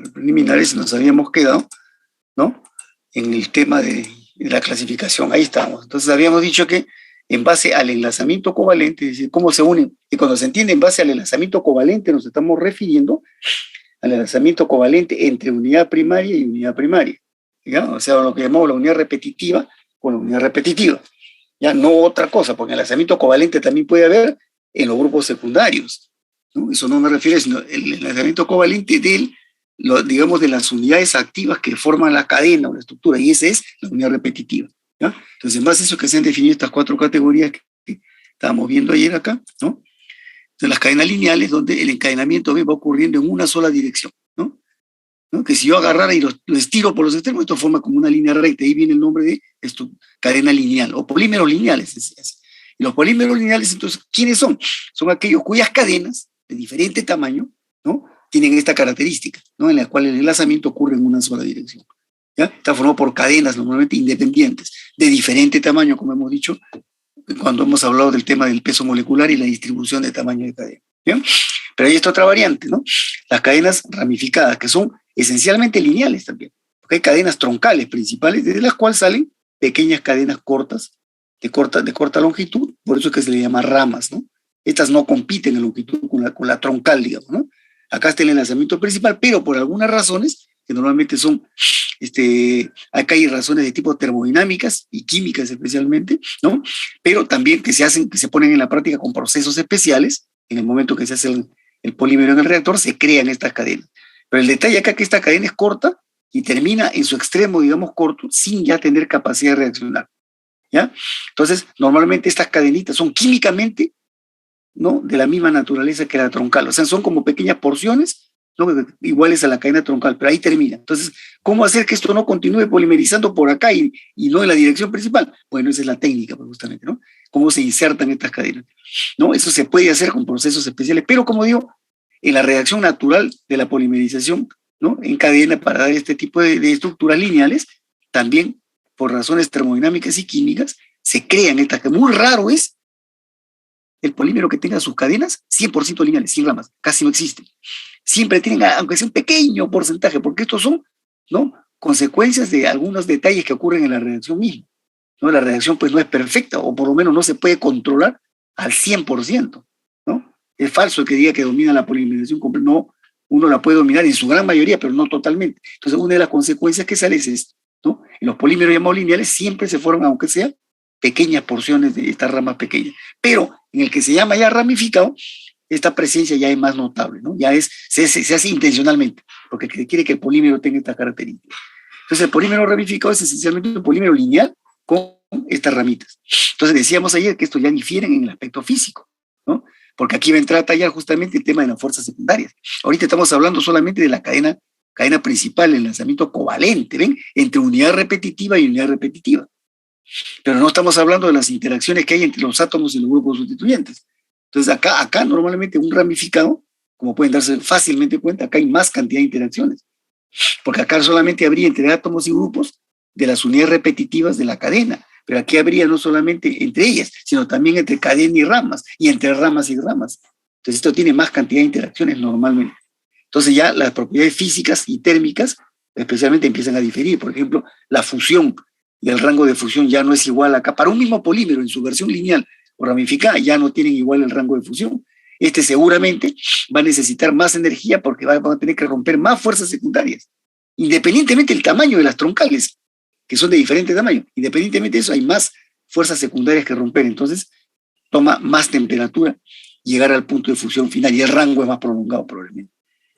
preliminares nos habíamos quedado, ¿no? En el tema de la clasificación, ahí estamos. Entonces habíamos dicho que en base al enlazamiento covalente, es decir, cómo se unen, y cuando se entiende en base al enlazamiento covalente nos estamos refiriendo al enlazamiento covalente entre unidad primaria y unidad primaria, ¿ya? O sea, lo que llamamos la unidad repetitiva con la unidad repetitiva, ya no otra cosa, porque el enlazamiento covalente también puede haber en los grupos secundarios, ¿no? Eso no me refiero, sino el enlazamiento covalente digamos, de las unidades activas que forman la cadena o la estructura, y esa es la unidad repetitiva, ¿ya? Entonces, en base a eso que se han definido estas 4 categorías que estábamos viendo ayer acá, ¿no? Entonces, las cadenas lineales, donde el encadenamiento va ocurriendo en una sola dirección, ¿no? Que si yo agarrara y lo estiro por los extremos, esto forma como una línea recta, ahí viene el nombre de esto, cadena lineal, o polímeros lineales. Y los polímeros lineales, entonces, ¿quiénes son? Son aquellos cuyas cadenas, de diferente tamaño, ¿no?, tienen esta característica, ¿no?, en la cual el enlazamiento ocurre en una sola dirección, ¿ya? Está formado por cadenas normalmente independientes, de diferente tamaño, como hemos dicho, cuando hemos hablado del tema del peso molecular y la distribución de tamaño de cadena, ¿bien? Pero hay esta otra variante, ¿no? Las cadenas ramificadas, que son esencialmente lineales también, porque hay cadenas troncales principales, desde las cuales salen pequeñas cadenas cortas, de corta longitud, por eso es que se le llama ramas, ¿no? Estas no compiten en longitud con la troncal, digamos, ¿no? Acá está el enlazamiento principal, pero por algunas razones, que normalmente son, acá hay razones de tipo termodinámicas y químicas especialmente, ¿no? Pero también que se ponen en la práctica con procesos especiales, en el momento que se hace el polímero en el reactor, se crean estas cadenas. Pero el detalle acá es que esta cadena es corta y termina en su extremo, digamos, corto, sin ya tener capacidad de reaccionar, ¿ya? Entonces, normalmente estas cadenitas son químicamente, ¿no?, de la misma naturaleza que la troncal, o sea, son como pequeñas porciones, ¿no?, iguales a la cadena troncal, pero ahí termina. Entonces, ¿cómo hacer que esto no continúe polimerizando por acá y no en la dirección principal? Bueno, esa es la técnica, pues, justamente, ¿no? Cómo se insertan estas cadenas, ¿no? Eso se puede hacer con procesos especiales, pero como digo, en la reacción natural de la polimerización, ¿no?, en cadena para dar este tipo de estructuras lineales, también por razones termodinámicas y químicas, se crean estas, que muy raro es el polímero que tenga sus cadenas 100% lineales, sin ramas, casi no existe. Siempre tienen, aunque sea un pequeño porcentaje, porque estos son, ¿no?, consecuencias de algunos detalles que ocurren en la reacción misma, ¿no? La reacción pues no es perfecta, o por lo menos no se puede controlar al 100%, ¿no? Es falso el que diga que domina la polimerización completa, no, uno la puede dominar en su gran mayoría, pero no totalmente. Entonces, una de las consecuencias que sale es esto, ¿no? En los polímeros llamados lineales siempre se forman, aunque sea pequeñas porciones de estas ramas pequeñas, pero en el que se llama ya ramificado, esta presencia ya es más notable, ¿no? Ya se hace intencionalmente, porque quiere que el polímero tenga esta característica. Entonces, el polímero ramificado es esencialmente un polímero lineal con estas ramitas. Entonces, decíamos ayer que estos ya difieren en el aspecto físico, ¿no? Porque aquí va a entrar a tallar justamente el tema de las fuerzas secundarias. Ahorita estamos hablando solamente de la cadena principal, el enlazamiento covalente, ¿ven?, entre unidad repetitiva y unidad repetitiva. Pero no estamos hablando de las interacciones que hay entre los átomos y los grupos sustituyentes. Entonces, acá normalmente un ramificado, como pueden darse fácilmente cuenta, acá hay más cantidad de interacciones, porque acá solamente habría entre átomos y grupos de las unidades repetitivas de la cadena, pero aquí habría no solamente entre ellas, sino también entre cadena y ramas, y entre ramas y ramas. Entonces, esto tiene más cantidad de interacciones normalmente. Entonces, ya las propiedades físicas y térmicas especialmente empiezan a diferir. Por ejemplo, la fusión y el rango de fusión ya no es igual acá. Para un mismo polímero en su versión lineal o ramificada ya no tienen igual el rango de fusión. Este seguramente va a necesitar más energía porque van a tener que romper más fuerzas secundarias, independientemente del tamaño de las troncales, que son de diferente tamaño. Independientemente de eso, hay más fuerzas secundarias que romper. Entonces, toma más temperatura llegar al punto de fusión final y el rango es más prolongado probablemente.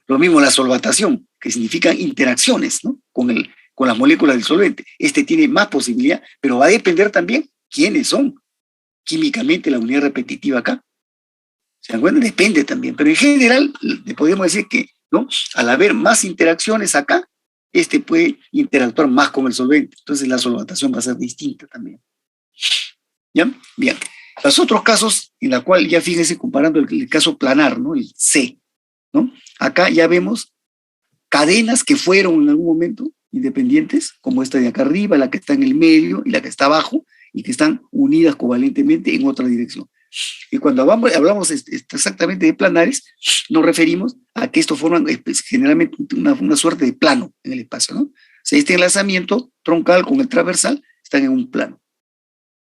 Lo mismo la solvatación, que significa interacciones, ¿no?, con las moléculas del solvente. Este tiene más posibilidad, pero va a depender también quiénes son químicamente la unidad repetitiva acá. ¿Se dan cuenta? Depende también, pero en general podemos decir que, ¿no?, al haber más interacciones acá, este puede interactuar más con el solvente. Entonces la solvatación va a ser distinta también. ¿Ya? Bien. Los otros casos, en la cual ya fíjense comparando el caso planar, ¿no?, el C, ¿no? Acá ya vemos cadenas que fueron en algún momento independientes, como esta de acá arriba, la que está en el medio y la que está abajo, y que están unidas covalentemente en otra dirección. Y cuando hablamos exactamente de planares, nos referimos a que estos forman generalmente una suerte de plano en el espacio, ¿no? O sea, este enlazamiento troncal con el transversal están en un plano,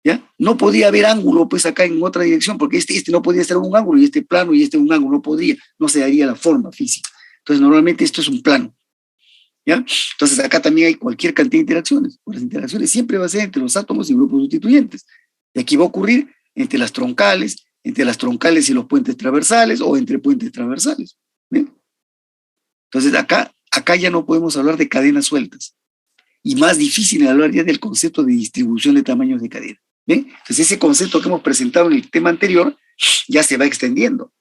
¿ya? No podía haber ángulo, pues, acá en otra dirección, porque este no podía estar en un ángulo, y este plano y este en un ángulo, no podría, no se daría la forma física. Entonces, normalmente esto es un plano, ¿ya? Entonces, acá también hay cualquier cantidad de interacciones. Las interacciones siempre va a ser entre los átomos y grupos sustituyentes. Y aquí va a ocurrir entre las troncales y los puentes transversales, o entre puentes transversales. ¿Bien? Entonces, acá ya no podemos hablar de cadenas sueltas. Y más difícil hablar ya del concepto de distribución de tamaños de cadena. ¿Bien? Entonces, ese concepto que hemos presentado en el tema anterior ya se va extendiendo.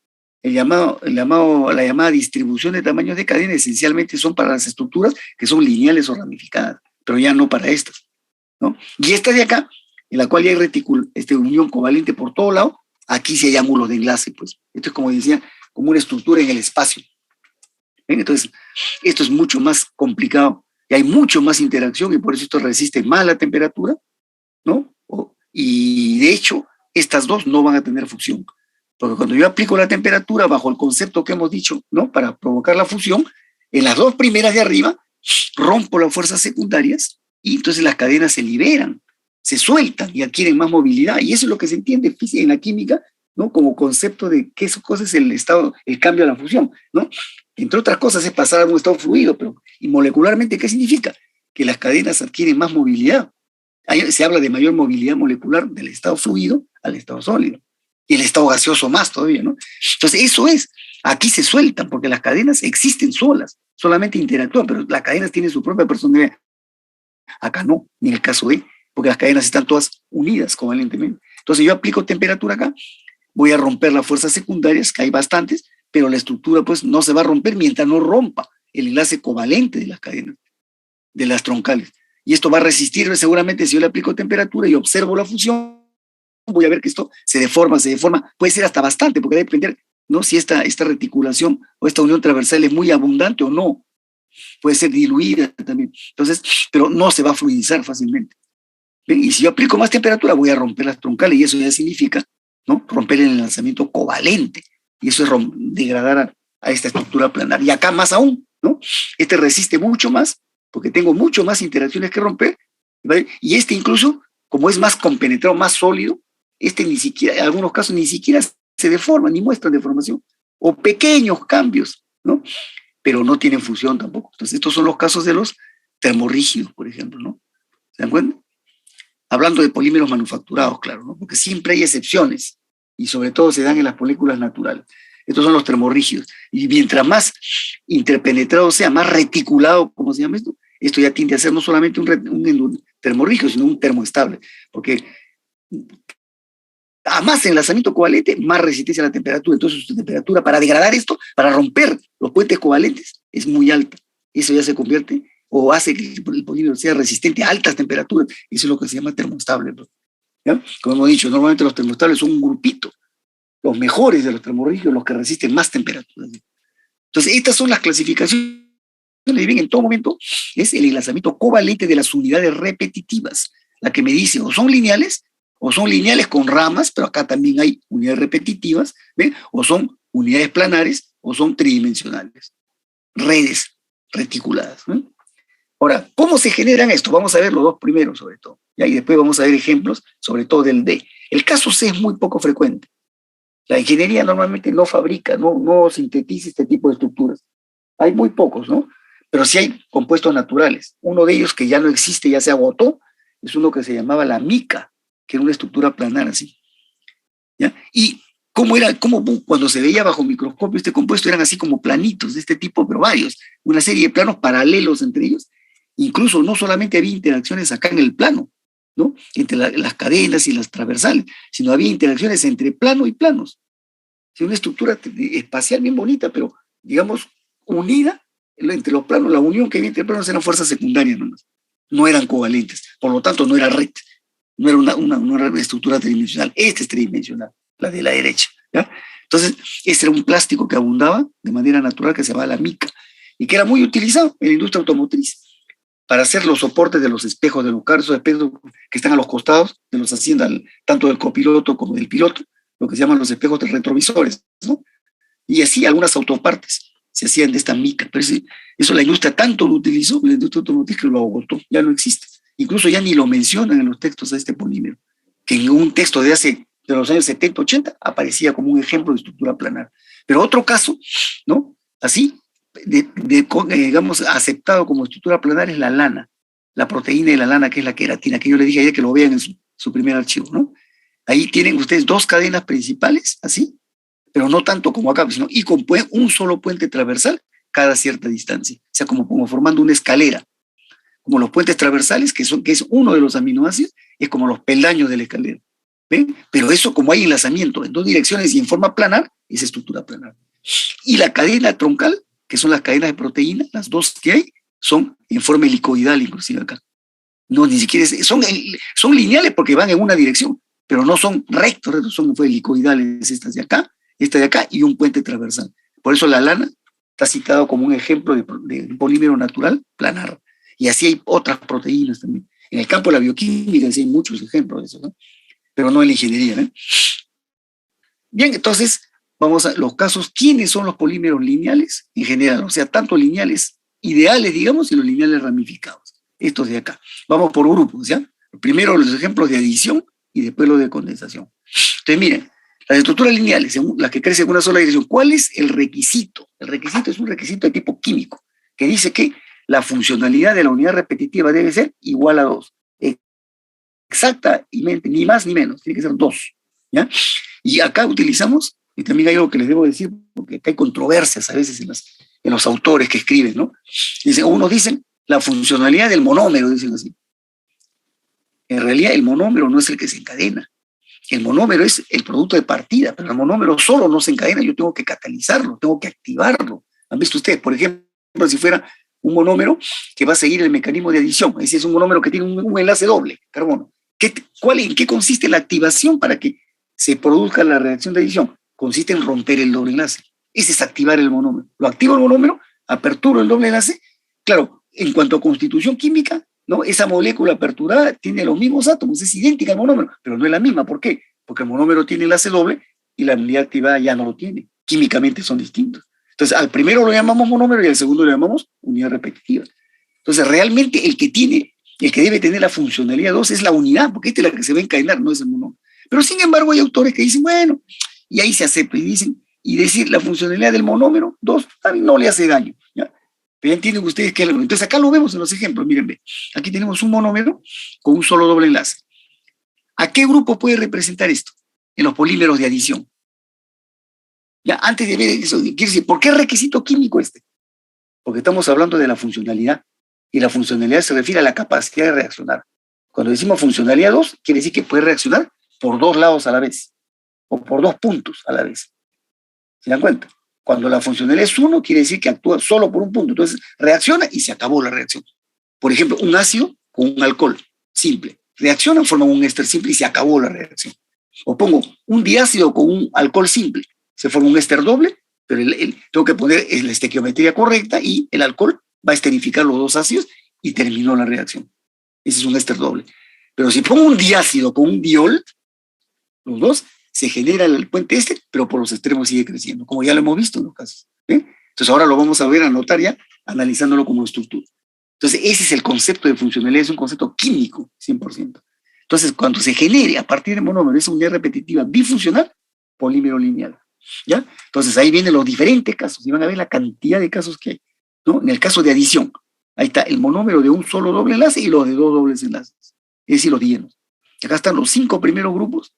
La llamada distribución de tamaños de cadena esencialmente son para las estructuras que son lineales o ramificadas, pero ya no para estas, ¿no? Y esta de acá, en la cual ya hay unión covalente por todo lado, aquí sí hay ángulos de enlace, pues. Esto es, como decía, como una estructura en el espacio. ¿Ven? Entonces, esto es mucho más complicado y hay mucho más interacción, y por eso esto resiste más la temperatura, ¿no? Y de hecho, estas dos no van a tener fusión. Porque cuando yo aplico la temperatura bajo el concepto que hemos dicho, ¿no? Para provocar la fusión, en las dos primeras de arriba rompo las fuerzas secundarias y entonces las cadenas se liberan, se sueltan y adquieren más movilidad. Y eso es lo que se entiende en la química, ¿no? Como concepto de qué cosa es el cambio a la fusión, ¿no? Entre otras cosas es pasar a un estado fluido, pero ¿y molecularmente qué significa? Que las cadenas adquieren más movilidad. Se habla de mayor movilidad molecular del estado fluido al estado sólido. Y el estado gaseoso más todavía, ¿no? Entonces, eso es. Aquí se sueltan, porque las cadenas existen solas, solamente interactúan, pero las cadenas tienen su propia personalidad. Acá no, ni en el caso de, porque las cadenas están todas unidas covalentemente. Entonces, yo aplico temperatura acá, voy a romper las fuerzas secundarias, que hay bastantes, pero la estructura, pues, no se va a romper mientras no rompa el enlace covalente de las cadenas, de las troncales. Y esto va a resistir seguramente si yo le aplico temperatura y observo la fusión, voy a ver que esto se deforma, puede ser hasta bastante, porque debe depender, ¿no? Si esta reticulación o esta unión transversal es muy abundante o no, puede ser diluida también. Entonces, pero no se va a fluidizar fácilmente. ¿Ven? Y si yo aplico más temperatura, voy a romper las troncales, y eso ya significa, ¿no? Romper el enlazamiento covalente, y eso es degradar a esta estructura planar. Y acá más aún, ¿no? Este resiste mucho más, porque tengo mucho más interacciones que romper, ¿vale? Y este incluso, como es más compenetrado, más sólido, ni siquiera, en algunos casos ni siquiera se deforman, ni muestran deformación, o pequeños cambios, ¿no? Pero no tienen fusión tampoco. Entonces, estos son los casos de los termorrígidos, por ejemplo, ¿no? ¿Se dan cuenta? Hablando de polímeros manufacturados, claro, ¿no? Porque siempre hay excepciones, y sobre todo se dan en las moléculas naturales. Estos son los termorrígidos. Y mientras más interpenetrado sea, más reticulado, ¿cómo se llama esto? Esto ya tiende a ser no solamente un termorrígido, sino un termoestable, porque a más enlazamiento covalente, más resistencia a la temperatura. Entonces, su temperatura para degradar esto, para romper los puentes covalentes, es muy alta. Eso ya se convierte o hace que el polímero sea resistente a altas temperaturas. Eso es lo que se llama termoestable, ¿ya? Como hemos dicho, normalmente los termoestables son un grupito, los mejores de los termorrígidos, los que resisten más temperaturas. Entonces, estas son las clasificaciones. Bien, en todo momento es el enlazamiento covalente de las unidades repetitivas, la que me dice o son lineales con ramas, pero acá también hay unidades repetitivas, ¿ven? O son unidades planares o son tridimensionales, redes reticuladas, ¿ven? Ahora, ¿cómo se generan esto? Vamos a ver los dos primeros sobre todo, ¿ya? Y después vamos a ver ejemplos, sobre todo del D. El caso C es muy poco frecuente. La ingeniería normalmente no fabrica, no sintetiza este tipo de estructuras. Hay muy pocos, ¿no? Pero sí hay compuestos naturales. Uno de ellos que ya no existe, ya se agotó, es uno que se llamaba la mica, que era una estructura planar así, ¿ya? Y cómo cuando se veía bajo microscopio este compuesto, eran así como planitos de este tipo, pero varios, una serie de planos paralelos entre ellos. Incluso no solamente había interacciones acá en el plano, ¿no? Entre las cadenas y las transversales, sino había interacciones entre plano y planos. Una estructura espacial bien bonita, pero digamos unida entre los planos. La unión que había entre planos eran fuerzas secundarias nomás, no eran covalentes, por lo tanto no era red, no era una estructura tridimensional. Esta es tridimensional, la de la derecha, ¿ya? Entonces, este era un plástico que abundaba de manera natural, que se llamaba la mica, y que era muy utilizado en la industria automotriz para hacer los soportes de los espejos de los carros, esos espejos que están a los costados de los asientos, tanto del copiloto como del piloto, lo que se llaman los espejos de retrovisores, ¿no? Y así algunas autopartes se hacían de esta mica, pero eso la industria tanto lo utilizó, la industria automotriz que lo agotó, ya no existe. Incluso ya ni lo mencionan en los textos a este polímero, que en un texto de los años 70, 80, aparecía como un ejemplo de estructura planar. Pero otro caso, ¿no? Así, digamos, aceptado como estructura planar es la lana, la proteína de la lana, que es la queratina, que yo le dije ayer que lo vean en su primer archivo, ¿no? Ahí tienen ustedes dos cadenas principales, así, pero no tanto como acá, sino y con un solo puente transversal cada cierta distancia, o sea, como formando una escalera, como los puentes transversales, que es uno de los aminoácidos, es como los peldaños de la escalera, ¿ven? Pero eso, como hay enlazamiento en dos direcciones y en forma planar, es estructura planar. Y la cadena troncal, que son las cadenas de proteína, las dos que hay, son en forma helicoidal, inclusive acá. No, ni siquiera son lineales porque van en una dirección, pero no son rectos, son helicoidales, estas de acá, esta de acá y un puente transversal. Por eso la lana está citado como un ejemplo de un polímero natural planar. Y así hay otras proteínas también. En el campo de la bioquímica sí hay muchos ejemplos de eso, ¿no? Pero no en la ingeniería, ¿no? Bien, entonces vamos a los casos. ¿Quiénes son los polímeros lineales en general? O sea, tanto lineales ideales, digamos, y los lineales ramificados. Estos de acá. Vamos por grupos, ¿ya? Primero los ejemplos de adición y después los de condensación. Entonces, miren, las estructuras lineales, las que crecen en una sola dirección, ¿cuál es el requisito? El requisito es un requisito de tipo químico, que dice que la funcionalidad de la unidad repetitiva debe ser igual a 2. Exactamente, ni más ni menos, tiene que ser 2. ¿Ya? Y acá utilizamos, y también hay algo que les debo decir, porque acá hay controversias a veces en los autores que escriben, ¿no? Unos dicen la funcionalidad del monómero, dicen así. En realidad el monómero no es el que se encadena. El monómero es el producto de partida, pero el monómero solo no se encadena, yo tengo que catalizarlo, tengo que activarlo. ¿Han visto ustedes? Por ejemplo, si fuera un monómero que va a seguir el mecanismo de adición, es decir, es un monómero que tiene un enlace doble, carbono. ¿En qué consiste la activación para que se produzca la reacción de adición? Consiste en romper el doble enlace. Ese es activar el monómero. Lo activo el monómero, aperturo el doble enlace. Claro, en cuanto a constitución química, ¿no? Esa molécula aperturada tiene los mismos átomos, es idéntica al monómero, pero no es la misma. ¿Por qué? Porque el monómero tiene enlace doble y la unidad activada ya no lo tiene. Químicamente son distintos. Entonces, al primero lo llamamos monómero y al segundo lo llamamos unidad repetitiva. Entonces, realmente el que debe tener la funcionalidad 2 es la unidad, porque esta es la que se va a encadenar, no es el monómero. Pero sin embargo hay autores que dicen, bueno, y ahí se acepta, y decir la funcionalidad del monómero 2 no le hace daño, ¿ya? Pero ya entienden ustedes que entonces acá lo vemos en los ejemplos, miren, ve. Aquí tenemos un monómero con un solo doble enlace. ¿A qué grupo puede representar esto? En los polímeros de adición. Ya, antes de ver eso, quiere decir, ¿por qué requisito químico este? Porque estamos hablando de la funcionalidad, y la funcionalidad se refiere a la capacidad de reaccionar. Cuando decimos funcionalidad 2, quiere decir que puede reaccionar por dos lados a la vez, o por dos puntos a la vez. ¿Se dan cuenta? Cuando la funcionalidad es 1, quiere decir que actúa solo por un punto. Entonces reacciona y se acabó la reacción. Por ejemplo, un ácido con un alcohol simple. Reaccionan, forman un éster simple y se acabó la reacción. O pongo un diácido con un alcohol simple. Se forma un éster doble, pero tengo que poner la estequiometría correcta y el alcohol va a esterificar los dos ácidos y terminó la reacción. Ese es un éster doble. Pero si pongo un diácido con un diol, los dos, se genera el puente éster, pero por los extremos sigue creciendo, como ya lo hemos visto en los casos. Entonces ahora lo vamos a ver, a notar ya, analizándolo como estructura. Entonces ese es el concepto de funcionalidad, es un concepto químico, 100%. Entonces cuando se genere a partir de monómero esa unidad repetitiva bifuncional, polímero lineal. ¿Ya? Entonces ahí vienen los diferentes casos, y van a ver la cantidad de casos que hay, ¿no? En el caso de adición, ahí está el monómero de un solo doble enlace y los de dos dobles enlaces, es decir, los dienos. Acá están los 5 primeros grupos,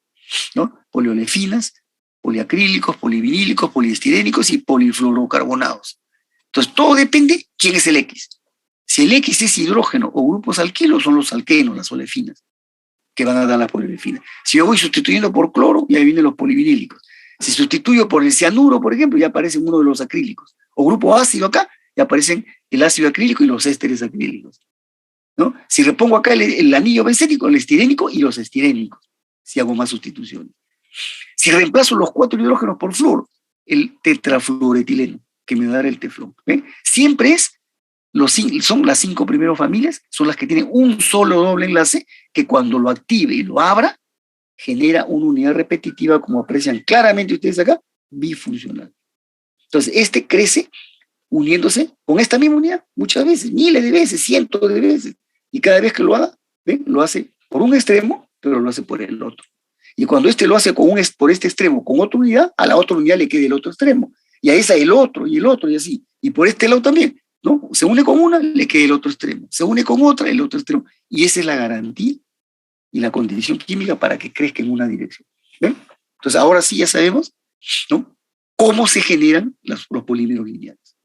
¿no? Poliolefinas, poliacrílicos, polivinílicos, poliestirénicos y polifluorocarbonados. Entonces todo depende quién es el X. Si el X es hidrógeno o grupos alquilos, son los alquenos, las olefinas, que van a dar la poliolefina. Si yo voy sustituyendo por cloro, ya vienen los polivinílicos. Si sustituyo por el cianuro, por ejemplo, ya aparece uno de los acrílicos. O grupo ácido acá, ya aparecen el ácido acrílico y los ésteres acrílicos, ¿no? Si repongo acá el anillo bencénico, el estirénico y los estirénicos, si hago más sustituciones. Si reemplazo los 4 hidrógenos por flúor, el tetrafluoretileno, que me dará el teflón. Siempre son las 5 primeras familias, son las que tienen un solo doble enlace, que cuando lo active y lo abra, genera una unidad repetitiva, como aprecian claramente ustedes acá, bifuncional. Entonces, este crece uniéndose con esta misma unidad muchas veces, miles de veces, cientos de veces. Y cada vez que lo haga, ¿ven? Lo hace por un extremo, pero lo hace por el otro. Y cuando este lo hace por este extremo con otra unidad, a la otra unidad le queda el otro extremo. Y a esa el otro, y así. Y por este lado también, ¿no? Se une con una, le queda el otro extremo. Se une con otra, el otro extremo. Y esa es la garantía y la condición química para que crezca en una dirección. ¿Ven? Entonces, ahora sí ya sabemos, ¿no?, cómo se generan los polímeros lineales.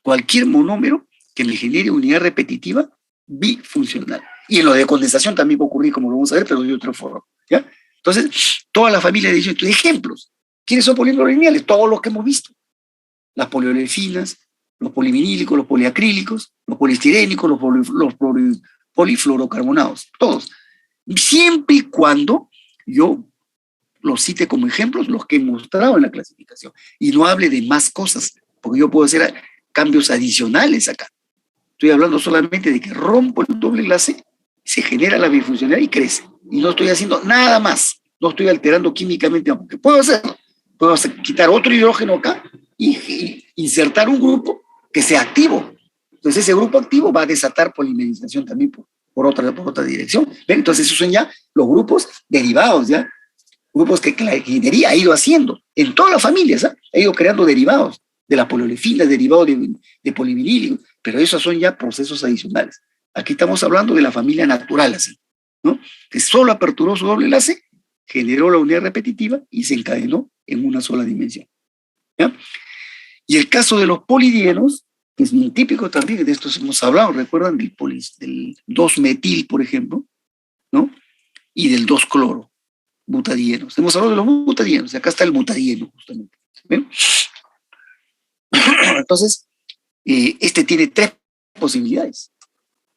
Cualquier monómero que me genere unidad repetitiva bifuncional. Y en lo de condensación también va a ocurrir, como lo vamos a ver, pero de otra forma. ¿Ya? Entonces, toda la familia de ejemplos. ¿Quiénes son polímeros lineales? Todos los que hemos visto. Las poliolefinas, los polivinílicos, los poliacrílicos, los poliestirénicos, los polifluorocarbonados. Todos. Siempre y cuando yo los cite como ejemplos, los que he mostrado en la clasificación, y no hable de más cosas, porque yo puedo hacer cambios adicionales acá. Estoy hablando solamente de que rompo el doble enlace, se genera la bifuncionalidad y crece. Y no estoy haciendo nada más, no estoy alterando químicamente, porque puedo hacerlo. Puedo quitar otro hidrógeno acá y insertar un grupo que sea activo. Entonces ese grupo activo va a desatar polimerización también por otra dirección. ¿Ven? Entonces esos son ya los grupos derivados, ¿ya? Grupos que la ingeniería ha ido haciendo en todas las familias, ¿eh? Ha ido creando derivados de la poliolefina, derivados de polivinilo, pero esos son ya procesos adicionales. Aquí estamos hablando de la familia natural, así, ¿no? Que solo aperturó su doble enlace, generó la unidad repetitiva y se encadenó en una sola dimensión. ¿Ya? Y el caso de los polidienos, que es muy típico también, de estos hemos hablado, recuerdan del 2-metil, por ejemplo, ¿no? Y del 2-cloro. Butadienos. Hemos hablado de los butadienos, acá está el butadieno, justamente. ¿Ven? Entonces, este tiene 3 posibilidades.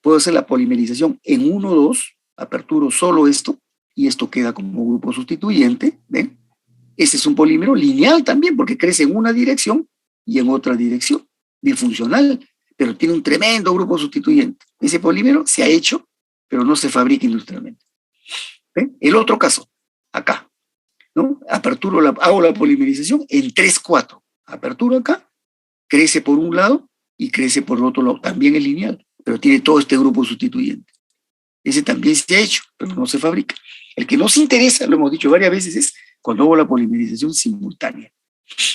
Puedo hacer la polimerización en 1-2, aperturo solo esto, y esto queda como grupo sustituyente. ¿Ven? Este es un polímero lineal también, porque crece en una dirección y en otra dirección, bifuncional, pero tiene un tremendo grupo sustituyente. Ese polímero se ha hecho, pero no se fabrica industrialmente. ¿Ven? El otro caso, acá, ¿no? Hago la polimerización en 3-4. Aperturo acá, crece por un lado y crece por el otro lado. También es lineal, pero tiene todo este grupo sustituyente. Ese también se ha hecho, pero no se fabrica. El que nos interesa, lo hemos dicho varias veces, es cuando hago la polimerización simultánea.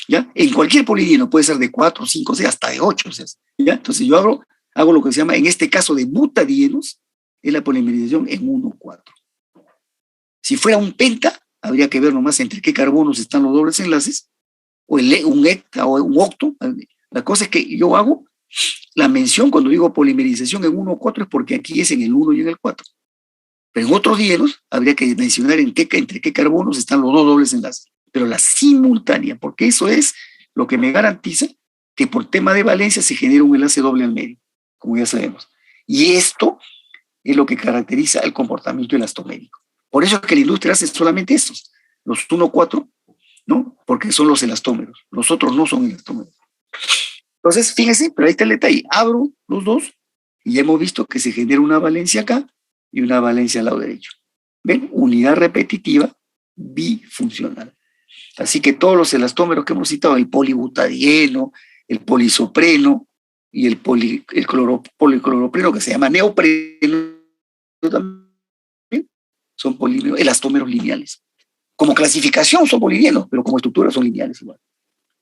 ¿Ya? En cualquier polidieno puede ser de 4, 5, 6, hasta de 8. ¿Ya? Entonces yo hago lo que se llama, en este caso de butadienos, es la polimerización en 1-4. Si fuera un penta, habría que ver nomás entre qué carbonos están los dobles enlaces, o un hecta o un octo. La cosa es que yo hago la mención cuando digo polimerización en 1-4 es porque aquí es en el 1 y en el 4. Pero en otros dienos habría que mencionar entre qué carbonos están los dos dobles enlaces. Pero la simultánea, porque eso es lo que me garantiza que por tema de valencia se genera un enlace doble al medio, como ya sabemos. Y esto es lo que caracteriza el comportamiento elastomérico. Por eso es que la industria hace solamente estos, los 1-4, ¿no? Porque son los elastómeros. Los otros no son elastómeros. Entonces, fíjense, pero ahí está el detalle. Abro los dos y ya hemos visto que se genera una valencia acá y una valencia al lado derecho. ¿Ven? Unidad repetitiva bifuncional. Así que todos los elastómeros que hemos citado, el polibutadieno, el polisopreno y el policloropreno, que se llama neopreno, también son elastómeros lineales. Como clasificación son polidienos, pero como estructura son lineales igual.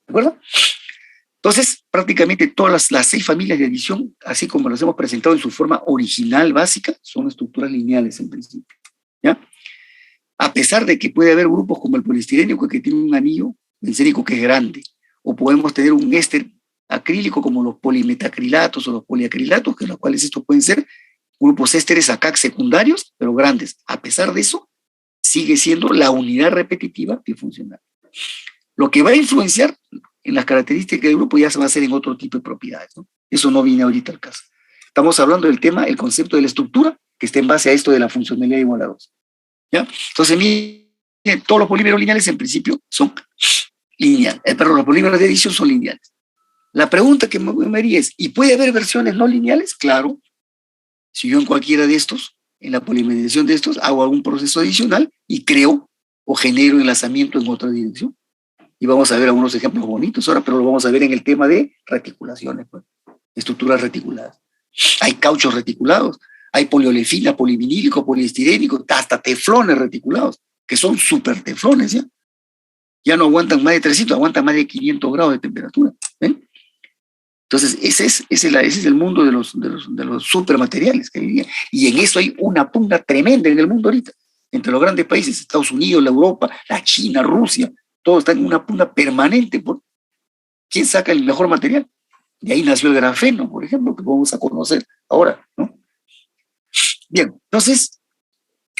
¿De acuerdo? Entonces, prácticamente todas las 6 familias de adición, así como las hemos presentado en su forma original, básica, son estructuras lineales en principio. ¿Ya? A pesar de que puede haber grupos como el poliestirénico que tiene un anillo bencénico que es grande, o podemos tener un éster acrílico como los polimetacrilatos o los poliacrilatos, que los cuales estos pueden ser grupos ésteres acá secundarios, pero grandes. A pesar de eso, sigue siendo la unidad repetitiva bifuncional. Lo que va a influenciar en las características del grupo ya se va a hacer en otro tipo de propiedades, ¿no? Eso no viene ahorita al caso. Estamos hablando del tema, el concepto de la estructura, que está en base a esto de la funcionalidad igual a 2. ¿Ya? Entonces, miren, todos los polímeros lineales en principio son lineales. Perdón, los polímeros de adición son lineales. La pregunta que me haría es, ¿y puede haber versiones no lineales? Claro. Si yo en cualquiera de estos en la polimerización de estos, hago algún proceso adicional y creo o genero enlazamiento en otra dirección. Y vamos a ver algunos ejemplos bonitos ahora, pero lo vamos a ver en el tema de reticulaciones, pues, estructuras reticuladas. Hay cauchos reticulados, hay poliolefina, polivinílico, poliestirénico, hasta teflones reticulados, que son super teflones, ¿ya? Ya no aguantan más de 300, aguantan más de 500 grados de temperatura. Entonces, ese es el mundo de los supermateriales que vivía. Y en eso hay una pugna tremenda en el mundo ahorita, entre los grandes países, Estados Unidos, la Europa, la China, Rusia, todos están en una pugna permanente por quién saca el mejor material. De ahí nació el grafeno, por ejemplo, que vamos a conocer ahora, ¿no? Bien, entonces,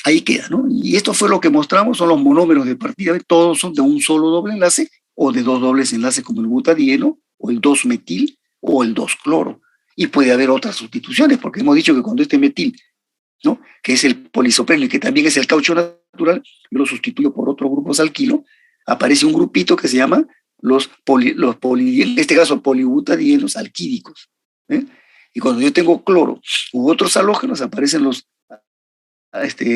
ahí queda, ¿no? Y esto fue lo que mostramos, son los monómeros de partida, todos son de un solo doble enlace o de dos dobles enlaces como el butadieno o el 2-metil o el 2-cloro. Y puede haber otras sustituciones, porque hemos dicho que cuando este metil, ¿no?, que es el polisopreno y que también es el caucho natural, yo lo sustituyo por otros grupos alquilo, aparece un grupito que se llama en este caso polibutadienos alquídicos. Y cuando yo tengo cloro u otros halógenos, aparecen los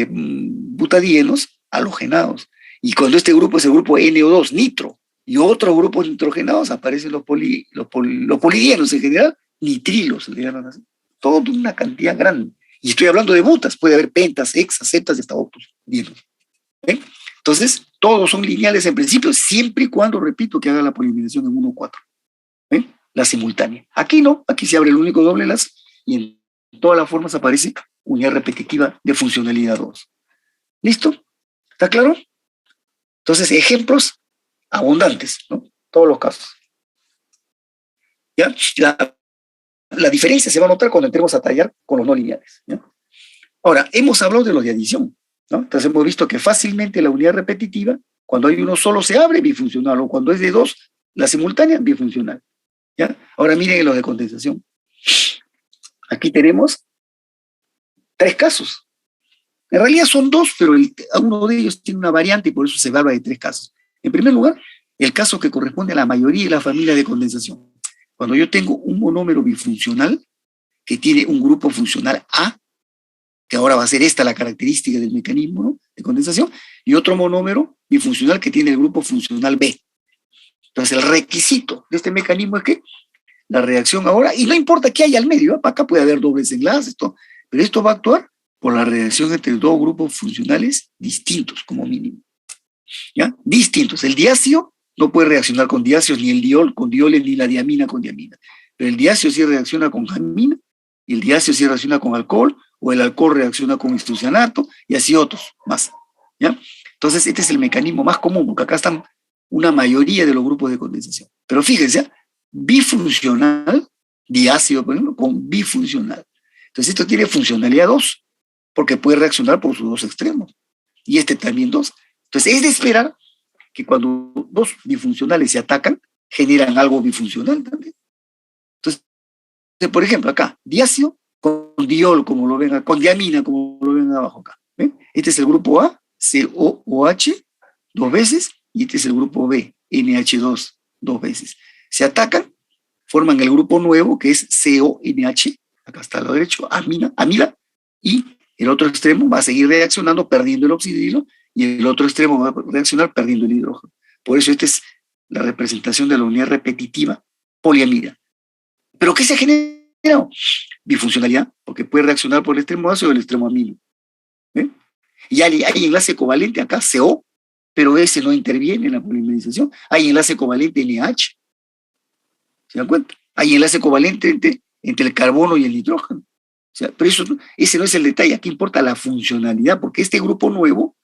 butadienos halogenados. Y cuando este grupo es el grupo NO2, nitro, y otros grupos nitrogenados, aparecen los polidienos en general, nitrilos, se le llaman así. Toda una cantidad grande. Y estoy hablando de butas, puede haber pentas, hexas, septas y hasta octos dienos. Entonces, todos son lineales en principio, siempre y cuando, repito, que haga la polimerización en 1,4. La simultánea. Aquí no, aquí se abre el único doble enlace y en todas las formas aparece unidad repetitiva de funcionalidad 2. ¿Listo? ¿Está claro? Entonces, ejemplos abundantes, ¿no? Todos los casos. ¿Ya? La diferencia se va a notar cuando entremos a tallar con los no lineales, ¿ya? Ahora, hemos hablado de los de adición, ¿no? Entonces hemos visto que fácilmente la unidad repetitiva, cuando hay uno solo se abre bifuncional, o cuando es de dos, la simultánea bifuncional, ¿ya? Ahora miren los de condensación. Aquí tenemos 3 casos. En realidad son 2, pero uno de ellos tiene una variante y por eso se habla de 3 casos. En primer lugar, el caso que corresponde a la mayoría de las familias de condensación. Cuando yo tengo un monómero bifuncional que tiene un grupo funcional A, que ahora va a ser esta la característica del mecanismo, ¿no?, de condensación, y otro monómero bifuncional que tiene el grupo funcional B. Entonces, el requisito de este mecanismo es que la reacción ahora, y no importa qué haya al medio, ¿eh? Para acá puede haber dobles enlaces, pero esto va a actuar por la reacción entre dos grupos funcionales distintos, como mínimo. ¿Ya? Distintos. El diácido no puede reaccionar con diácidos, ni el diol con dioles, ni la diamina con diamina. Pero el diácido sí reacciona con jamina, y el diácido sí reacciona con alcohol, o el alcohol reacciona con isocianato, y así otros más. ¿Ya? Entonces, este es el mecanismo más común, porque acá están una mayoría de los grupos de condensación. Pero fíjense, bifuncional, diácido, por ejemplo, con bifuncional. Entonces, esto tiene funcionalidad 2, porque puede reaccionar por sus dos extremos. Y este también 2. Entonces, es de esperar que cuando dos bifuncionales se atacan, generan algo bifuncional también. Entonces, por ejemplo, acá, diácido con diol, como lo ven acá, con diamina, como lo ven abajo acá. ¿Ven? Este es el grupo A, COOH, 2 veces, y este es el grupo B, NH2, 2 veces. Se atacan, forman el grupo nuevo, que es CONH, acá está a lo derecho, amida, y el otro extremo va a seguir reaccionando perdiendo el oxidilo, y el otro extremo va a reaccionar perdiendo el hidrógeno. Por eso esta es la representación de la unidad repetitiva poliamida. ¿Pero qué se genera? Bifuncionalidad, porque puede reaccionar por el extremo ácido o el extremo amino. ¿Eh? Y hay enlace covalente acá, CO, pero ese no interviene en la polimerización. Hay enlace covalente NH. ¿Se dan cuenta? Hay enlace covalente entre el carbono y el nitrógeno. O sea, pero ese no es el detalle. Aquí importa la funcionalidad, porque este grupo nuevo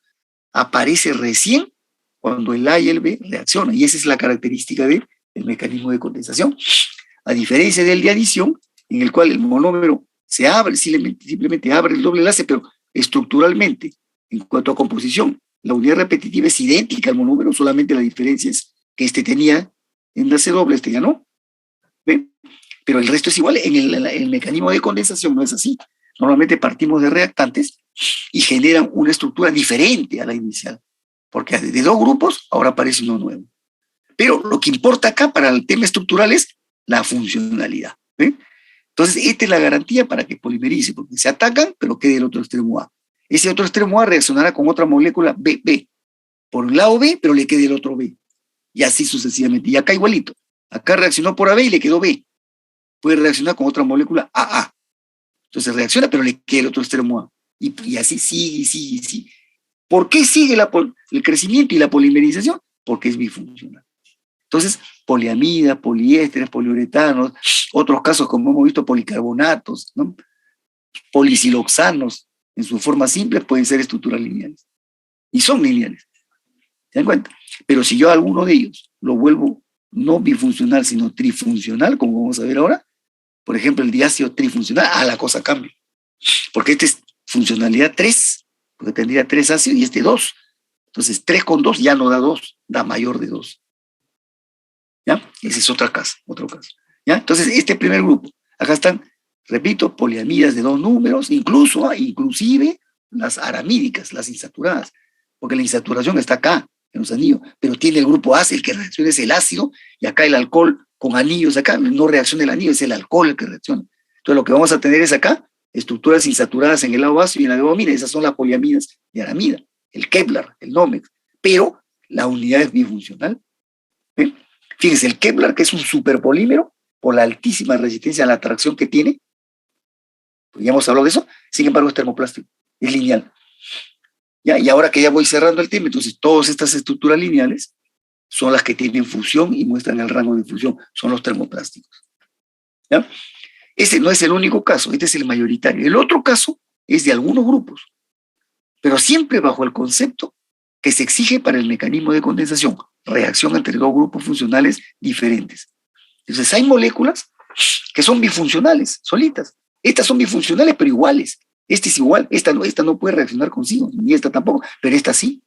aparece recién cuando el A y el B reaccionan. Y esa es la característica del mecanismo de condensación. A diferencia del de adición, en el cual el monómero se abre, simplemente abre el doble enlace, pero estructuralmente, en cuanto a composición, la unidad repetitiva es idéntica al monómero, solamente la diferencia es que este tenía enlace doble, este ya no. ¿Ven? Pero el resto es igual. En el mecanismo de condensación no es así. Normalmente partimos de reactantes y generan una estructura diferente a la inicial, porque de 2 grupos ahora aparece uno nuevo. Pero lo que importa acá para el tema estructural es la funcionalidad. Entonces, esta es la garantía para que polimerice, porque se atacan, pero quede el otro extremo A. Ese otro extremo A reaccionará con otra molécula B. Por un lado B, pero le quede el otro B. Y así sucesivamente. Y acá igualito. Acá reaccionó por AB y le quedó B. Puede reaccionar con otra molécula AA. Entonces reacciona, pero le queda el otro extremo A. Y así sigue. ¿Por qué sigue el crecimiento y la polimerización? Porque es bifuncional. Entonces, poliamida, poliésteres, poliuretanos, otros casos como hemos visto, policarbonatos, ¿no? Polisiloxanos, en su forma simple, pueden ser estructuras lineales. Y son lineales. ¿Se dan cuenta? Pero si yo a alguno de ellos lo vuelvo no bifuncional, sino trifuncional, como vamos a ver ahora, por ejemplo, el diácido trifuncional, la cosa cambia. Porque este es funcionalidad 3, porque tendría 3 ácidos y este 2. Entonces, 3 con 2 ya no da 2, da mayor de 2. ¿Ya? Ese es otro caso. ¿Ya? Entonces, este primer grupo, acá están, repito, poliamidas de 2 números, inclusive las aramídicas, las insaturadas, porque la insaturación está acá, en los anillos, pero tiene el grupo ácido, el que reacciona es el ácido, y acá el alcohol con anillos, acá no reacciona el anillo, es el alcohol el que reacciona. Entonces, lo que vamos a tener es acá, estructuras insaturadas en el lado ácido y en la dopamina, esas son las poliamidas de aramida, el Kevlar, el Nomex, pero la unidad es bifuncional. ¿Ven? Fíjense, el Kevlar, que es un superpolímero, por la altísima resistencia a la atracción que tiene, pues ya hemos hablado de eso, sin embargo es termoplástico, es lineal. ¿Ya? Y ahora que ya voy cerrando el tema, entonces todas estas estructuras lineales son las que tienen fusión y muestran el rango de fusión, son los termoplásticos. ¿Ya? Este no es el único caso, este es el mayoritario. El otro caso es de algunos grupos, pero siempre bajo el concepto que se exige para el mecanismo de condensación, reacción entre dos grupos funcionales diferentes. Entonces hay moléculas que son bifuncionales, solitas. Estas son bifuncionales, pero iguales. Esta es igual, esta no puede reaccionar consigo, ni esta tampoco, pero esta sí,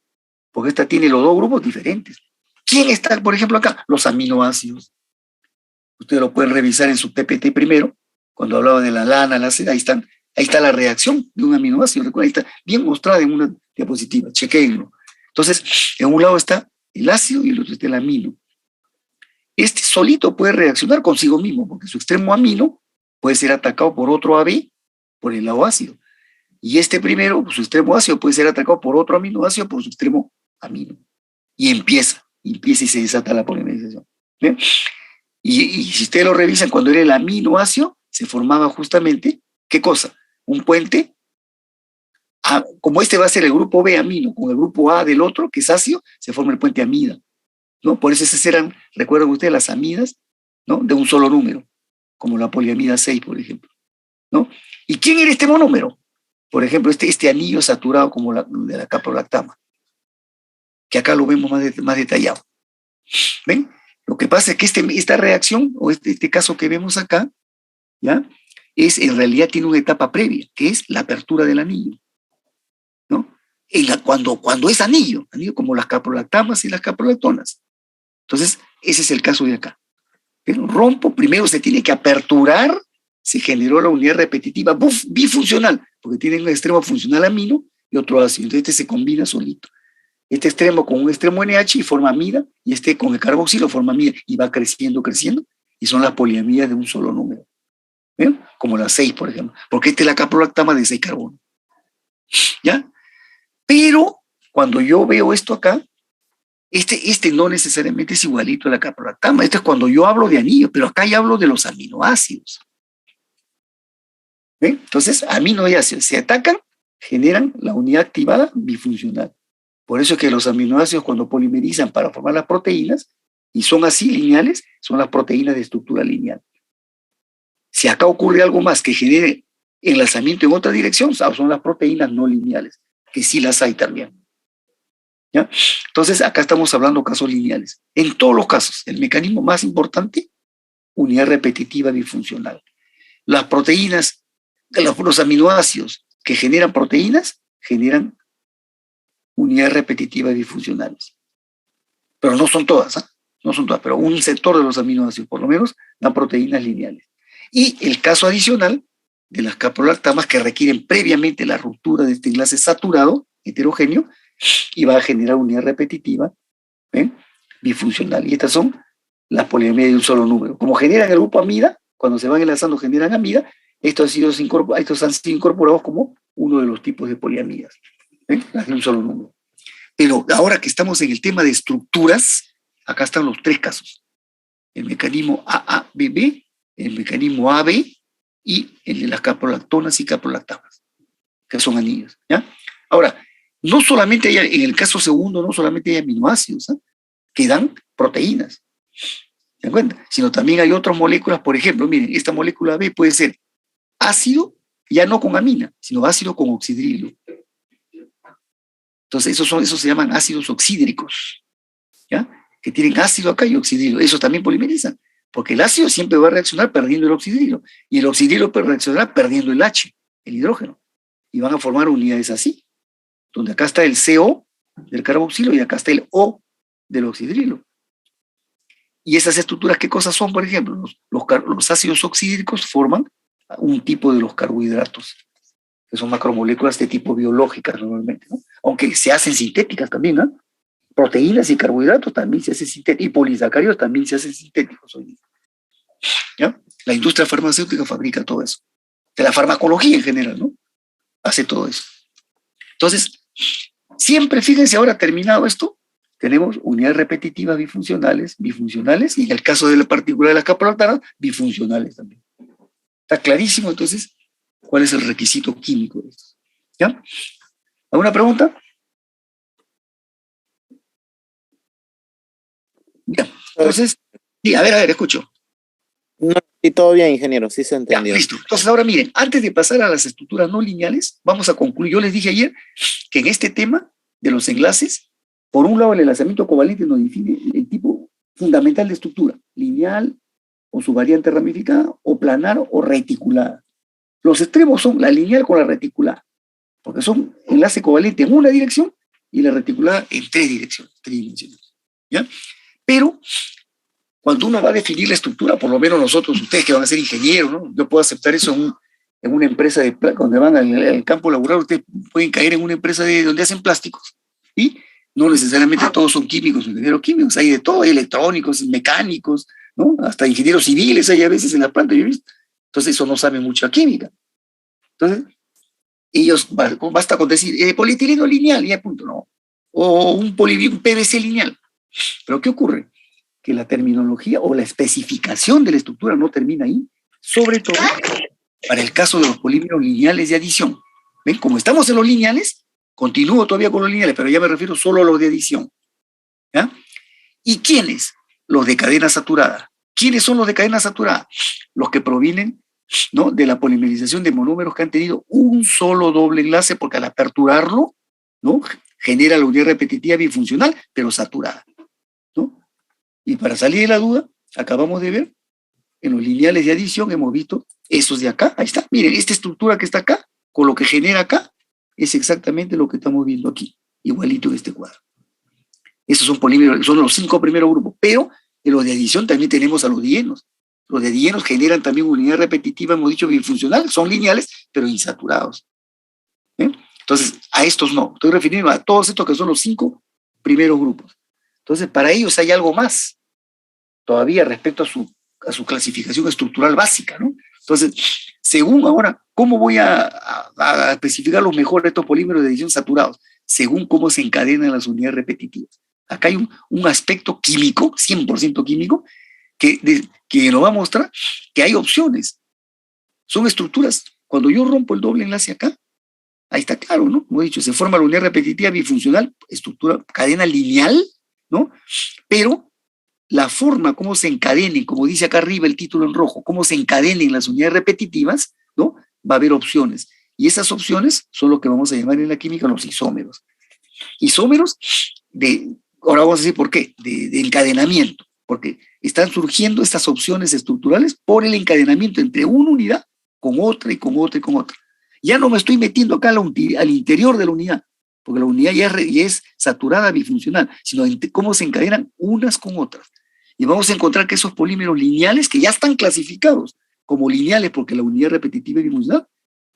porque esta tiene los dos grupos diferentes. ¿Quién está, por ejemplo, acá? Los aminoácidos. Ustedes lo pueden revisar en su PPT primero, cuando hablaba de la lana, la seda, ahí está la reacción de un aminoácido, recuerden, ahí está bien mostrada en una diapositiva, chequenlo. Entonces, en un lado está el ácido y el otro está el amino. Este solito puede reaccionar consigo mismo, porque su extremo amino puede ser atacado por otro AB por el lado ácido. Y este primero, su extremo ácido, puede ser atacado por otro aminoácido por su extremo amino. Y empieza y se desata la polimerización. ¿Bien? Y si ustedes lo revisan, cuando era el aminoácido, se formaba justamente, ¿qué cosa? Un puente. Como este va a ser el grupo B amino con el grupo A del otro, que es ácido, se forma el puente amida, ¿no? Por eso esas eran, recuerdan ustedes, las amidas, ¿no? De un solo número, como la poliamida 6, por ejemplo, ¿no? ¿Y quién era este monómero? Por ejemplo, este anillo saturado como de la caprolactama, que acá lo vemos más detallado. ¿Ven? Lo que pasa es que esta reacción, o este caso que vemos acá, ¿ya? En realidad tiene una etapa previa, que es la apertura del anillo, ¿no? Cuando es anillo como las caprolactamas y las caprolactonas. Entonces, ese es el caso de acá. Pero rompo, primero se tiene que aperturar, se generó la unidad repetitiva bifuncional, porque tiene un extremo funcional amino y otro ácido. Entonces, este se combina solito. Este extremo con un extremo NH y forma amida, y este con el carboxilo forma amida, y va creciendo, y son las poliamidas de un solo número. ¿Ven? Como la 6, por ejemplo, porque esta es la caprolactama de 6 carbono. ¿Ya? Pero cuando yo veo esto acá, este no necesariamente es igualito a la caprolactama. Esto es cuando yo hablo de anillo, pero acá ya hablo de los aminoácidos. ¿Ven? Entonces, aminoácidos se atacan, generan la unidad activada bifuncional. Por eso es que los aminoácidos, cuando polimerizan para formar las proteínas, y son así lineales, son las proteínas de estructura lineal. Si acá ocurre algo más que genere enlazamiento en otra dirección, son las proteínas no lineales, que sí las hay también. ¿Ya? Entonces, acá estamos hablando de casos lineales. En todos los casos, el mecanismo más importante, unidad repetitiva bifuncional. Las proteínas, los aminoácidos que generan proteínas, generan unidades repetitivas bifuncionales. Pero no son todas, ¿eh? No son todas, pero un sector de los aminoácidos, por lo menos, dan proteínas lineales. Y el caso adicional de las caprolactamas que requieren previamente la ruptura de este enlace saturado, heterogéneo, y va a generar unidad repetitiva, bifuncional. Y estas son las poliamidas de un solo número. Como generan el grupo amida, cuando se van enlazando generan amida, estos han sido incorporados como uno de los tipos de poliamidas, de un solo número. Pero ahora que estamos en el tema de estructuras, acá están los tres casos. El mecanismo AABB, el mecanismo AB y el de las caprolactonas y caprolactamas, que son anillos, ¿ya? Ahora, no solamente hay, en el caso segundo, no solamente hay aminoácidos, ¿eh?, que dan proteínas, ¿se dan cuenta? Sino también hay otras moléculas, por ejemplo, miren, esta molécula B puede ser ácido, ya no con amina, sino ácido con oxidrilo. Entonces, esos se llaman ácidos oxídricos, ¿ya? Que tienen ácido acá y oxidrilo. Eso también polimerizan, porque el ácido siempre va a reaccionar perdiendo el oxidrilo, y el oxidrilo reaccionará perdiendo el H, el hidrógeno, y van a formar unidades así, donde acá está el CO del carboxilo y acá está el O del oxidrilo. Y esas estructuras, ¿qué cosas son? Por ejemplo, los ácidos oxídricos forman un tipo de los carbohidratos, que son macromoléculas de tipo biológicas normalmente, ¿no? Aunque se hacen sintéticas también, ¿no? Proteínas y carbohidratos también se hacen sintéticos, y polisacáridos también se hacen sintéticos hoy día, ¿ya? La industria farmacéutica fabrica todo eso. De la farmacología en general, ¿no? Hace todo eso. Entonces, siempre, fíjense, ahora terminado esto, tenemos unidades repetitivas bifuncionales, y en el caso de la partícula de las caprolactanas, bifuncionales también. Está clarísimo, entonces, cuál es el requisito químico de esto. ¿Ya? ¿Alguna pregunta? Ya, entonces, sí, a ver, escucho. No, sí, todo bien, ingeniero, sí se entendió. Ya, listo. Entonces, ahora miren, antes de pasar a las estructuras no lineales, vamos a concluir. Yo les dije ayer que en este tema de los enlaces, por un lado, el enlazamiento covalente nos define el tipo fundamental de estructura, lineal o su variante ramificada, o planar o reticulada. Los extremos son la lineal con la reticulada, porque son enlace covalente en una dirección y la reticulada en tres dimensiones, ¿ya? Pero cuando uno va a definir la estructura, por lo menos nosotros, ustedes que van a ser ingenieros, ¿no? Yo puedo aceptar eso en una empresa donde van al campo laboral, ustedes pueden caer en una empresa donde hacen plásticos, y no necesariamente todos son químicos, ingenieros químicos, hay de todo, hay electrónicos, mecánicos, ¿no? Hasta ingenieros civiles hay a veces en la planta, yo he visto. Entonces eso no sabe mucho a química. Entonces, ellos, basta con decir polietileno lineal, y ya punto, no. O un PVC lineal. Pero ¿qué ocurre? Que la terminología o la especificación de la estructura no termina ahí, sobre todo para el caso de los polímeros lineales de adición. ¿Ven? Como estamos en los lineales, continúo todavía con los lineales, pero ya me refiero solo a los de adición, ¿ya? ¿Y quiénes? Los de cadena saturada. ¿Quiénes son los de cadena saturada? Los que provienen, ¿no?, de la polimerización de monómeros que han tenido un solo doble enlace, porque al aperturarlo, ¿no?, genera la unidad repetitiva bifuncional, pero saturada, ¿no? Y para salir de la duda, acabamos de ver, en los lineales de adición hemos visto esos de acá. Ahí está. Miren, esta estructura que está acá, con lo que genera acá, es exactamente lo que estamos viendo aquí, igualito en este cuadro. Esos son polímeros, son los 5 primeros grupos, pero en los de adición también tenemos a los dienos. Los de dienos generan también unidad repetitiva, hemos dicho, bifuncional, son lineales, pero insaturados. Entonces, a estos no. Estoy refiriendo a todos estos que son los 5 primeros grupos. Entonces, para ellos hay algo más todavía respecto a su clasificación estructural básica, ¿no? Entonces, según ahora, ¿cómo voy a especificar los mejores estos polímeros de adición saturados? Según cómo se encadenan las unidades repetitivas. Acá hay un aspecto químico, 100% químico, que nos va a mostrar que hay opciones. Son estructuras. Cuando yo rompo el doble enlace acá, ahí está claro, ¿no? Como he dicho, se forma la unidad repetitiva bifuncional, estructura, cadena lineal, ¿no? Pero la forma como se encadenen, como dice acá arriba el título en rojo, cómo se encadenen las unidades repetitivas, ¿no? Va a haber opciones. Y esas opciones son lo que vamos a llamar en la química los isómeros. Isómeros ahora vamos a decir por qué, de encadenamiento, porque están surgiendo estas opciones estructurales por el encadenamiento entre una unidad con otra y con otra y con otra. Ya no me estoy metiendo acá al interior de la unidad, porque la unidad ya es saturada bifuncional, sino cómo se encadenan unas con otras. Y vamos a encontrar que esos polímeros lineales, que ya están clasificados como lineales porque la unidad repetitiva y bifuncional,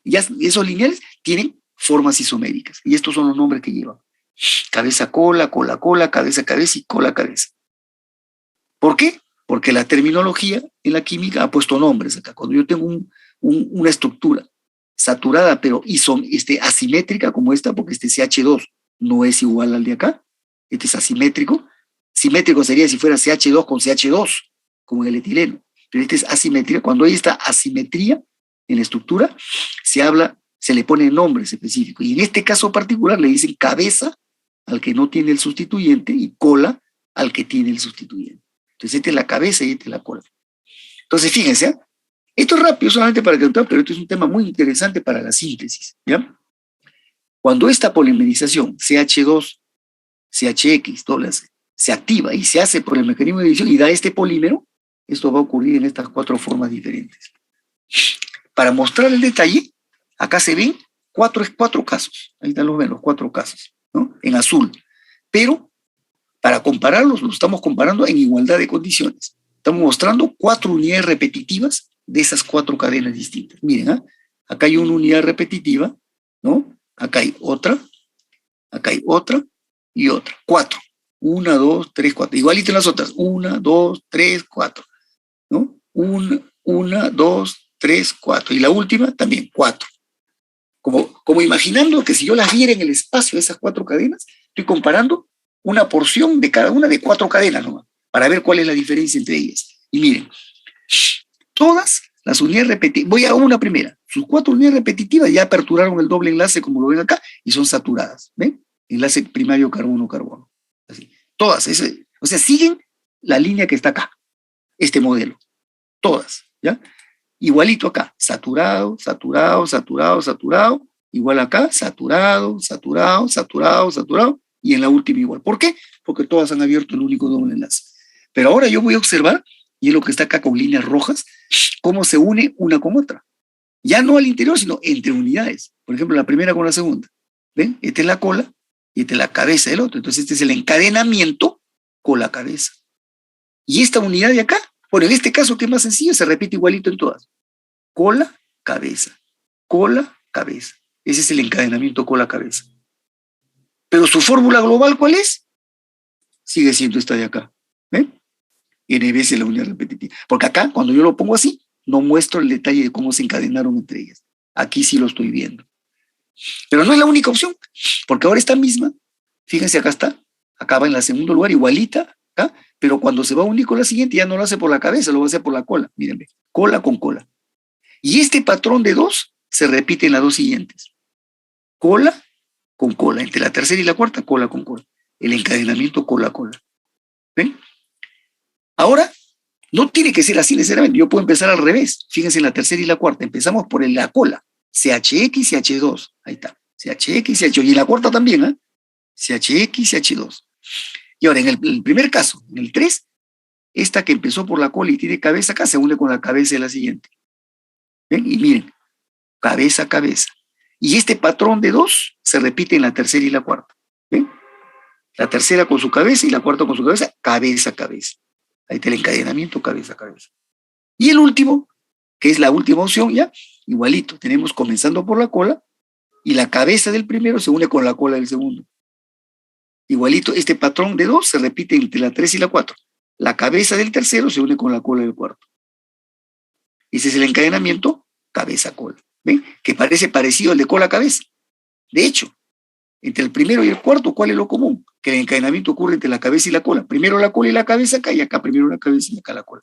ya esos lineales tienen formas isoméricas. Y estos son los nombres que llevan. Cabeza-cola, cola-cola, cabeza-cabeza y cola-cabeza. ¿Por qué? Porque la terminología en la química ha puesto nombres acá. Cuando yo tengo una estructura saturada, pero asimétrica como esta, porque este CH2 no es igual al de acá, este es asimétrico. Simétrico sería si fuera CH2 con CH2, como en el etileno. Pero este es asimétrica. Cuando hay esta asimetría en la estructura, se le pone nombres específicos. Y en este caso particular le dicen cabeza al que no tiene el sustituyente y cola al que tiene el sustituyente. Entonces, esta es la cabeza y esta es la cola. Entonces, fíjense, ¿eh? Esto es rápido solamente para que lo pero esto es un tema muy interesante para la síntesis, ¿ya? Cuando esta polimerización, CH2, CHX, se activa y se hace por el mecanismo de división y da este polímero, esto va a ocurrir en estas 4 formas diferentes. Para mostrar el detalle, acá se ven cuatro casos. Ahí están los 4 casos, ¿no? En azul. Pero para compararlos, lo estamos comparando en igualdad de condiciones. Estamos mostrando 4 unidades repetitivas de esas 4 cadenas distintas. Miren, ¿eh? Acá hay una unidad repetitiva, ¿no? Acá hay otra y otra. 4. 1, 2, 3, 4. Igualito en las otras. 1, 2, 3, 4. ¿No? 1, 2, 3, 4. Y la última también, 4. Como imaginando que si yo las viera en el espacio de esas 4 cadenas, estoy comparando una porción de cada una de 4 cadenas nomás, para ver cuál es la diferencia entre ellas. Y miren, todas las unidades repetitivas, voy a una primera, sus 4 unidades repetitivas ya aperturaron el doble enlace como lo ven acá y son saturadas, ¿ven? Enlace primario carbono-carbono. Así. Todas, o sea, siguen la línea que está acá, este modelo. Todas, ¿ya? Igualito acá, saturado, saturado, saturado, saturado, igual acá, saturado, saturado, saturado, saturado, y en la última igual. ¿Por qué? Porque todas han abierto el único doble enlace. Pero ahora yo voy a observar, y es lo que está acá con líneas rojas, cómo se une una con otra. Ya no al interior, sino entre unidades. Por ejemplo, la primera con la segunda. ¿Ven? Esta es la cola y esta es la cabeza del otro. Entonces este es el encadenamiento con la cabeza. Y esta unidad de acá, bueno, en este caso que es más sencillo, se repite igualito en todas. Cola, cabeza. Cola, cabeza. Ese es el encadenamiento cola-cabeza. Pero su fórmula global, ¿cuál es? Sigue siendo esta de acá. ¿Ven? N veces la unidad repetitiva. Porque acá, cuando yo lo pongo así, no muestro el detalle de cómo se encadenaron entre ellas. Aquí sí lo estoy viendo. Pero no es la única opción, porque ahora esta misma, fíjense, acá está, acá va en el segundo lugar, igualita, acá, pero cuando se va a unir con la siguiente, ya no lo hace por la cabeza, lo va a hacer por la cola. Mírenme, cola con cola. Y este patrón de 2 se repite en las 2 siguientes. Cola con cola. Entre la tercera y la cuarta, cola con cola. El encadenamiento cola-cola. ¿Ven? Ahora, no tiene que ser así necesariamente. Yo puedo empezar al revés. Fíjense en la tercera y la cuarta. Empezamos por la cola. CHX y H2. Ahí está. CHX y H2. Y en la cuarta también, ¿eh? CHX y H2. Y ahora, en el primer caso, en el 3, esta que empezó por la cola y tiene cabeza acá, se une con la cabeza de la siguiente. ¿Ven? Y miren, cabeza a cabeza. Y este patrón de 2 se repite en la tercera y la cuarta. ¿Ven? La tercera con su cabeza y la cuarta con su cabeza, cabeza a cabeza. Ahí está el encadenamiento cabeza a cabeza. Y el último, que es la última opción, ya, igualito. Tenemos comenzando por la cola y la cabeza del primero se une con la cola del segundo. Igualito, este patrón de 2 se repite entre la 3 y la 4. La cabeza del tercero se une con la cola del cuarto. Ese es el encadenamiento cabeza-cola. ¿Ven? Que parece parecido al de cola-cabeza. De hecho, entre el primero y el cuarto, ¿cuál es lo común? Que el encadenamiento ocurre entre la cabeza y la cola. Primero la cola y la cabeza acá, y acá primero la cabeza y acá la cola.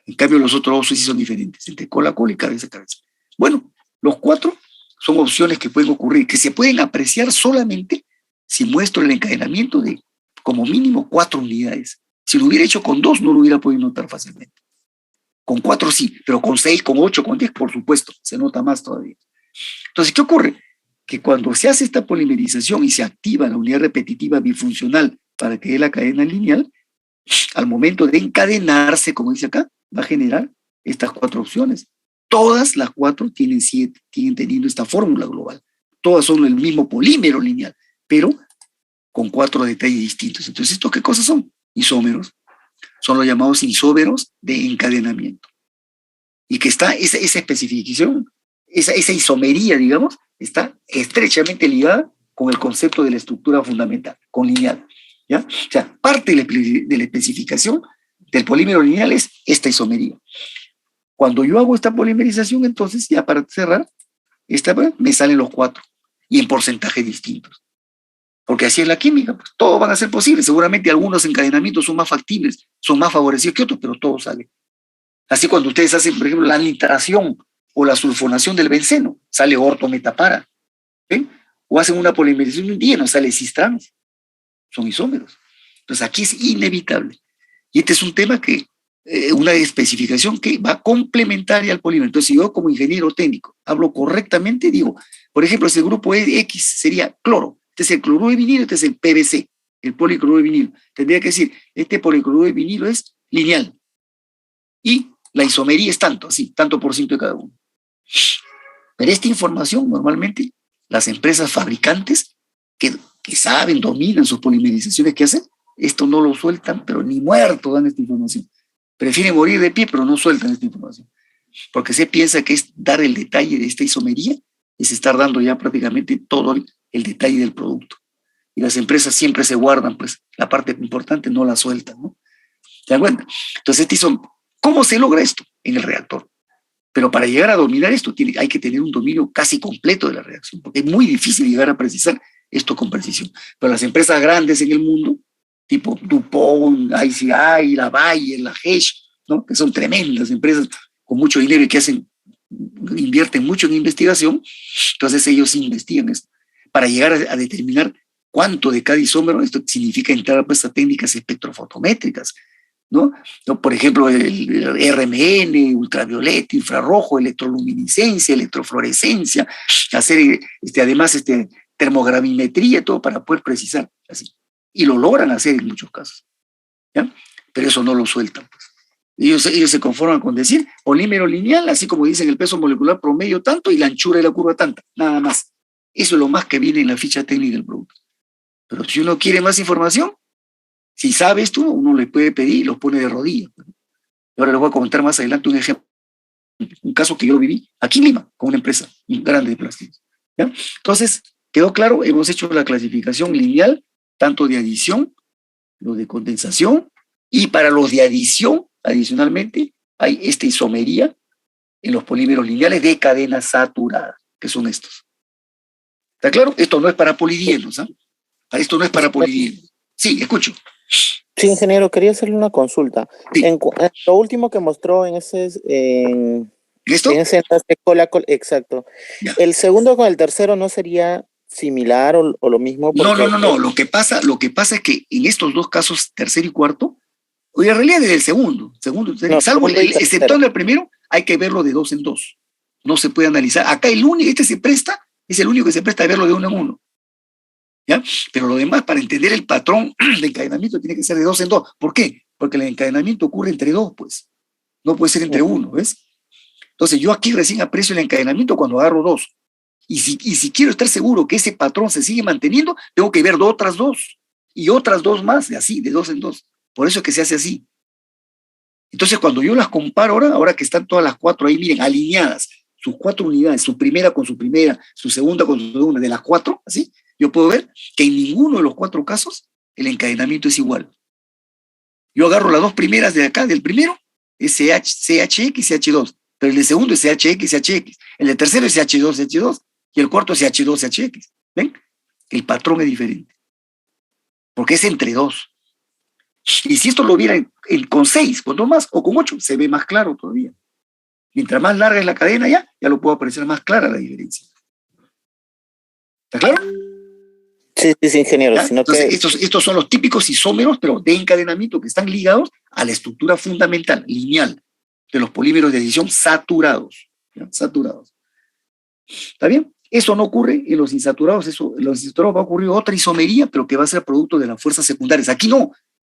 En cambio, los otros 2 sí son diferentes, entre cola-cola y cabeza-cabeza. Bueno, los 4 son opciones que pueden ocurrir, que se pueden apreciar solamente si muestro el encadenamiento de como mínimo 4 unidades. Si lo hubiera hecho con 2, no lo hubiera podido notar fácilmente. Con 4 sí, pero con 6, con 8, con 10, por supuesto, se nota más todavía. Entonces, ¿qué ocurre? Que cuando se hace esta polimerización y se activa la unidad repetitiva bifuncional para que dé la cadena lineal, al momento de encadenarse, como dice acá, va a generar estas 4 opciones. Todas las 4 siguen teniendo esta fórmula global. Todas son el mismo polímero lineal, pero con 4 detalles distintos. Entonces, ¿estos qué cosas son? Isómeros. Son los llamados isómeros de encadenamiento. Y que está esa especificación, esa isomería, digamos, está estrechamente ligada con el concepto de la estructura fundamental, con lineal. ¿Ya? O sea, parte de la especificación del polímero lineal es esta isomería. Cuando yo hago esta polimerización, entonces, ya para cerrar, me salen los 4, y en porcentajes distintos. Porque así es la química, pues, todos van a ser posibles. Seguramente algunos encadenamientos son más factibles, son más favorecidos que otros, pero todos salen. Así cuando ustedes hacen, por ejemplo, la nitración o la sulfonación del benceno, sale ortometapara. ¿Ven? O hacen una polimerización de un día, no sale cistrano. Son isómeros. Entonces aquí es inevitable. Y este es un tema que, una especificación que va complementaria al polímero. Entonces, si yo como ingeniero técnico hablo correctamente, digo, por ejemplo, si el grupo X sería cloro, este es el cloruro de vinilo, este es el PVC, el policloruro de vinilo. Tendría que decir, este policloruro de vinilo es lineal. Y la isomería es tanto, así, tanto por ciento de cada uno. Pero esta información, normalmente, las empresas fabricantes que saben, dominan sus polimerizaciones que hacen, esto no lo sueltan, pero ni muerto dan esta información. Prefieren morir de pie, pero no sueltan esta información. Porque se piensa que es dar el detalle de esta isomería, es estar dando ya prácticamente todo el detalle del producto. Y las empresas siempre se guardan, pues, la parte importante no la sueltan, ¿no? ¿Te das cuenta? Entonces, ¿cómo se logra esto? En el reactor. Pero para llegar a dominar esto hay que tener un dominio casi completo de la reacción, porque es muy difícil llegar a precisar esto con precisión. Pero las empresas grandes en el mundo, tipo DuPont, ICI, la Bayer, la Hesch, ¿no? Que son tremendas empresas con mucho dinero y que invierten mucho en investigación, entonces ellos investigan esto. Para llegar a determinar cuánto de cada isómero, esto significa entrar pues, a técnicas espectrofotométricas, ¿no? Por ejemplo, el RMN, ultravioleta, infrarrojo, electroluminiscencia, electrofluorescencia, hacer además termogravimetría, todo para poder precisar así. Y lo logran hacer en muchos casos, ¿ya? Pero eso no lo sueltan, pues. Ellos se conforman con decir polímero lineal, así como dicen el peso molecular promedio tanto y la anchura de la curva tanta, nada más. Eso es lo más que viene en la ficha técnica del producto. Pero si uno quiere más información, si sabe esto, uno le puede pedir y lo pone de rodillas. Ahora les voy a comentar más adelante un ejemplo, un caso que yo lo viví aquí en Lima, con una empresa grande de plásticos, ¿ya? Entonces, quedó claro, hemos hecho la clasificación lineal, tanto de adición, lo de condensación, y para los de adición, adicionalmente, hay esta isomería en los polímeros lineales de cadena saturada, que son estos. ¿Está claro? Esto no es para polidielos, ¿ah? Esto no es para polidielos. Sí, escucho. Sí, ingeniero, quería hacerle una consulta. Sí. En lo último que mostró en ese... ¿Esto? En ese enlace exacto. Ya. ¿El segundo con el tercero no sería similar o lo mismo? Porque... No. Lo que pasa es que en estos dos casos, tercero y cuarto, o en realidad desde el segundo, salvo exceptuando el primero, hay que verlo de 2 en 2. No se puede analizar. Acá es el único que se presta a verlo de 1 en 1. ¿Ya? Pero lo demás, para entender el patrón de encadenamiento, tiene que ser de 2 en 2. ¿Por qué? Porque el encadenamiento ocurre entre 2, pues. No puede ser entre 1, ¿ves? Entonces, yo aquí recién aprecio el encadenamiento cuando agarro 2. Y si quiero estar seguro que ese patrón se sigue manteniendo, tengo que ver otras 2. Y otras 2 más, así, de 2 en 2. Por eso es que se hace así. Entonces, cuando yo las comparo ahora que están todas las 4 ahí, miren, alineadas, sus 4 unidades, su primera con su primera, su segunda con su segunda, de las 4, así, yo puedo ver que en ninguno de los 4 casos el encadenamiento es igual. Yo agarro las 2 primeras de acá, del primero, es CHX y CH2, pero el de segundo es CHX y CHX, el de tercero es CH2, CH2, y el cuarto es CH2, CHX. ¿Ven? El patrón es diferente, porque es entre 2. Y si esto lo viera con 6, con 2 más, o con 8, se ve más claro todavía. Mientras más larga es la cadena ya lo puedo apreciar más clara la diferencia. ¿Está claro? Sí, ingeniero. Entonces, estos son los típicos isómeros, pero de encadenamiento, que están ligados a la estructura fundamental, lineal, de los polímeros de adición saturados. ¿Ya? Saturados. ¿Está bien? Eso no ocurre en los insaturados. En los insaturados va a ocurrir otra isomería, pero que va a ser producto de las fuerzas secundarias. Aquí no.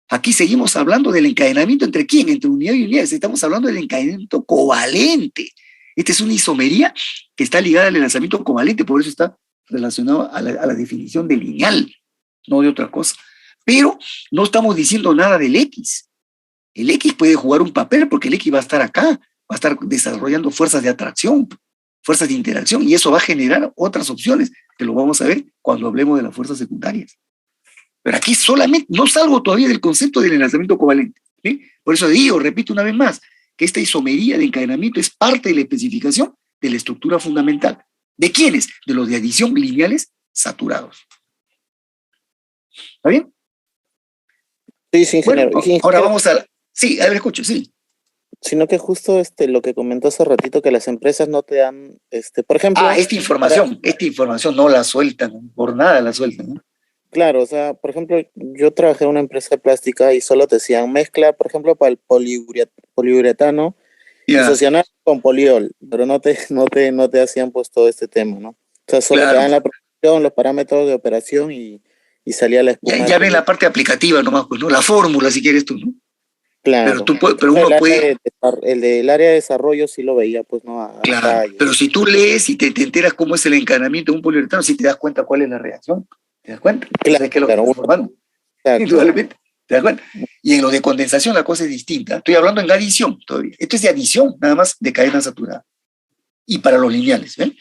Aquí seguimos hablando del encadenamiento entre quién, entre unidad y unidad. Estamos hablando del encadenamiento covalente. Esta es una isomería que está ligada al enlazamiento covalente, por eso está relacionado a la definición de lineal, no de otra cosa. Pero no estamos diciendo nada del X. El X puede jugar un papel porque el X va a estar acá, va a estar desarrollando fuerzas de atracción, fuerzas de interacción, y eso va a generar otras opciones, que lo vamos a ver cuando hablemos de las fuerzas secundarias. Pero aquí solamente, no salgo todavía del concepto del enlazamiento covalente, ¿sí? Por eso digo, repito una vez más, que esta isomería de encadenamiento es parte de la especificación de la estructura fundamental. ¿De quiénes? De los de adición lineales saturados. ¿Está bien? Sí, sí, ingeniero. Bueno, ahora vamos a... Sí, a ver, escucho, sí. Sino que justo lo que comentó hace ratito, que las empresas no te dan, por ejemplo... esta información no la sueltan, por nada la sueltan, ¿no? Claro, o sea, por ejemplo, yo trabajé en una empresa de plástica y solo te decían mezcla, por ejemplo, para el poliuretano, isocianal con poliol, pero no te hacían pues todo este tema, ¿no? O sea, solo te dan la producción, los parámetros de operación y salía la espuma. Ya ven la parte aplicativa nomás, pues, ¿no? La fórmula, si quieres tú, ¿no? Claro. Pero uno puede... El del área de desarrollo sí lo veía, pues, ¿no? Claro, pero si tú lees y te enteras cómo es el encadenamiento de un poliuretano, sí te das cuenta cuál es la reacción. ¿Te das cuenta? Claro, ¿Qué es lo que está formando? Indudablemente. ¿Te das cuenta? Y en lo de condensación la cosa es distinta. Estoy hablando en adición todavía. Esto es de adición, nada más de cadena saturada. Y para los lineales, ¿ven?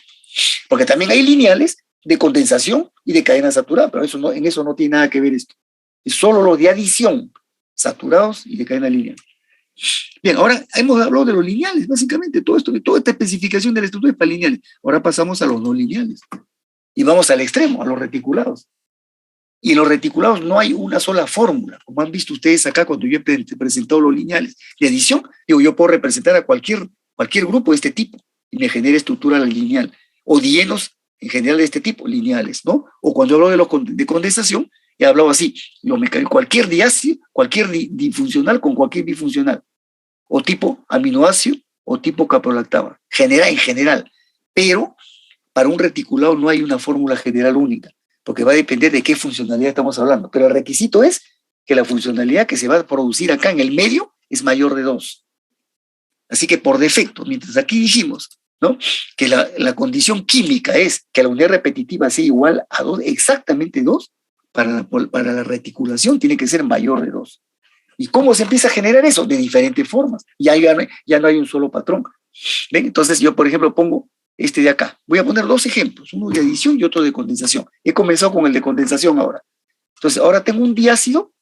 Porque también hay lineales de condensación y de cadena saturada, pero en eso no tiene nada que ver esto. Es solo lo de adición, saturados y de cadena lineal. Bien, ahora hemos hablado de los lineales, básicamente, toda esta especificación de la estructura es para lineales. Ahora pasamos a los no lineales. Y vamos al extremo, a los reticulados. Y en los reticulados no hay una sola fórmula, como han visto ustedes acá cuando yo he presentado los lineales de adición. Digo, yo puedo representar a cualquier grupo de este tipo y me genera estructura lineal. O dienos en general de este tipo, lineales, ¿no? O cuando hablo de condensación, he hablado así, cualquier diácido, cualquier difuncional con cualquier bifuncional, o tipo aminoácido o tipo caprolactama, en general. Pero para un reticulado no hay una fórmula general única, porque va a depender de qué funcionalidad estamos hablando. Pero el requisito es que la funcionalidad que se va a producir acá en el medio es mayor de 2. Así que por defecto, mientras aquí dijimos, ¿no?, que la condición química es que la unidad repetitiva sea igual a 2, exactamente 2, para la reticulación tiene que ser mayor de 2. ¿Y cómo se empieza a generar eso? De diferentes formas. Ya no hay un solo patrón. ¿Ven? Entonces yo, por ejemplo, pongo este de acá. Voy a poner 2 ejemplos, uno de adición y otro de condensación. He comenzado con el de condensación ahora. Entonces ahora tengo un diácido,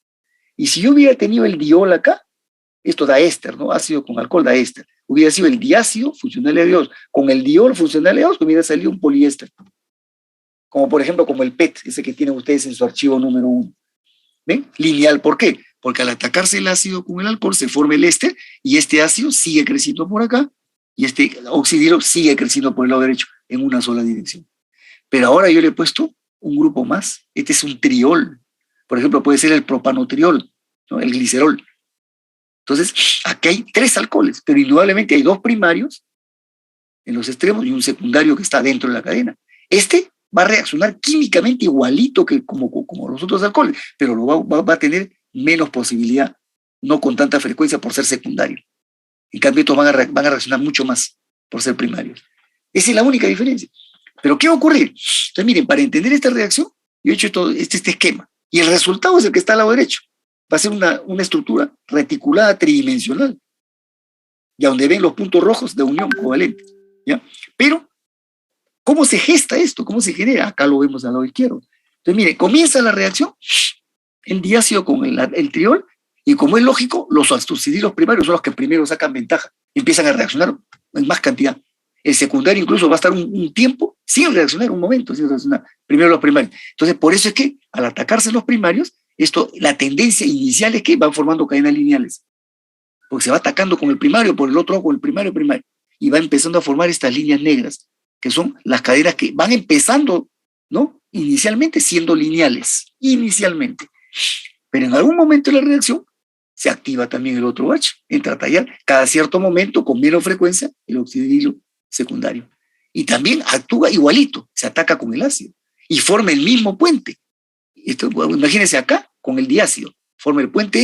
y si yo hubiera tenido el diol acá, esto da éster, ¿no? Ácido con alcohol da éster. Hubiera sido el diácido funcional de 2. Con el diol funcional de 2 hubiera salido un poliéster. Como por ejemplo, como el PET, ese que tienen ustedes en su archivo número 1. ¿Ven? Lineal, ¿por qué? Porque al atacarse el ácido con el alcohol se forma el éster y este ácido sigue creciendo por acá y este oxidilo sigue creciendo por el lado derecho en una sola dirección. Pero ahora yo le he puesto un grupo más. Este es un triol. Por ejemplo, puede ser el propanotriol, ¿no?, el glicerol. Entonces, aquí hay 3 alcoholes, pero indudablemente hay 2 primarios en los extremos y un secundario que está dentro de la cadena. Este va a reaccionar químicamente igualito que como los otros alcoholes, pero va a tener menos posibilidad, no con tanta frecuencia por ser secundario. En cambio, estos van a reaccionar mucho más por ser primarios. Esa es la única diferencia. Pero ¿qué va a ocurrir? Entonces, miren, para entender esta reacción, yo he hecho todo este esquema, y el resultado es el que está al lado derecho. Va a ser una estructura reticulada tridimensional, y donde ven los puntos rojos de unión covalente, ¿ya? Pero, ¿cómo se gesta esto? ¿Cómo se genera? Acá lo vemos al lado izquierdo. Entonces, mire, comienza la reacción, el diácido con el triol, y como es lógico, los oxidillos primarios son los que primero sacan ventaja, empiezan a reaccionar en más cantidad. El secundario incluso va a estar un tiempo sin reaccionar, un momento sin reaccionar. Primero los primarios. Entonces, por eso es que al atacarse los primarios, la tendencia inicial es que van formando cadenas lineales. Porque se va atacando con el primario, por el otro con el primario, y va empezando a formar estas líneas negras, que son las cadenas que van empezando, ¿no?, inicialmente siendo lineales, inicialmente. Pero en algún momento de la reacción se activa también el otro H, entra a tallar cada cierto momento con menos frecuencia el oxidilo secundario. Y también actúa igualito, se ataca con el ácido y forma el mismo puente. Imagínense acá con el diácido, forma el puente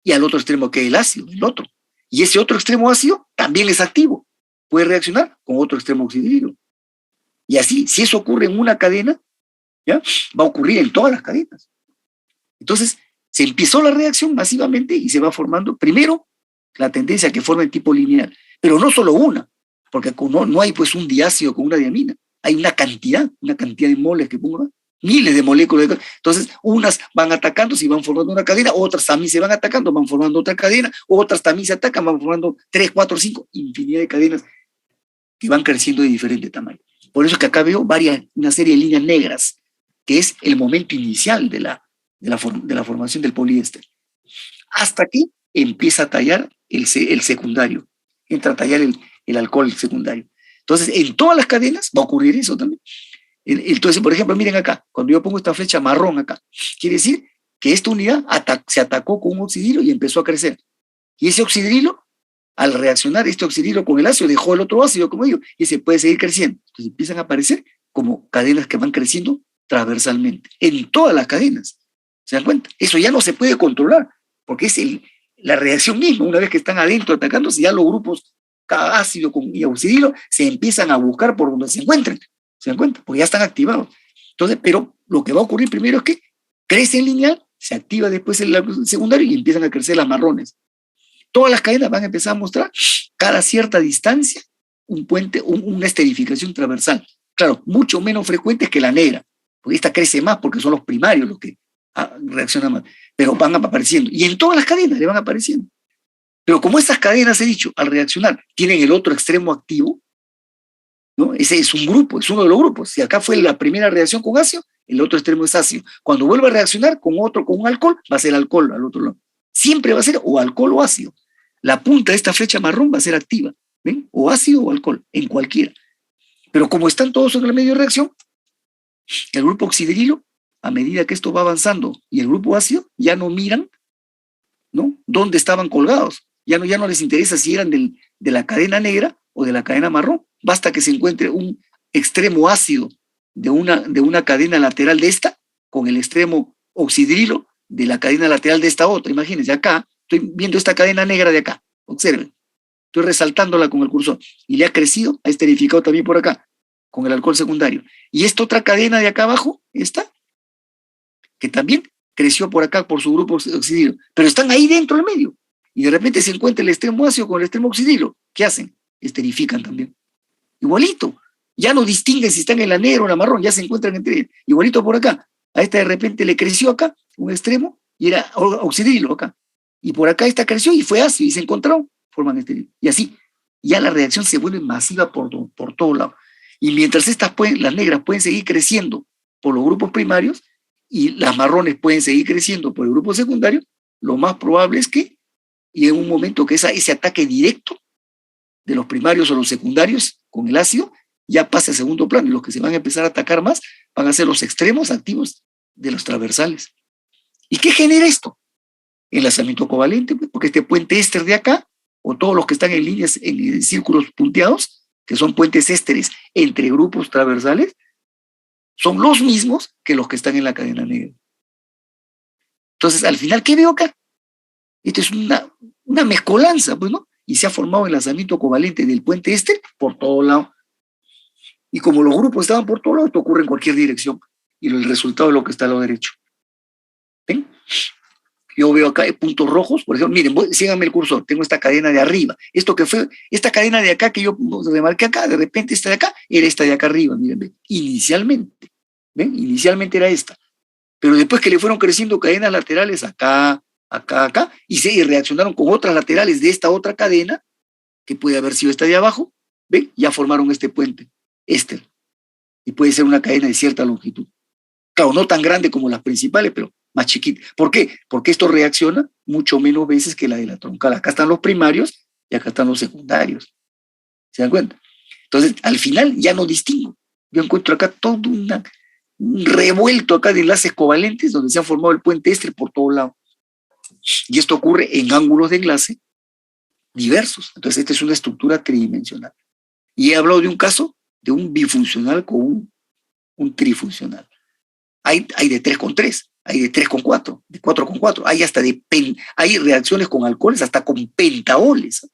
y al otro extremo que el ácido, el otro. Y ese otro extremo ácido también es activo, puede reaccionar con otro extremo oxidilo. Y así, si eso ocurre en una cadena, ¿ya?, va a ocurrir en todas las cadenas. Entonces, se empezó la reacción masivamente y se va formando, primero, la tendencia a que forme el tipo lineal, pero no solo una, porque no hay pues un diácido con una diamina, hay una cantidad de moles que pongo, miles de moléculas. Entonces, unas van atacándose y van formando una cadena, otras también se van atacando, van formando otra cadena, otras también se atacan, van formando 3, 4, 5, infinidad de cadenas que van creciendo de diferente tamaño. Por eso es que acá veo una serie de líneas negras, que es el momento inicial de la formación del poliéster. Hasta que empieza a tallar el secundario, entra a tallar el alcohol secundario. Entonces, en todas las cadenas va a ocurrir eso también. Entonces, por ejemplo, miren acá, cuando yo pongo esta flecha marrón acá, quiere decir que esta unidad se atacó con un oxidrilo y empezó a crecer. Y ese oxidrilo, al reaccionar este oxidrilo con el ácido, dejó el otro ácido, como digo, y se puede seguir creciendo. Entonces empiezan a aparecer como cadenas que van creciendo transversalmente, en todas las cadenas. ¿Se dan cuenta? Eso ya no se puede controlar, porque es la reacción misma. Una vez que están adentro atacándose, ya los grupos, cada ácido y oxidrilo, se empiezan a buscar por donde se encuentren. ¿Se dan cuenta? Porque ya están activados. Entonces, pero lo que va a ocurrir primero es que crece en lineal, se activa después el secundario y empiezan a crecer las marrones. Todas las cadenas van a empezar a mostrar cada cierta distancia un puente, una esterificación transversal. Claro, mucho menos frecuentes que la negra, porque esta crece más porque son los primarios los que reaccionan más, pero van apareciendo. Y en todas las cadenas le van apareciendo. Pero como estas cadenas, he dicho, al reaccionar, tienen el otro extremo activo, ¿no? Ese es un grupo, es uno de los grupos. Si acá fue la primera reacción con ácido, el otro extremo es ácido. Cuando vuelva a reaccionar con un alcohol, va a ser alcohol al otro lado. Siempre va a ser o alcohol o ácido. La punta de esta flecha marrón va a ser activa, ¿ven? O ácido o alcohol, en cualquiera. Pero como están todos en el medio de reacción, el grupo oxidrilo, a medida que esto va avanzando, y el grupo ácido ya no miran, ¿no?, dónde estaban colgados. Ya no les interesa si eran de la cadena negra o de la cadena marrón. Basta que se encuentre un extremo ácido de una cadena lateral de esta con el extremo oxidrilo de la cadena lateral de esta otra. Imagínense, acá estoy viendo esta cadena negra de acá. Observen. Estoy resaltándola con el cursor. Y le ha crecido, ha esterificado también por acá, con el alcohol secundario. Y esta otra cadena de acá abajo, esta, que también creció por acá por su grupo oxidrilo. Pero están ahí dentro del medio. Y de repente se encuentra el extremo ácido con el extremo oxidrilo. ¿Qué hacen? Esterifican también. Igualito. Ya no distinguen si están en la negra o en la marrón, ya se encuentran entre ellas. Igualito por acá. A esta de repente le creció acá un extremo y era oxidrilo acá. Y por acá esta creció y fue ácido y se encontraron, forman esteril. Y así, ya la reacción se vuelve masiva por todo lado. Y mientras las negras pueden seguir creciendo por los grupos primarios y las marrones pueden seguir creciendo por el grupo secundario, lo más probable es que y en un momento que ese ataque directo de los primarios o los secundarios con el ácido ya pase a segundo plano, y los que se van a empezar a atacar más van a ser los extremos activos de los transversales. ¿Y qué genera esto? Enlazamiento covalente, porque este puente éster de acá, o todos los que están en líneas, en círculos punteados, que son puentes ésteres entre grupos transversales, son los mismos que los que están en la cadena negra. Entonces, al final, ¿qué veo acá? Esto es una mezcolanza, pues, ¿no? Y se ha formado el lanzamiento covalente del puente éster por todo lado. Y como los grupos estaban por todo lado, esto ocurre en cualquier dirección. Y el resultado es lo que está al lado derecho. ¿Ven? Yo veo acá puntos rojos, por ejemplo, miren, síganme el cursor, tengo esta cadena de arriba. Esto que fue, esta cadena de acá que yo remarqué acá, de repente esta de acá, era esta de acá arriba, miren, ven. Inicialmente. ¿Ven? Inicialmente era esta. Pero después que le fueron creciendo cadenas laterales acá, y se reaccionaron con otras laterales de esta otra cadena, que puede haber sido esta de abajo, ¿ven? Ya formaron este puente éster. Y puede ser una cadena de cierta longitud. Claro, no tan grande como las principales, pero más chiquita. ¿Por qué? Porque esto reacciona mucho menos veces que la de la troncal. Acá están los primarios y acá están los secundarios. ¿Se dan cuenta? Entonces, al final ya no distingo. Yo encuentro acá todo un revuelto acá de enlaces covalentes donde se ha formado el puente éster por todo lado. Y esto ocurre en ángulos de enlace diversos. Entonces, esta es una estructura tridimensional. Y he hablado de un caso de un bifuncional con un trifuncional. Hay de 3,3, hay de 3,4, de 4,4, hay hasta hay reacciones con alcoholes hasta con pentaoles.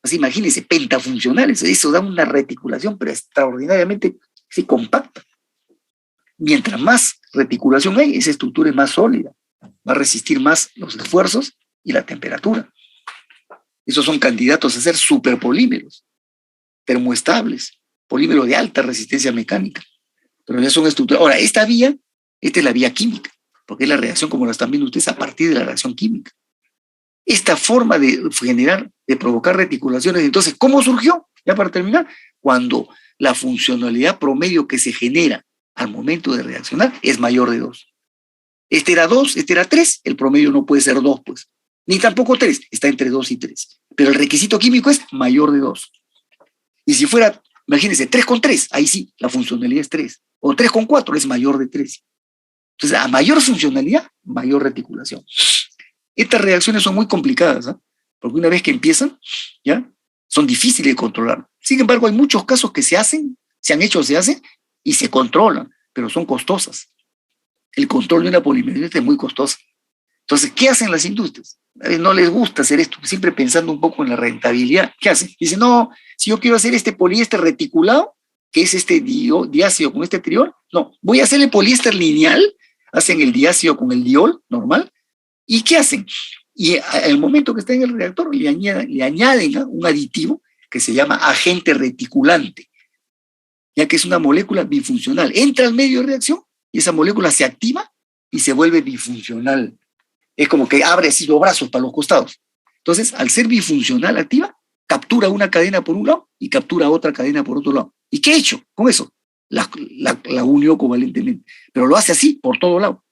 Así imagínense, pentafuncionales. Eso da una reticulación, pero extraordinariamente compacta. Mientras más reticulación hay, esa estructura es más sólida, va a resistir más los esfuerzos y la temperatura. Esos son candidatos a ser superpolímeros, termoestables, polímeros de alta resistencia mecánica. pero ya son estructuras. Ahora, esta es la vía química, porque es la reacción, como la están viendo ustedes, a partir de la reacción química. Esta forma de generar, de provocar reticulaciones, entonces, ¿cómo surgió? Ya para terminar, cuando la funcionalidad promedio que se genera al momento de reaccionar es mayor de 2. Este era 2, este era 3, el promedio no puede ser 2, pues. Ni tampoco 3, está entre 2 y 3. Pero el requisito químico es mayor de 2. Y si fuera, imagínense, 3 con 3, ahí sí, la funcionalidad es 3. O 3 con 4 es mayor de 3. Entonces, a mayor funcionalidad, mayor reticulación. Estas reacciones son muy complicadas, ¿eh? Porque una vez que empiezan, ¿ya? Son difíciles de controlar. Sin embargo, hay muchos casos que se hacen, se han hecho, se hacen, y se controlan, pero son costosas. El control de una polimerización es muy costoso. Entonces, ¿qué hacen las industrias? No les gusta hacer esto, siempre pensando un poco en la rentabilidad. ¿Qué hacen? Dicen, no, si yo quiero hacer este poliéster reticulado, que es este diácido con este triol, no, voy a hacer el poliéster lineal, hacen el diácido con el diol normal, ¿y qué hacen? Y al momento que está en el reactor le añaden un aditivo que se llama agente reticulante, ya que es una molécula bifuncional. Entra al medio de reacción y esa molécula se activa y se vuelve bifuncional. Es como que abre así los brazos para los costados. Entonces, al ser bifuncional activa, captura una cadena por un lado y captura otra cadena por otro lado. ¿Y qué he hecho con eso? La unió covalentemente. Pero lo hace así, por todo lado.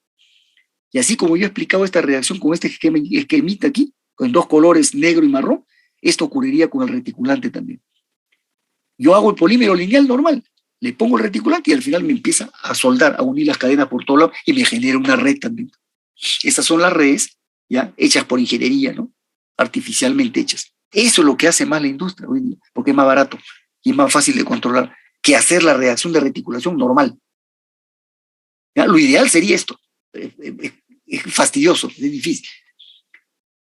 Y así como yo he explicado esta reacción con este esquemita aquí, con 2 colores negro y marrón, esto ocurriría con el reticulante también. Yo hago el polímero lineal normal, le pongo el reticulante y al final me empieza a soldar, a unir las cadenas por todo lado y me genera una red también. Estas son las redes, ¿ya? Hechas por ingeniería, ¿no? Artificialmente hechas. Eso es lo que hace más la industria hoy en día, porque es más barato y es más fácil de controlar que hacer la reacción de reticulación normal. ¿Ya? Lo ideal sería esto. Es fastidioso, es difícil.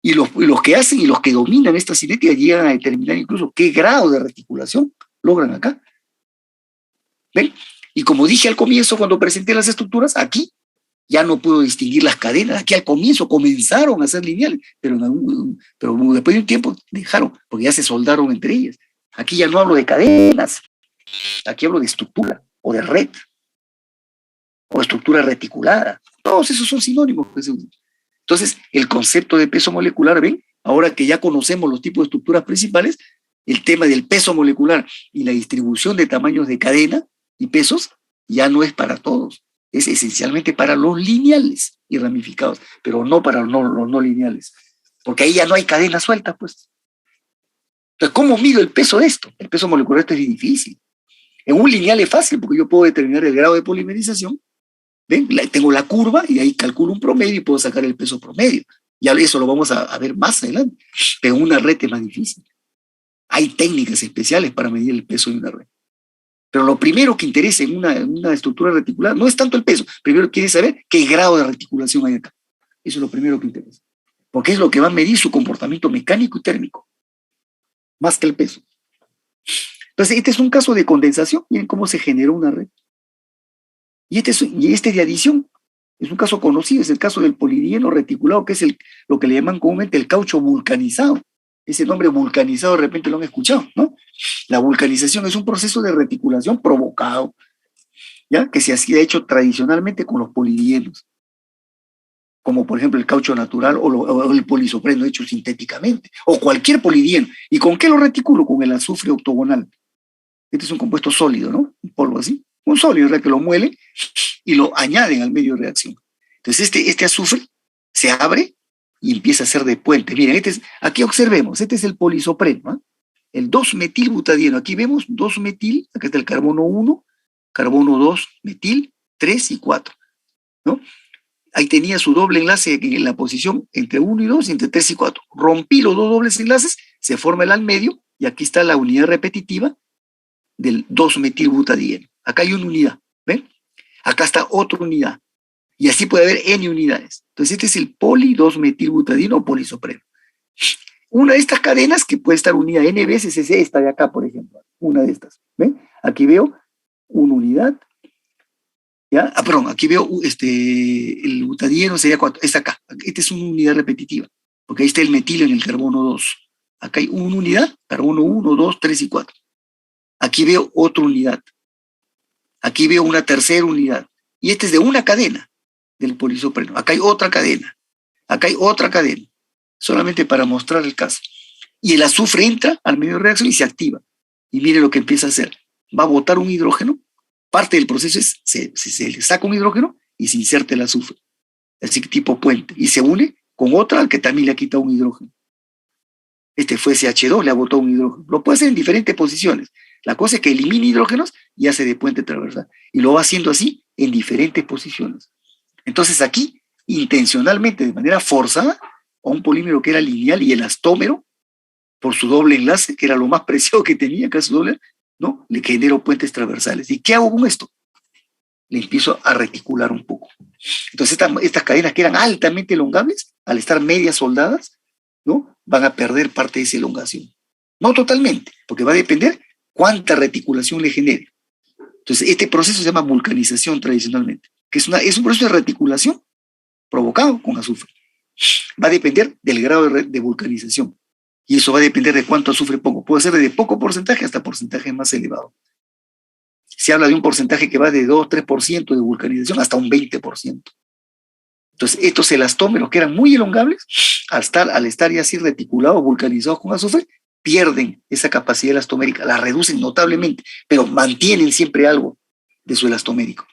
Y los que hacen y los que dominan esta cinética llegan a determinar incluso qué grado de reticulación logran acá. ¿Ven? Y como dije al comienzo cuando presenté las estructuras, aquí ya no puedo distinguir las cadenas. Aquí al comienzo comenzaron a ser lineales, pero después de un tiempo dejaron, porque ya se soldaron entre ellas. Aquí ya no hablo de cadenas, aquí hablo de estructura o de red o estructura reticulada. Todos esos son sinónimos. Entonces, el concepto de peso molecular, ¿ven? Ahora que ya conocemos los tipos de estructuras principales, el tema del peso molecular y la distribución de tamaños de cadena y pesos ya no es para todos. Es esencialmente para los lineales y ramificados, pero no para los no lineales. Porque ahí ya no hay cadenas sueltas, pues. Entonces, ¿cómo mido el peso de esto? El peso molecular esto es difícil. En un lineal es fácil porque yo puedo determinar el grado de polimerización. ¿Ven? Tengo la curva y ahí calculo un promedio y puedo sacar el peso promedio. Ya eso lo vamos a ver más adelante. Pero en una red es más difícil. Hay técnicas especiales para medir el peso de una red. Pero lo primero que interesa en una estructura reticular no es tanto el peso. Primero quiere saber qué grado de reticulación hay acá. Eso es lo primero que interesa. Porque es lo que va a medir su comportamiento mecánico y térmico. Más que el peso. Entonces, este es un caso de condensación. Miren cómo se generó una red. Y este de adición es un caso conocido, es el caso del polidieno reticulado, que es lo que le llaman comúnmente el caucho vulcanizado. Ese nombre vulcanizado de repente lo han escuchado, ¿no? La vulcanización es un proceso de reticulación provocado, ¿ya? Que se hacía hecho tradicionalmente con los polidienos, como por ejemplo el caucho natural o el polisopreno hecho sintéticamente, o cualquier polidieno. ¿Y con qué lo reticulo? Con el azufre octogonal. Este es un compuesto sólido, ¿no? Un polvo así. Un sólido, ¿verdad? Que lo muelen y lo añaden al medio de reacción. Entonces este azufre se abre y empieza a ser de puente. Miren, aquí observemos, este es el polisopreno, ¿eh? El 2-metilbutadieno. Aquí vemos 2-metil, acá está el carbono 1, carbono 2, metil, 3 y 4, ¿no? Ahí tenía su doble enlace en la posición entre 1 y 2, entre 3 y 4. Rompí los dos dobles enlaces, se forma el al medio, y aquí está la unidad repetitiva del 2-metilbutadieno. Acá hay una unidad, ¿ven? Acá está otra unidad. Y así puede haber N unidades. Entonces este es el poli-2-metilbutadieno o polisopreno. Una de estas cadenas que puede estar unida N veces es esta de acá, por ejemplo. Una de estas, ¿ven? Aquí veo una unidad. ¿Ya? Perdón, aquí veo el butadieno sería 4. Está acá. Esta es una unidad repetitiva. Porque ahí está el metilo en el carbono 2. Acá hay una unidad, carbono 1, 2, 3 y 4. Aquí veo otra unidad. Aquí veo una tercera unidad. Y este es de una cadena del polisopreno. Acá hay otra cadena. Acá hay otra cadena. Solamente para mostrar el caso. Y el azufre entra al medio de reacción y se activa. Y mire lo que empieza a hacer. Va a botar un hidrógeno. Parte del proceso es, se le saca un hidrógeno y se inserta el azufre. Así que tipo puente. Y se une con otra al que también le ha quitado un hidrógeno. Este fue CH2, le ha botado un hidrógeno. Lo puede hacer en diferentes posiciones. La cosa es que elimina hidrógenos y hace de puente transversal. Y lo va haciendo así en diferentes posiciones. Entonces aquí, intencionalmente, de manera forzada, a un polímero que era lineal y elastómero, por su doble enlace, que era lo más preciado que tenía, casi doble, ¿no? Le genero puentes transversales. ¿Y qué hago con esto? Le empiezo a reticular un poco. Entonces estas cadenas que eran altamente elongables, al estar medias soldadas, ¿no? Van a perder parte de esa elongación. No totalmente, porque va a depender cuánta reticulación le genere. Entonces este proceso se llama vulcanización tradicionalmente, que es un proceso de reticulación provocado con azufre. Va a depender del grado de vulcanización. Y eso va a depender de cuánto azufre pongo. Puede ser de poco porcentaje hasta porcentaje más elevado. Se habla de un porcentaje que va de 2-3% de vulcanización hasta un 20%. Entonces, estos elastómeros que eran muy elongables, al estar ya así reticulados, vulcanizados con azufre, pierden esa capacidad elastomérica, la reducen notablemente, pero mantienen siempre algo de su elastomérico.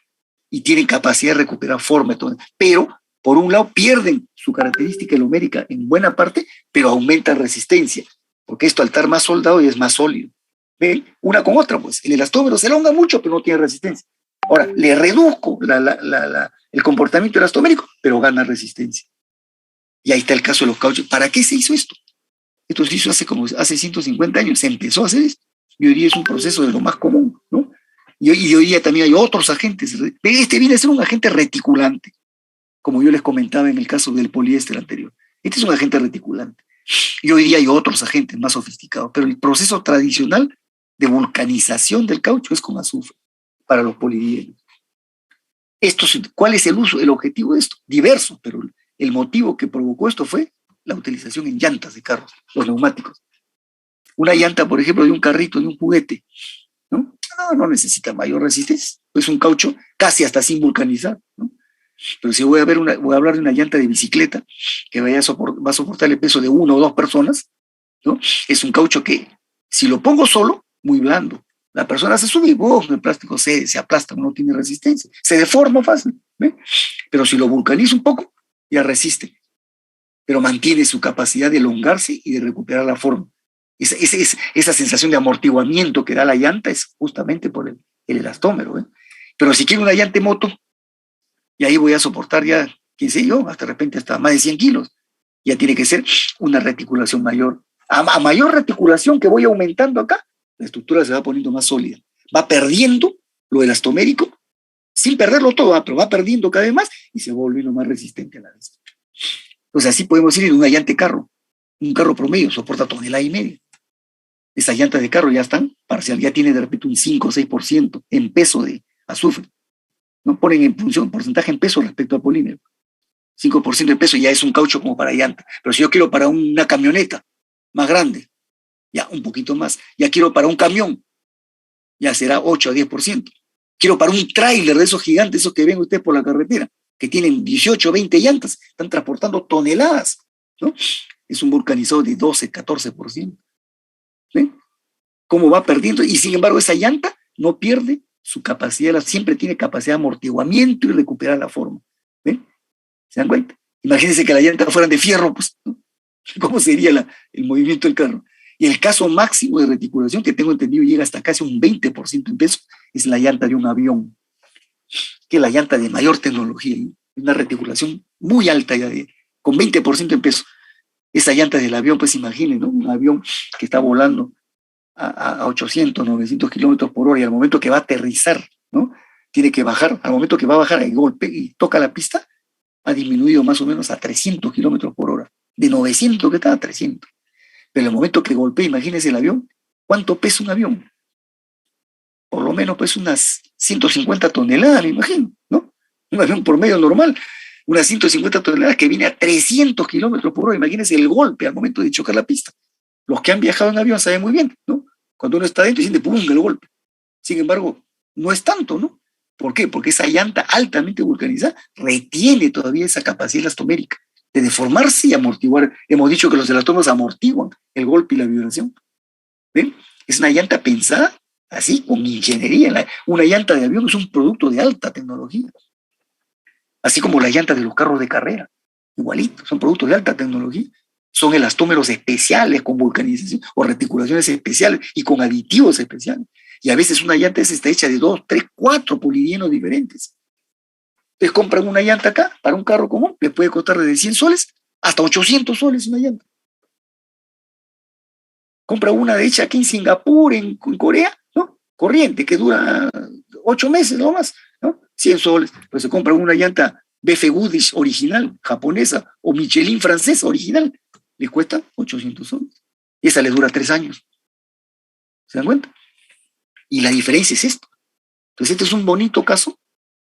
Y tienen capacidad de recuperar forma. Pero, por un lado, pierden su característica elomérica en buena parte, pero aumentan resistencia, porque esto al estar más soldado ya es más sólido. ¿Ven? Una con otra, pues. El elastómero se elonga mucho, pero no tiene resistencia. Ahora, le reduzco el comportamiento elastomérico, pero gana resistencia. Y ahí está el caso de los cauchos. ¿Para qué se hizo esto? Esto se hizo hace 150 años, se empezó a hacer esto. Y hoy día es un proceso de lo más común, ¿no? Y hoy día también hay otros agentes. Este viene a ser un agente reticulante, como yo les comentaba en el caso del poliéster anterior. Este es un agente reticulante. Y hoy día hay otros agentes más sofisticados, pero el proceso tradicional de vulcanización del caucho es con azufre para los polidielos. ¿Cuál es el uso, el objetivo de esto? Diverso, pero el motivo que provocó esto fue la utilización en llantas de carros, los neumáticos. Una llanta, por ejemplo, de un carrito, de un juguete, ¿no? No necesita mayor resistencia, es un caucho casi hasta sin vulcanizar, ¿no? Pero si voy a hablar de una llanta de bicicleta que va a soportar el peso de 1 o 2 personas, ¿no? Es un caucho que, si lo pongo solo, muy blando. La persona se sube y el plástico se aplasta, no tiene resistencia, se deforma fácil, ¿ve? Pero si lo vulcanizo un poco, ya resiste, pero mantiene su capacidad de elongarse y de recuperar la forma. Esa sensación de amortiguamiento que da la llanta es justamente por el elastómero, ¿eh? Pero si quiero una llanta de moto, y ahí voy a soportar ya, quién sé yo, hasta de repente hasta más de 100 kilos. Ya tiene que ser una reticulación mayor. A mayor reticulación que voy aumentando acá, la estructura se va poniendo más sólida. Va perdiendo lo elastomérico, sin perderlo todo, pero va perdiendo cada vez más y se va volviendo más resistente a la vez. Entonces así podemos ir en una llanta de carro. Un carro promedio soporta 1,5 toneladas. Esas llantas de carro ya están parcial, ya tiene de repente un 5 o 6% en peso de azufre. ¿No? Ponen en función, porcentaje en peso respecto al polímero. 5% de peso ya es un caucho como para llanta. Pero si yo quiero para una camioneta más grande, ya un poquito más. Ya quiero para un camión, ya será 8 a 10%. Quiero para un tráiler de esos gigantes, esos que ven ustedes por la carretera, que tienen 18 o 20 llantas, están transportando toneladas, ¿no? Es un vulcanizador de 12, 14%. ¿Ven? ¿Cómo va perdiendo? Y sin embargo, esa llanta no pierde su capacidad, siempre tiene capacidad de amortiguamiento y recuperar la forma. ¿Ven? ¿Se dan cuenta? Imagínense que las llantas fueran de fierro, pues, ¿no? ¿Cómo sería el movimiento del carro? Y el caso máximo de reticulación, que tengo entendido llega hasta casi un 20% en peso, es la llanta de un avión, que es la llanta de mayor tecnología, ¿no? Una reticulación muy alta ya, con 20% en peso. Esa llanta del avión, pues imaginen, ¿no? Un avión que está volando a 800, 900 kilómetros por hora y al momento que va a aterrizar, ¿no? Tiene que bajar, al momento que va a bajar el golpe y toca la pista, ha disminuido más o menos a 300 kilómetros por hora. De 900 que está a 300. Pero el momento que golpea, imagínense el avión, ¿cuánto pesa un avión? Por lo menos pues unas 150 toneladas, me imagino, ¿no? Un avión por medio normal, unas 150 toneladas que viene a 300 kilómetros por hora. Imagínense el golpe al momento de chocar la pista. Los que han viajado en avión saben muy bien, ¿no? Cuando uno está dentro y siente ¡pum! El golpe. Sin embargo, no es tanto, ¿no? ¿Por qué? Porque esa llanta altamente vulcanizada retiene todavía esa capacidad elastomérica de deformarse y amortiguar. Hemos dicho que los elastomos amortiguan el golpe y la vibración. ¿Ven? Es una llanta pensada así, con ingeniería. Una llanta de avión es un producto de alta tecnología. Así como las llantas de los carros de carrera. Igualito, son productos de alta tecnología. Son elastómeros especiales con vulcanización o reticulaciones especiales y con aditivos especiales. Y a veces una llanta esa está hecha de 2, 3, 4 polietileno diferentes. Entonces compran una llanta acá para un carro común, le puede costar desde 100 soles hasta 800 soles una llanta. Compra una de hecha aquí en Singapur, en Corea, ¿no? Corriente, que dura 8 meses no más, ¿no? 100 soles. Pues se compra una llanta BF Goodrich original, japonesa, o Michelin francesa original, le cuesta 800 soles. Y esa le dura 3 años. ¿Se dan cuenta? Y la diferencia es esto. Entonces este es un bonito caso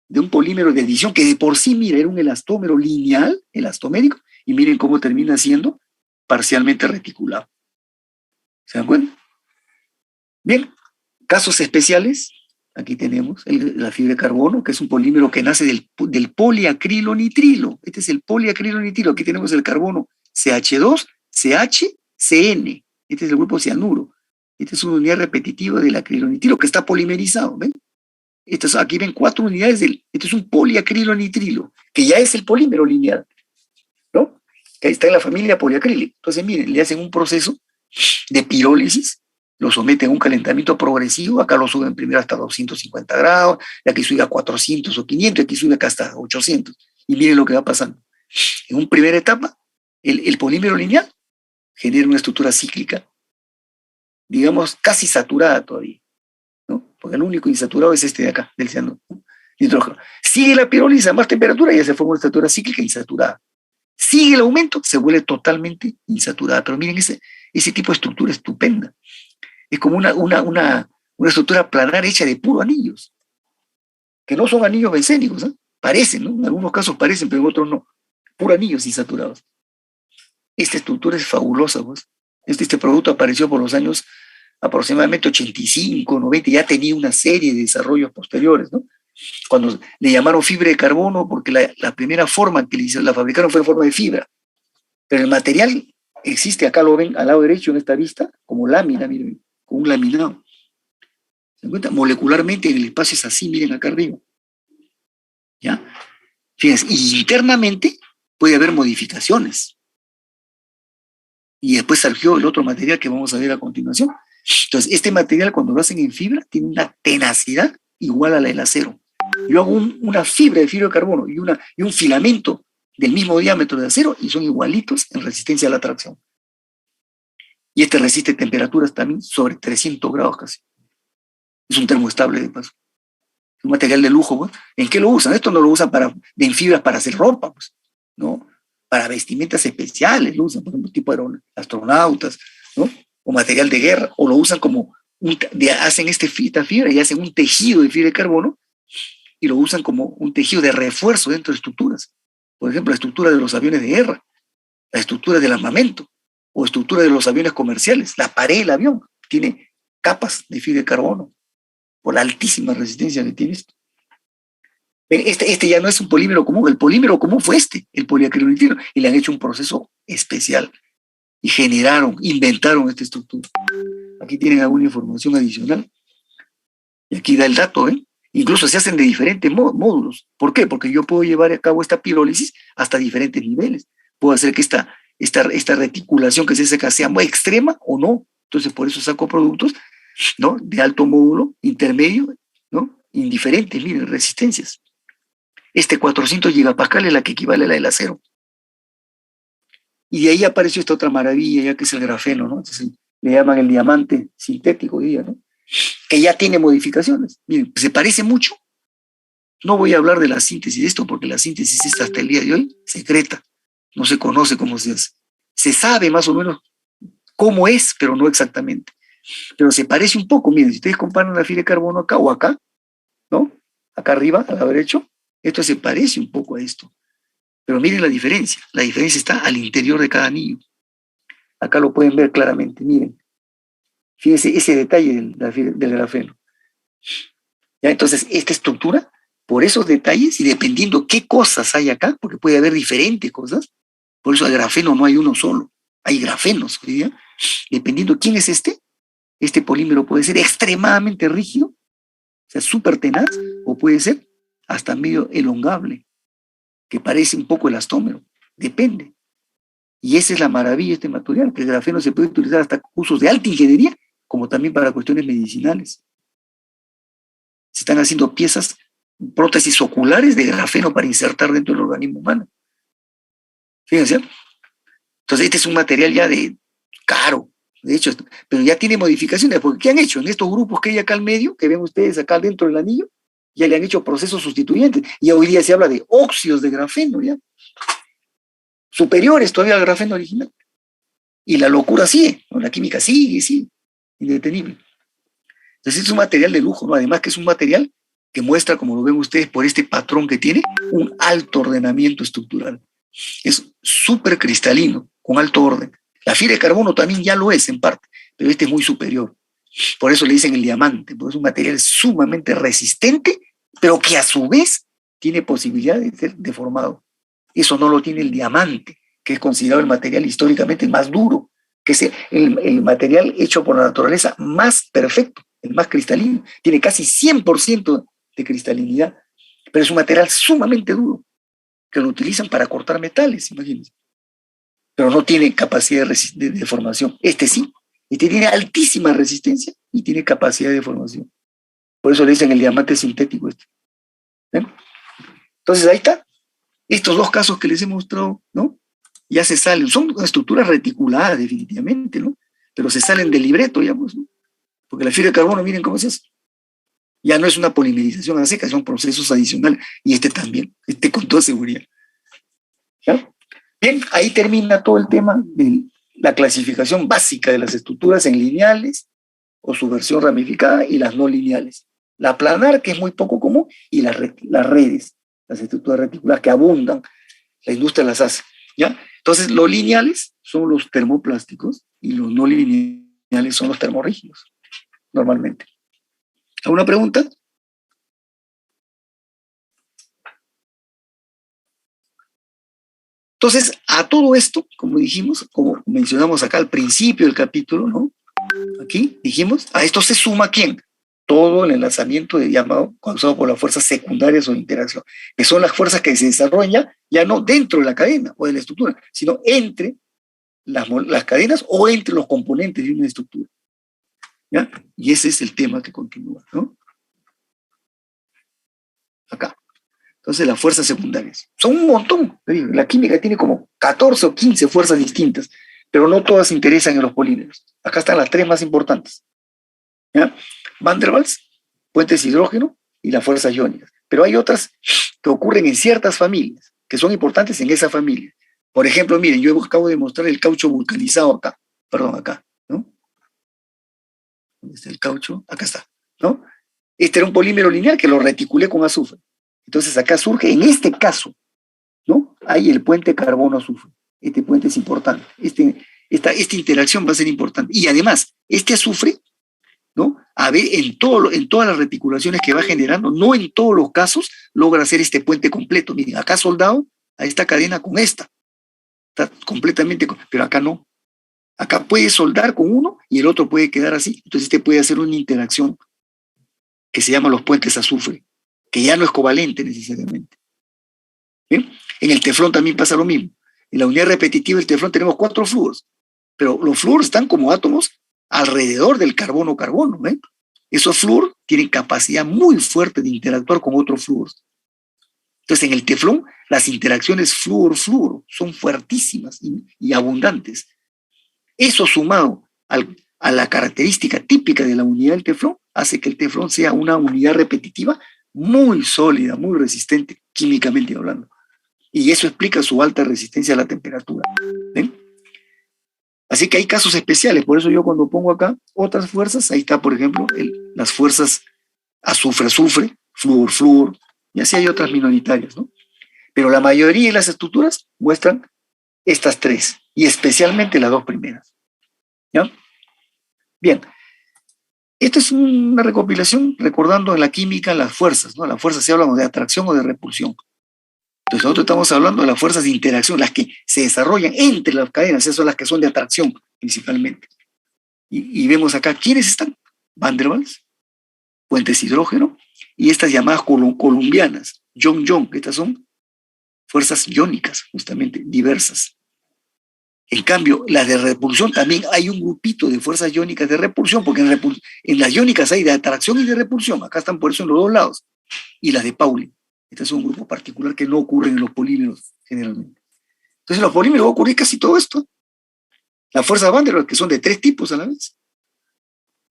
de un polímero de adición que de por sí, mira, era un elastómero lineal, elastomérico, y miren cómo termina siendo parcialmente reticulado. ¿Se dan cuenta? Bien, casos especiales, aquí tenemos la fibra de carbono, que es un polímero que nace del poliacrilonitrilo. Este es el poliacrilonitrilo, aquí tenemos el carbono CH2, CH, CN. Este es el grupo cianuro. Esta es una unidad repetitiva del acrilonitrilo que está polimerizado, ¿ven? Aquí ven 4 unidades este es un poliacrilonitrilo, que ya es el polímero lineal, ¿no? Que está en la familia poliacrílica. Entonces, miren, le hacen un proceso de pirólisis, lo someten a un calentamiento progresivo, acá lo suben primero hasta 250 grados, y aquí sube a 400 o 500, y aquí sube acá hasta 800. Y miren lo que va pasando. En una primera etapa, el polímero lineal genera una estructura cíclica, digamos, casi saturada todavía, ¿no? Porque el único insaturado es este de acá, del cianuro, ¿no? Nitrógeno. Sigue la pirólisis a más temperatura y ya se forma una estructura cíclica insaturada. Sigue el aumento, se vuelve totalmente insaturada. Pero miren ese tipo de estructura estupenda. Es como una estructura planar hecha de puros anillos, que no son anillos bencénicos, ¿eh? Parecen, ¿no? En algunos casos parecen, pero en otros no. Puros anillos insaturados. Esta estructura es fabulosa, pues. Este producto apareció por los años aproximadamente 85, 90, ya tenía una serie de desarrollos posteriores, ¿no? Cuando le llamaron fibra de carbono, porque la primera forma que la fabricaron fue en forma de fibra, pero el material existe, acá lo ven al lado derecho en esta vista, como lámina, miren, con un laminado. ¿Se dan cuenta? Molecularmente en el espacio es así, miren acá arriba. ¿Ya? Fíjense, y internamente puede haber modificaciones. Y después surgió el otro material que vamos a ver a continuación. Entonces, este material cuando lo hacen en fibra tiene una tenacidad igual a la del acero. Yo hago una fibra de fibra de carbono y un filamento del mismo diámetro de acero y son igualitos en resistencia a la tracción. Y este resiste temperaturas también sobre 300 grados casi. Es un termoestable de paso. Es un material de lujo, pues. ¿En qué lo usan? Esto no lo usan en fibras para hacer ropa, pues, ¿no? Para vestimentas especiales lo usan, por ejemplo, tipo de astronautas, ¿no? O material de guerra, o lo usan como, hacen esta fibra y hacen un tejido de fibra de carbono y lo usan como un tejido de refuerzo dentro de estructuras. Por ejemplo, la estructura de los aviones de guerra, la estructura del armamento, o estructura de los aviones comerciales. La pared del avión tiene capas de fibra de carbono, por la altísima resistencia que tiene esto. Este ya no es un polímero común, el polímero común fue el poliacrilonitrilo, y le han hecho un proceso especial, y inventaron esta estructura. Aquí tienen alguna información adicional, y aquí da el dato, ¿eh? Incluso se hacen de diferentes módulos. ¿Por qué? Porque yo puedo llevar a cabo esta pirólisis hasta diferentes niveles. Puedo hacer que esta reticulación que se saca sea muy extrema o no. Entonces, por eso saco productos, ¿no? De alto módulo, intermedio, ¿no? Indiferentes, miren, resistencias. 400 gigapascal es la que equivale a la del acero. Y de ahí apareció esta otra maravilla, ya que es el grafeno, ¿no? Entonces, le llaman el diamante sintético hoy día, ¿no? Que ya tiene modificaciones. Miren, se parece mucho. No voy a hablar de la síntesis de esto, porque la síntesis es hasta el día de hoy secreta. No se conoce cómo se hace. Se sabe más o menos cómo es, pero no exactamente. Pero se parece un poco. Miren, si ustedes comparan la fibra de carbono acá o acá, ¿no? Acá arriba, al lado derecho, esto se parece un poco a esto. Pero miren la diferencia. La diferencia está al interior de cada anillo. Acá lo pueden ver claramente, miren. Fíjense ese detalle del grafeno. ¿Ya? Entonces, esta estructura por esos detalles y dependiendo qué cosas hay acá, porque puede haber diferentes cosas, por eso el grafeno no hay uno solo, hay grafenos, ¿sí? Dependiendo quién es este polímero puede ser extremadamente rígido, o sea, súper tenaz, o puede ser hasta medio elongable, que parece un poco elastómero, depende. Y esa es la maravilla de este material, que el grafeno se puede utilizar hasta usos de alta ingeniería, como también para cuestiones medicinales. Se están haciendo piezas, prótesis oculares de grafeno para insertar dentro del organismo humano. Fíjense. Entonces este es un material ya de caro, de hecho, pero ya tiene modificaciones, porque ¿qué han hecho? En estos grupos que hay acá al medio, que ven ustedes acá dentro del anillo, ya le han hecho procesos sustituyentes, y hoy día se habla de óxidos de grafeno, ya, superiores todavía al grafeno original. Y la locura sigue, ¿no? La química sigue, indetenible. Entonces es un material de lujo, ¿no? Además que es un material que muestra, como lo ven ustedes por este patrón que tiene, un alto ordenamiento estructural. Es súper cristalino, con alto orden. La fibra de carbono también ya lo es en parte, pero este es muy superior. Por eso le dicen el diamante, porque es un material sumamente resistente, pero que a su vez tiene posibilidad de ser deformado. Eso no lo tiene el diamante, que es considerado el material históricamente más duro, que es el material hecho por la naturaleza más perfecto, el más cristalino. Tiene casi 100% de cristalinidad, pero es un material sumamente duro, que lo utilizan para cortar metales, imagínense. Pero no tiene capacidad de deformación. Este sí. Este tiene altísima resistencia y tiene capacidad de deformación. Por eso le dicen el diamante sintético este. ¿Ven? Entonces ahí está. Estos dos casos que les he mostrado, ¿no? Ya se salen. Son estructuras reticuladas, definitivamente, ¿no? Pero se salen del libreto, ya, pues, ¿no? Porque la fibra de carbono, miren cómo se hace. Ya no es una polimerización a seca, son procesos adicionales. Y este también, este con toda seguridad. ¿Ya? Bien, ahí termina todo el tema de la clasificación básica de las estructuras en lineales o su versión ramificada y las no lineales. La planar, que es muy poco común, y las redes, las estructuras reticulares que abundan, la industria las hace. ¿Ya? Entonces, los lineales son los termoplásticos y los no lineales son los termorrígidos, normalmente. ¿Alguna pregunta? Entonces, a todo esto, como dijimos, como mencionamos acá al principio del capítulo, ¿no? Aquí dijimos, a esto se suma ¿quién? Todo el enlazamiento llamado causado por las fuerzas secundarias o de interacción, que son las fuerzas que se desarrollan ya no dentro de la cadena o de la estructura, sino entre las cadenas o entre los componentes de una estructura. ¿Ya? Y ese es el tema que continúa, ¿no? Acá. Entonces, las fuerzas secundarias. Son un montón. La química tiene como 14 o 15 fuerzas distintas, pero no todas se interesan en los polímeros. Acá están las tres más importantes. ¿Ya? Van der Waals, puentes de hidrógeno y las fuerzas iónicas. Pero hay otras que ocurren en ciertas familias, que son importantes en esa familia. Por ejemplo, miren, yo acabo de mostrar el caucho vulcanizado acá. Perdón, acá, ¿no? ¿Dónde está el caucho? Acá está, ¿no? Este era un polímero lineal que lo reticulé con azufre. Entonces acá surge, en este caso, ¿no? Hay el puente carbono-azufre. Este puente es importante. Esta interacción va a ser importante. Y además, este azufre, ¿no? A ver, en todas las reticulaciones que va generando, no en todos los casos logra hacer este puente completo. Miren, acá soldado a esta cadena con esta. Está completamente, pero acá no. Acá puede soldar con uno y el otro puede quedar así. Entonces este puede hacer una interacción que se llama los puentes azufre, que ya no es covalente necesariamente. ¿Bien? En el teflón también pasa lo mismo. En la unidad repetitiva del teflón tenemos 4 flúoros, pero los flúoros están como átomos alrededor del carbono-carbono. ¿Eh? Esos flúoros tienen capacidad muy fuerte de interactuar con otros flúoros. Entonces, en el teflón, las interacciones flúor-flúor son fuertísimas y abundantes. Eso sumado a la característica típica de la unidad del teflón hace que el teflón sea una unidad repetitiva muy sólida, muy resistente, químicamente hablando. Y eso explica su alta resistencia a la temperatura. ¿Ven? Así que hay casos especiales, por eso yo cuando pongo acá otras fuerzas, ahí está, por ejemplo, las fuerzas azufre-azufre, flúor-flúor, y así hay otras minoritarias, ¿no? Pero la mayoría de las estructuras muestran estas tres, y especialmente las dos primeras. ¿Ya? Bien. Esta es una recopilación recordando en la química las fuerzas, ¿no? Las fuerzas se hablan de atracción o de repulsión. Entonces nosotros estamos hablando de las fuerzas de interacción, las que se desarrollan entre las cadenas, esas son las que son de atracción principalmente. Y vemos acá, ¿quiénes están? Van der Waals, puentes hidrógeno, y estas llamadas columbianas, Young, estas son fuerzas iónicas, justamente, diversas. En cambio, las de repulsión también hay un grupito de fuerzas iónicas de repulsión, porque en las iónicas hay de atracción y de repulsión, acá están por eso en los dos lados, y las de Pauli. Este es un grupo particular que no ocurre en los polímeros generalmente. Entonces, en los polímeros va a ocurrir casi todo esto. Las fuerzas Van der Waals, que son de 3 tipos a la vez.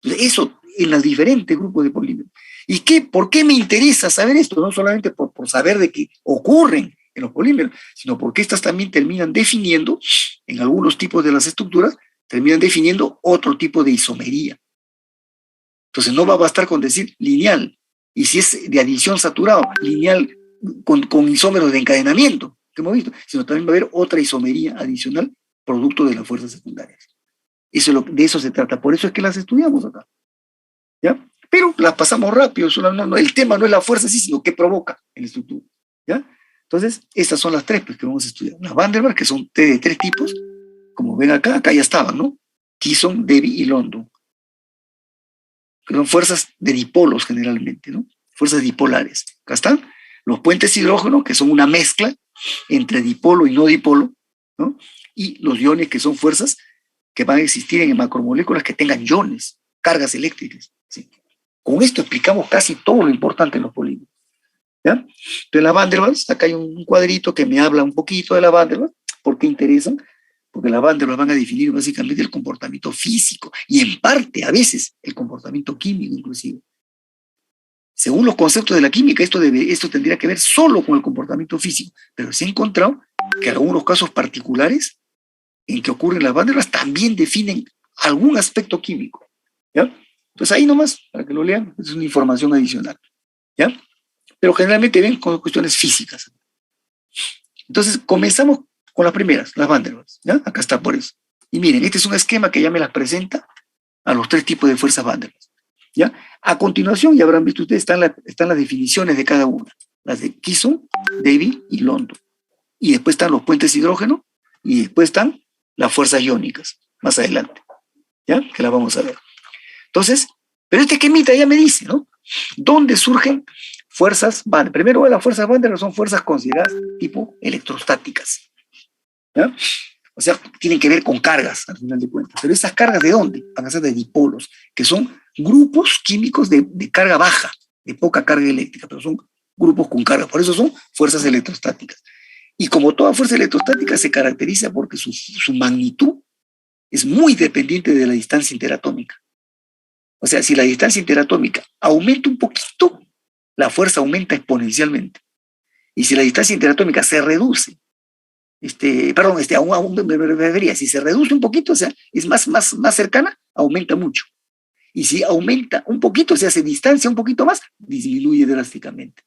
Eso en los diferentes grupos de polímeros. ¿Y por qué me interesa saber esto? No solamente por saber de qué ocurren en los polímeros, sino porque estas también terminan definiendo, en algunos tipos de las estructuras, terminan definiendo otro tipo de isomería. Entonces no va a bastar con decir lineal, y si es de adición saturado, lineal con isómeros de encadenamiento, que hemos visto, sino también va a haber otra isomería adicional producto de las fuerzas secundarias. De eso se trata, por eso es que las estudiamos acá. ¿Ya? Pero las pasamos rápido, el tema no es la fuerza, sí, sino qué provoca en la estructura. ¿Ya? Entonces, estas son las 3 pues, que vamos a estudiar. Las Van der Waals, que son de 3 tipos, como ven acá ya estaban, ¿no? Kisson, Debye y London. Que son fuerzas de dipolos generalmente, ¿no? Fuerzas dipolares. Acá están los puentes hidrógeno, que son una mezcla entre dipolo y no dipolo, ¿no? Y los iones, que son fuerzas que van a existir en macromoléculas que tengan iones, cargas eléctricas. ¿Sí? Con esto explicamos casi todo lo importante en los polímeros. ¿Ya? Entonces la Van der Waals, acá hay un cuadrito que me habla un poquito de la Van der Waals. ¿Por qué interesan? Porque la Van der Waals van a definir básicamente el comportamiento físico y en parte, a veces, el comportamiento químico inclusive. Según los conceptos de la química, esto tendría que ver solo con el comportamiento físico, pero se ha encontrado que en algunos casos particulares en que ocurren las Van der Waals también definen algún aspecto químico. ¿Ya? Entonces ahí nomás, para que lo lean, es una información adicional. ¿Ya? Pero generalmente ven con cuestiones físicas. Entonces comenzamos con las primeras, las Van der Waals. ¿Ya? Acá está por eso. Y miren, este es un esquema que ya me las presenta a los 3 tipos de fuerzas Van der Waals. ¿Ya? A continuación, ya habrán visto ustedes, están las definiciones de cada una. Las de Kisson, Debye y London. Y después están los puentes hidrógeno y después están las fuerzas iónicas, más adelante. ¿Ya? Que las vamos a ver. Entonces, pero este esquemita ya me dice, ¿no? ¿Dónde surgen fuerzas Van der Waals? Primero, las fuerzas Van der Waals son fuerzas consideradas tipo electrostáticas. ¿Ya? O sea, tienen que ver con cargas, al final de cuentas. Pero esas cargas, ¿de dónde? Van a ser de dipolos, que son grupos químicos de carga baja, de poca carga eléctrica, pero son grupos con carga. Por eso son fuerzas electrostáticas. Y como toda fuerza electrostática se caracteriza porque su magnitud es muy dependiente de la distancia interatómica. O sea, si la distancia interatómica aumenta un poquito, la fuerza aumenta exponencialmente. Y si la distancia interatómica se reduce, si se reduce un poquito, o sea, es más cercana, aumenta mucho. Y si aumenta un poquito, o sea, se distancia un poquito más, disminuye drásticamente.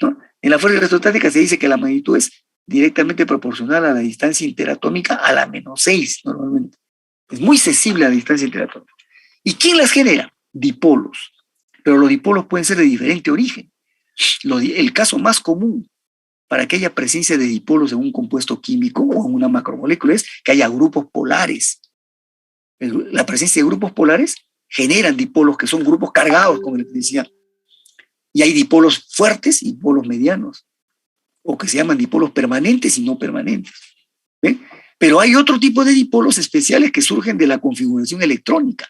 ¿No? En la fuerza electrostática se dice que la magnitud es directamente proporcional a la distancia interatómica a la -6 normalmente. Es muy sensible a la distancia interatómica. ¿Y quién las genera? Dipolos. Pero los dipolos pueden ser de diferente origen. El caso más común para que haya presencia de dipolos en un compuesto químico o en una macromolécula es que haya grupos polares. La presencia de grupos polares generan dipolos que son grupos cargados, como les decía. Y hay dipolos fuertes y dipolos medianos, o que se llaman dipolos permanentes y no permanentes. ¿Ven? Pero hay otro tipo de dipolos especiales que surgen de la configuración electrónica.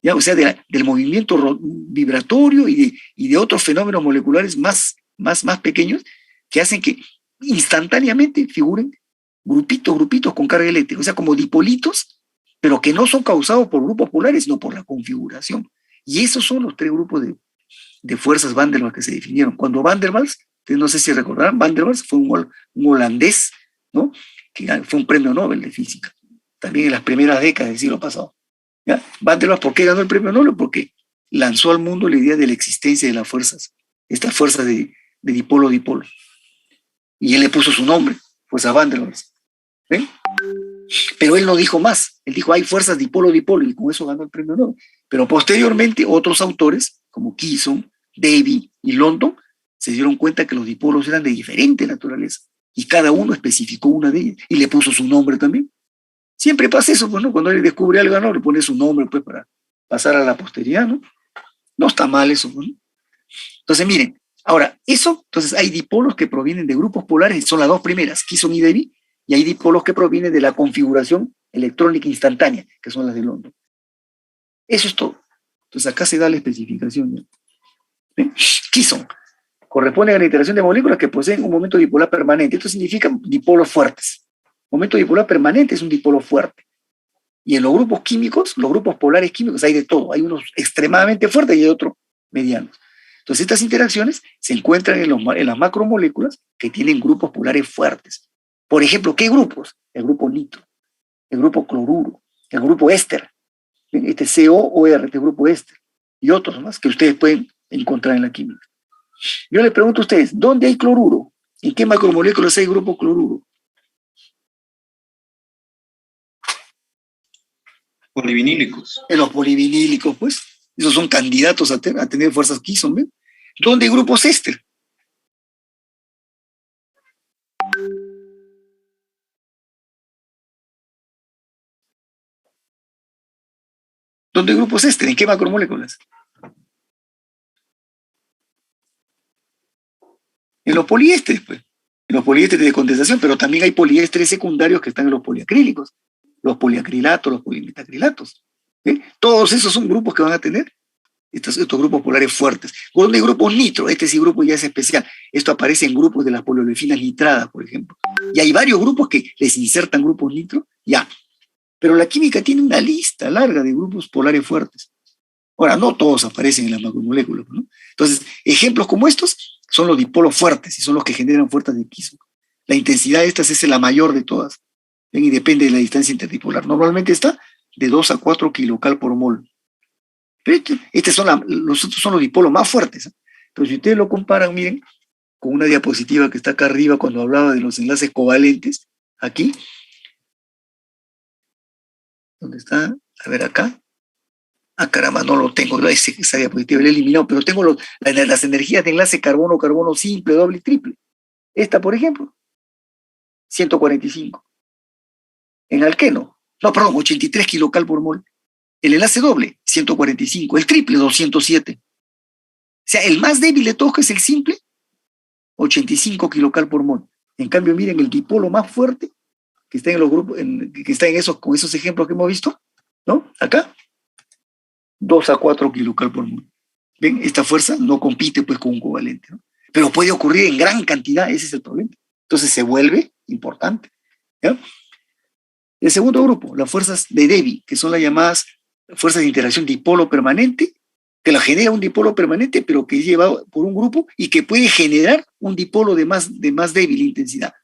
¿Ya? O sea, del movimiento vibratorio y de otros fenómenos moleculares más pequeños que hacen que instantáneamente figuren grupitos con carga eléctrica, o sea, como dipolitos, pero que no son causados por grupos polares, sino por la configuración. Y esos son los 3 grupos de fuerzas Van der Waals que se definieron. Cuando Van der Waals, no sé si recordarán, Van der Waals fue un holandés, ¿no? Que fue un premio Nobel de física, también en las primeras décadas del siglo pasado. ¿Ya? Van der Waals, ¿por qué ganó el premio Nobel? Porque lanzó al mundo la idea de la existencia de las fuerzas, estas fuerzas de dipolo-dipolo. Y él le puso su nombre, fuerza Van der Waals. ¿Ven? Pero él no dijo más. Él dijo, hay fuerzas dipolo-dipolo, y con eso ganó el premio Nobel. Pero posteriormente, otros autores, como Kisson, Davy y London, se dieron cuenta que los dipolos eran de diferente naturaleza. Y cada uno especificó una de ellas y le puso su nombre también. Siempre pasa eso, pues, ¿no? Cuando él descubre algo, ¿no? Le pone su nombre, pues, para pasar a la posteridad, ¿no? No está mal eso, pues, ¿no? Entonces, miren, ahora, entonces hay dipolos que provienen de grupos polares, son las dos primeras, Kisson y Davy, y hay dipolos que provienen de la configuración electrónica instantánea, que son las de London. Eso es todo. Entonces, acá se da la especificación, ¿no? ¿Ven? Kisson corresponde a la interacción de moléculas que poseen un momento dipolar permanente. Esto significa dipolos fuertes. Momento dipolar permanente es un dipolo fuerte. Y en los grupos químicos, los grupos polares químicos, hay de todo. Hay unos extremadamente fuertes y hay otros medianos. Entonces, estas interacciones se encuentran en las macromoléculas que tienen grupos polares fuertes. Por ejemplo, ¿qué grupos? El grupo nitro, el grupo cloruro, el grupo éster, este COOR, este grupo éster, y otros más que ustedes pueden encontrar en la química. Yo les pregunto a ustedes, ¿dónde hay cloruro? ¿En qué macromoléculas hay grupo cloruro? Polivinílicos. En los polivinílicos, pues. Esos son candidatos a tener fuerzas Kisson, ¿ven? ¿Dónde hay grupos éster? ¿Dónde hay grupos éster? ¿En qué macromoléculas? En los poliésteres, pues. En los poliésteres de condensación, pero también hay poliésteres secundarios que están en los poliacrílicos, los poliacrilatos, los polimetacrilatos. ¿Sí? Todos esos son grupos que van a tener estos grupos polares fuertes. ¿Dónde hay grupos nitro? Este sí grupo ya es especial. Esto aparece en grupos de las poliolefinas nitradas, por ejemplo. Y hay varios grupos que les insertan grupos nitro, ya. Pero la química tiene una lista larga de grupos polares fuertes. Ahora, no todos aparecen en las macromoléculas, ¿no? Entonces, ejemplos como estos son los dipolos fuertes y son los que generan fuerzas de Kisson. La intensidad de estas es la mayor de todas, ¿ven? Y depende de la distancia interdipolar. Normalmente está de 2 a 4 kilocal por mol. Pero los otros son los dipolos más fuertes, ¿eh? Pero si ustedes lo comparan, miren, con una diapositiva que está acá arriba cuando hablaba de los enlaces covalentes, aquí, ¿dónde está? A ver, acá. Ah, caramba, no lo tengo, esa diapositiva la he eliminado, pero tengo las energías de enlace carbono-carbono simple, doble y triple. Esta, por ejemplo, 145. En alqueno, no, perdón, 83 kilocal por mol. El enlace doble, 145. El triple, 207. O sea, el más débil de todos, que es el simple, 85 kilocal por mol. En cambio, miren, el dipolo más fuerte, que está en los grupos, que está con esos ejemplos que hemos visto, ¿no? Acá, 2 a 4 kilocal por mol. ¿Ven? Esta fuerza no compite pues con un covalente, ¿no? Pero puede ocurrir en gran cantidad, ese es el problema. Entonces se vuelve importante, ¿ya? El segundo grupo, las fuerzas de Davy, que son las llamadas fuerzas de interacción dipolo permanente, que la genera un dipolo permanente, pero que es llevado por un grupo y que puede generar un dipolo de más débil intensidad.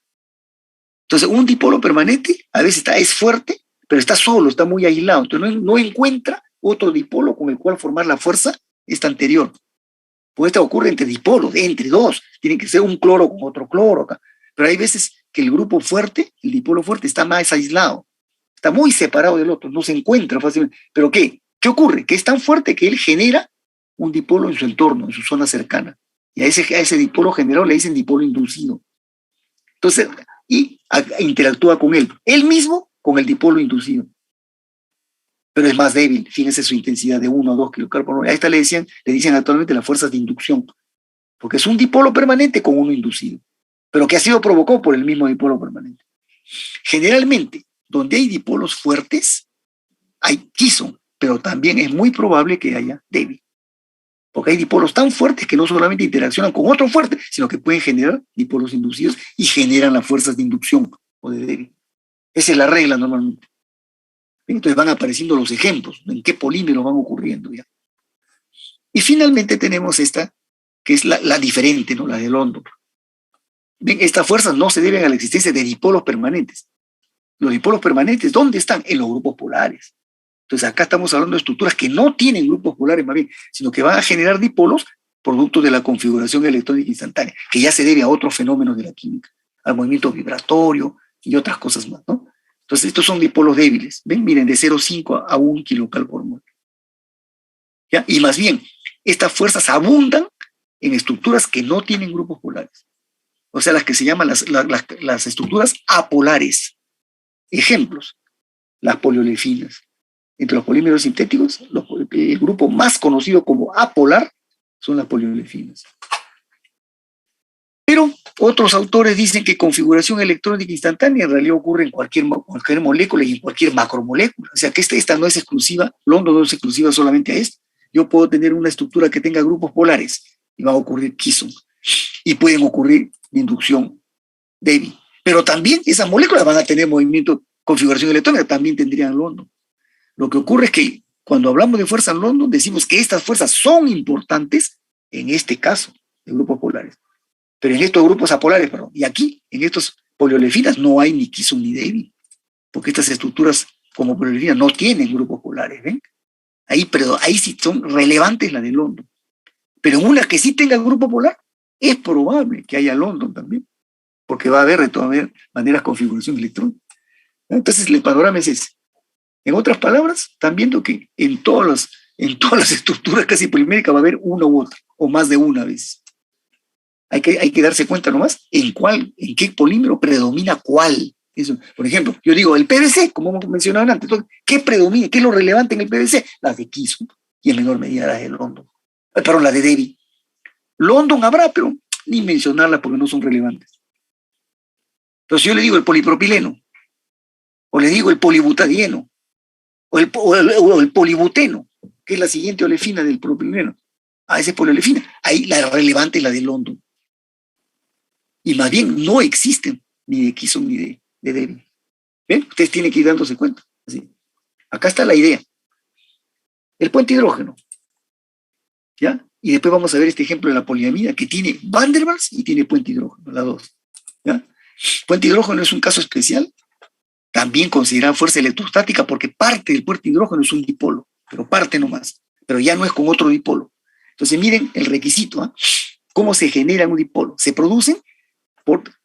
Entonces, un dipolo permanente a veces es fuerte, pero está solo, está muy aislado. Entonces, no encuentra otro dipolo con el cual formar la fuerza esta anterior. Pues esta ocurre entre dipolos, entre dos. Tiene que ser un cloro con otro cloro acá. Pero hay veces que el grupo fuerte, el dipolo fuerte, está más aislado. Está muy separado del otro, no se encuentra fácilmente. ¿Pero qué? ¿Qué ocurre? Que es tan fuerte que él genera un dipolo en su entorno, en su zona cercana. Y a ese dipolo generado le dicen dipolo inducido. Entonces, interactúa con él. Él mismo con el dipolo inducido. Pero es más débil, fíjense su intensidad de 1 a 2 kilocal por mol. A esta le dicen actualmente las fuerzas de inducción, porque es un dipolo permanente con uno inducido, pero que ha sido provocado por el mismo dipolo permanente. Generalmente, donde hay dipolos fuertes, hay Kisson, pero también es muy probable que haya Davy, porque hay dipolos tan fuertes que no solamente interaccionan con otro fuerte, sino que pueden generar dipolos inducidos y generan las fuerzas de inducción o de Davy. Esa es la regla normalmente. Entonces van apareciendo los ejemplos, en qué polímeros van ocurriendo ya. Y finalmente tenemos esta, que es la diferente, ¿no? La de London. Bien, estas fuerzas no se deben a la existencia de dipolos permanentes. Los dipolos permanentes, ¿dónde están? En los grupos polares. Entonces acá estamos hablando de estructuras que no tienen grupos polares más bien, sino que van a generar dipolos producto de la configuración electrónica instantánea, que ya se debe a otros fenómenos de la química, al movimiento vibratorio y otras cosas más, ¿no? Entonces, estos son dipolos débiles. ¿Ven? Miren, de 0,5 a 1 kilocal por mol. ¿Ya? Y más bien, estas fuerzas abundan en estructuras que no tienen grupos polares. O sea, las que se llaman las estructuras apolares. Ejemplos, las poliolefinas. Entre los polímeros sintéticos, el grupo más conocido como apolar son las poliolefinas. Pero otros autores dicen que configuración electrónica instantánea en realidad ocurre en cualquier molécula y en cualquier macromolécula. O sea que esta no es exclusiva, London no es exclusiva solamente a esto. Yo puedo tener una estructura que tenga grupos polares y va a ocurrir Kisum. Y pueden ocurrir inducción débil. Pero también esas moléculas van a tener movimiento, configuración electrónica, también tendrían London. Lo que ocurre es que cuando hablamos de fuerzas London, decimos que estas fuerzas son importantes en este caso de grupos polares. Pero en estos grupos apolares, perdón, y aquí, en estos poliolefinas, no hay ni Kisum ni débil, porque estas estructuras como poliolefinas no tienen grupos polares, ¿ven? Ahí sí son relevantes las de London. Pero en una que sí tenga grupo polar, es probable que haya London también, porque va a haber de todas maneras configuración electrónica. Entonces el panorama es ese. En otras palabras, están viendo que en todas las estructuras casi poliméricas va a haber una u otra, o más de una vez. Hay que darse cuenta nomás en qué polímero predomina cuál. Eso. Por ejemplo, yo digo el PVC, como hemos mencionado antes. Entonces, ¿qué predomina? ¿Qué es lo relevante en el PVC? Las de Kisum y en menor medida las de London. Perdón, las de Debbie. London habrá, pero ni mencionarlas porque no son relevantes. Entonces yo le digo el polipropileno, o le digo el polibutadieno, o el polibuteno, que es la siguiente olefina del propileno. Esa es poliolefina. Ahí la relevante es la de London. Y más bien no existen ni de Kisum ni de Debbie. ¿Ven? Ustedes tienen que ir dándose cuenta. Así. Acá está la idea. El puente hidrógeno. ¿Ya? Y después vamos a ver este ejemplo de la poliamida que tiene Van der Waals y tiene puente hidrógeno, las dos. ¿Ya? Puente hidrógeno es un caso especial, también considerado fuerza electrostática porque parte del puente hidrógeno es un dipolo, pero parte nomás, pero ya no es con otro dipolo. Entonces miren el requisito, ¿eh? ¿Cómo se genera un dipolo? Se producen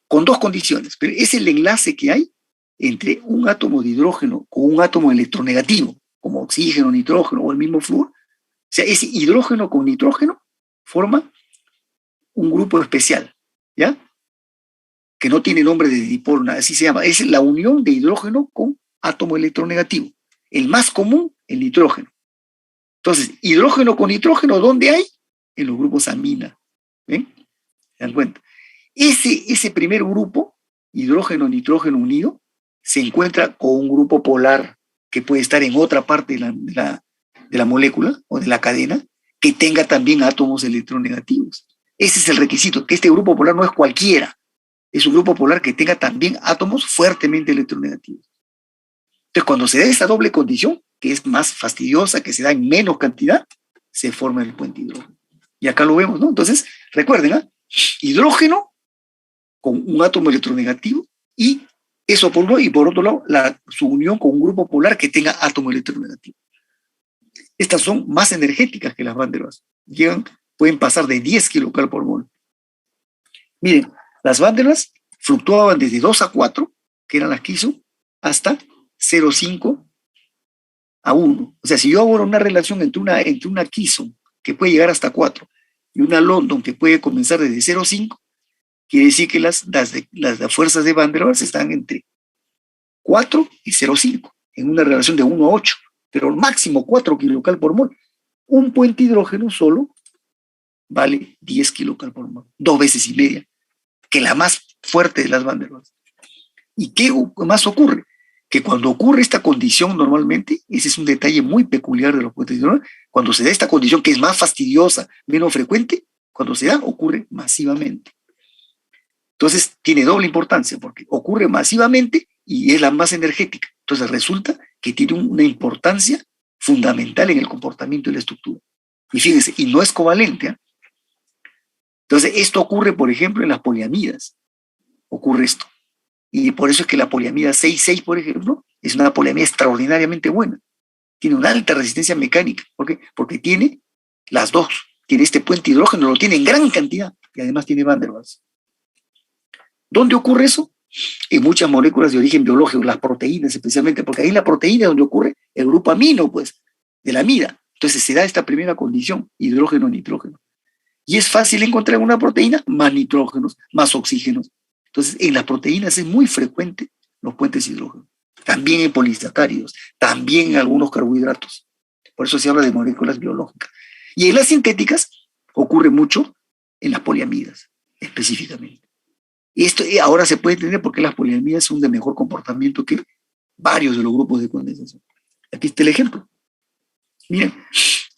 con dos condiciones, pero es el enlace que hay entre un átomo de hidrógeno con un átomo electronegativo, como oxígeno, nitrógeno o el mismo flúor. O sea, ese hidrógeno con nitrógeno forma un grupo especial, ¿ya? Que no tiene nombre de dipolo, nada, así se llama. Es la unión de hidrógeno con átomo electronegativo. El más común, el nitrógeno. Entonces, hidrógeno con nitrógeno, ¿dónde hay? En los grupos amina. ¿Ven? ¿Se dan cuenta? Ese primer grupo, hidrógeno-nitrógeno unido, se encuentra con un grupo polar que puede estar en otra parte de la molécula o de la cadena, que tenga también átomos electronegativos. Ese es el requisito, que este grupo polar no es cualquiera, es un grupo polar que tenga también átomos fuertemente electronegativos. Entonces, cuando se da esa doble condición, que es más fastidiosa, que se da en menos cantidad, se forma el puente hidrógeno. Y acá lo vemos, ¿no? Entonces, recuerden, ¿eh? Hidrógeno con un átomo electronegativo y eso por uno, y por otro lado, su unión con un grupo polar que tenga átomo electronegativo. Estas son más energéticas que las Van der Waals. Pueden pasar de 10 kcal por mol. Miren, las Van der Waals fluctuaban desde 2 a 4, que eran las Kisum, hasta 0,5 a 1. O sea, si yo hago una relación entre una Kisum, que puede llegar hasta 4, y una London, que puede comenzar desde 0,5, quiere decir que las fuerzas de Van der Waals están entre 4 y 0,5, en una relación de 1 a 8, pero máximo 4 kcal por mol. Un puente hidrógeno solo vale 10 kcal por mol, 2 veces y media, que la más fuerte de las Van der Waals. ¿Y qué más ocurre? Que cuando ocurre esta condición normalmente, ese es un detalle muy peculiar de los puentes hidrógenos, cuando se da esta condición que es más fastidiosa, menos frecuente, cuando se da ocurre masivamente. Entonces tiene doble importancia porque ocurre masivamente y es la más energética. Entonces resulta que tiene una importancia fundamental en el comportamiento de la estructura. Y fíjense, y no es covalente, ¿eh? Entonces esto ocurre, por ejemplo, en las poliamidas. Ocurre esto. Y por eso es que la poliamida 6,6, por ejemplo, es una poliamida extraordinariamente buena. Tiene una alta resistencia mecánica. ¿Por qué? Porque tiene las dos. Tiene este puente hidrógeno, lo tiene en gran cantidad y además tiene Van der Waals. ¿Dónde ocurre eso? en muchas moléculas de origen biológico, las proteínas especialmente, porque ahí en la proteína es donde ocurre el grupo amino, pues, de la amida. Entonces se da esta primera condición, hidrógeno-nitrógeno. Y es fácil encontrar en una proteína más nitrógenos, más oxígenos. Entonces en las proteínas es muy frecuente los puentes hidrógenos. También en polisacáridos, también en algunos carbohidratos. Por eso se habla de moléculas biológicas. Y en las sintéticas ocurre mucho en las poliamidas, específicamente. Y esto ahora se puede entender por qué las poliamidas son de mejor comportamiento que varios de los grupos de condensación. Aquí está el ejemplo. Miren,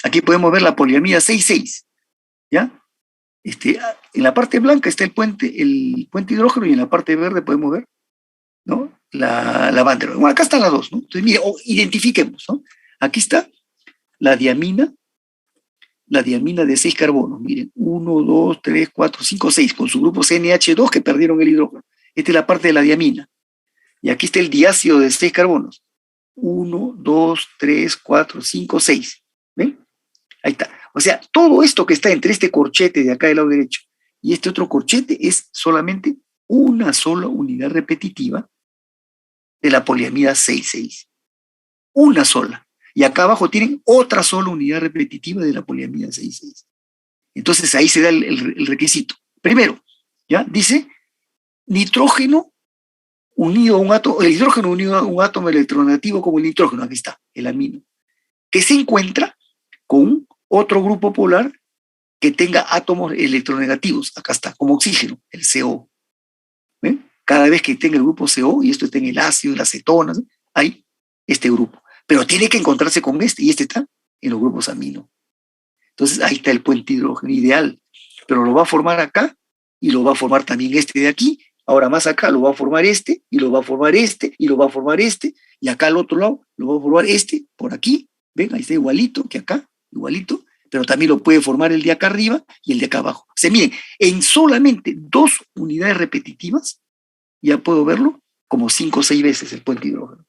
aquí podemos ver la poliamida 6,6, ¿ya? En la parte blanca está el puente hidrógeno y en la parte verde podemos ver, ¿no? La Van der Waals. Bueno, acá están las dos, ¿no? Entonces, mire, identifiquemos, ¿no? Aquí está la diamina de 6 carbonos. Miren, 1, 2, 3, 4, 5, 6, con su grupo CNH2 que perdieron el hidrógeno. Esta es la parte de la diamina. Y aquí está el diácido de 6 carbonos. 1, 2, 3, 4, 5, 6. ¿Ven? Ahí está. O sea, todo esto que está entre este corchete de acá del lado derecho y este otro corchete es solamente una sola unidad repetitiva de la poliamida 6,6. Una sola. Y acá abajo tienen otra sola unidad repetitiva de la poliamida 6,6. Entonces ahí se da el requisito. Primero, ¿ya? Dice nitrógeno unido a un átomo, el hidrógeno unido a un átomo electronegativo como el nitrógeno, aquí está, el amino, que se encuentra con otro grupo polar que tenga átomos electronegativos, acá está, como oxígeno, el CO. ¿Ven? Cada vez que tenga el grupo CO, y esto está en el ácido, en las cetonas, hay este grupo. Pero tiene que encontrarse con este, y este está en los grupos amino. Entonces ahí está el puente hidrógeno ideal, pero lo va a formar acá, y lo va a formar también este de aquí. Ahora más acá lo va a formar este, y lo va a formar este, y lo va a formar este, y acá al otro lado lo va a formar este, por aquí. Ven, ahí está igualito que acá, igualito, pero también lo puede formar el de acá arriba y el de acá abajo. O sea, miren, en solamente 2 unidades repetitivas, ya puedo verlo como 5 o 6 veces el puente hidrógeno.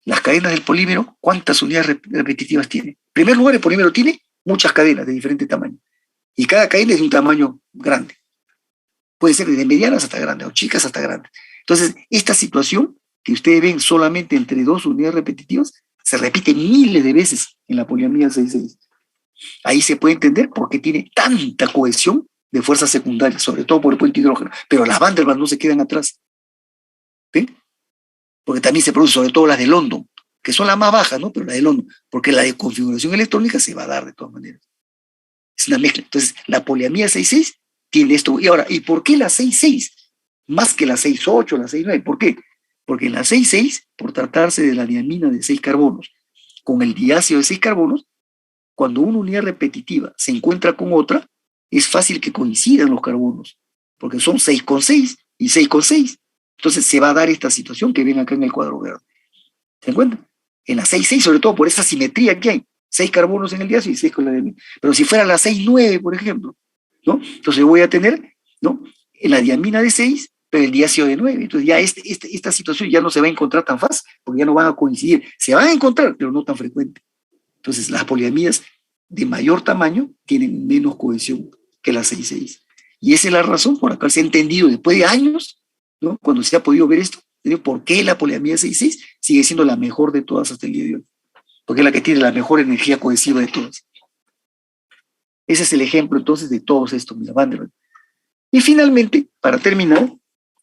Las cadenas del polímero, ¿cuántas unidades repetitivas tiene? En primer lugar, el polímero tiene muchas cadenas de diferente tamaño, y cada cadena es de un tamaño grande. Puede ser desde medianas hasta grandes, o chicas hasta grandes. Entonces, esta situación que ustedes ven solamente entre 2 unidades repetitivas, se repite miles de veces en la poliamida 6,6. Ahí se puede entender por qué tiene tanta cohesión de fuerzas secundarias, sobre todo por el puente hidrógeno. Pero las Van der Waals no se quedan atrás. ¿Ven? Porque también se producen, sobre todo las de London, que son las más bajas, ¿no? Pero las de London, porque la de configuración electrónica se va a dar de todas maneras. Es una mezcla. Entonces, la poliamida 6,6 tiene esto. Y ahora, ¿y por qué la 6,6? Más que la 6,8, la 6,9. ¿Por qué? Porque en la 6,6, por tratarse de la diamina de 6 carbonos, con el diácido de 6 carbonos, cuando una unidad repetitiva se encuentra con otra, es fácil que coincidan los carbonos, porque son 6,6 y 6,6. Entonces se va a dar esta situación que ven acá en el cuadro verde. ¿Se encuentran? En la 6,6, sobre todo por esa simetría que hay, 6 carbonos en el diácido y 6 con la diamina. Pero si fuera la 6,9, por ejemplo, ¿no? Entonces voy a tener, ¿no?, en la diamina de 6, pero el diácido de 9. Entonces ya esta situación ya no se va a encontrar tan fácil, porque ya no van a coincidir. Se van a encontrar, pero no tan frecuente. Entonces las poliamidas de mayor tamaño tienen menos cohesión que las 6,6. Y esa es la razón por la cual se ha entendido después de años, ¿no?, cuando se ha podido ver esto, de por qué la poliamida 6,6 sigue siendo la mejor de todas hasta el día de hoy. Porque es la que tiene la mejor energía cohesiva de todas. Ese es el ejemplo entonces de todos estos, mira, Van der Waals. Y finalmente, para terminar,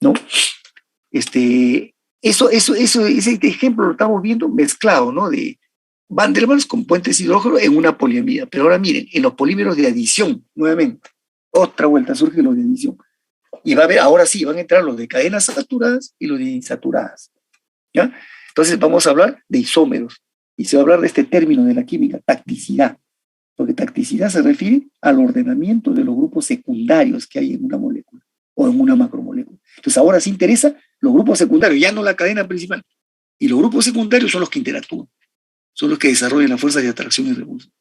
¿no?, ese ejemplo lo estamos viendo mezclado, ¿no?, de Van der Waals con puentes hidrógeno en una poliamida. Pero ahora miren, en los polímeros de adición, nuevamente, otra vuelta surgen los de adición. Y va a haber, ahora sí, van a entrar los de cadenas saturadas y los de insaturadas. ¿Ya? Entonces vamos a hablar de isómeros. Y se va a hablar de este término de la química, tacticidad. Porque tacticidad se refiere al ordenamiento de los grupos secundarios que hay en una molécula o en una macromolécula. Entonces ahora sí interesa los grupos secundarios, ya no la cadena principal. Y los grupos secundarios son los que interactúan, son los que desarrollan las fuerzas de atracción y repulsión.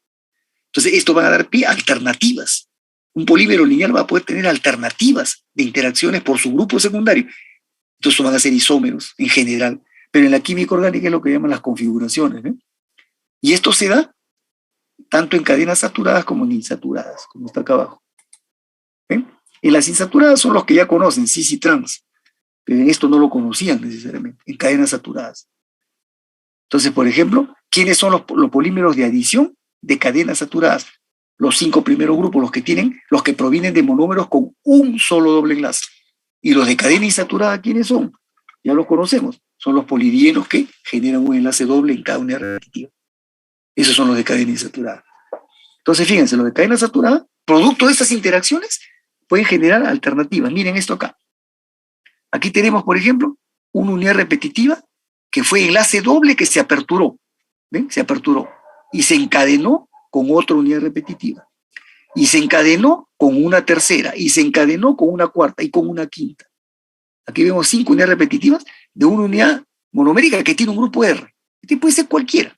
Entonces esto va a dar pie a alternativas. Un polímero lineal va a poder tener alternativas de interacciones por su grupo secundario. Entonces van a ser isómeros en general. Pero en la química orgánica es lo que llaman las configuraciones, ¿eh? Y esto se da tanto en cadenas saturadas como en insaturadas, como está acá abajo. ¿Ven? En las insaturadas son los que ya conocen, cis y trans. pero en esto no lo conocían necesariamente, en cadenas saturadas. Entonces, por ejemplo, ¿quiénes son los polímeros de adición de cadenas saturadas? Los 5 primeros grupos, los que provienen de monómeros con un solo doble enlace. Y los de cadena insaturada, ¿quiénes son? Ya los conocemos. Son los polidienos que generan un enlace doble en cada unidad repetitiva. Esos son los de cadena insaturada. Entonces, fíjense, los de cadena saturada, producto de estas interacciones, pueden generar alternativas. Miren esto acá. Aquí tenemos, por ejemplo, una unidad repetitiva que fue enlace doble que se aperturó. ¿Ven? Se aperturó. Y se encadenó con otra unidad repetitiva. Y se encadenó con una tercera. Y se encadenó con una cuarta y con una quinta. Aquí vemos 5 unidades repetitivas de una unidad monomérica que tiene un grupo R. Este puede ser cualquiera.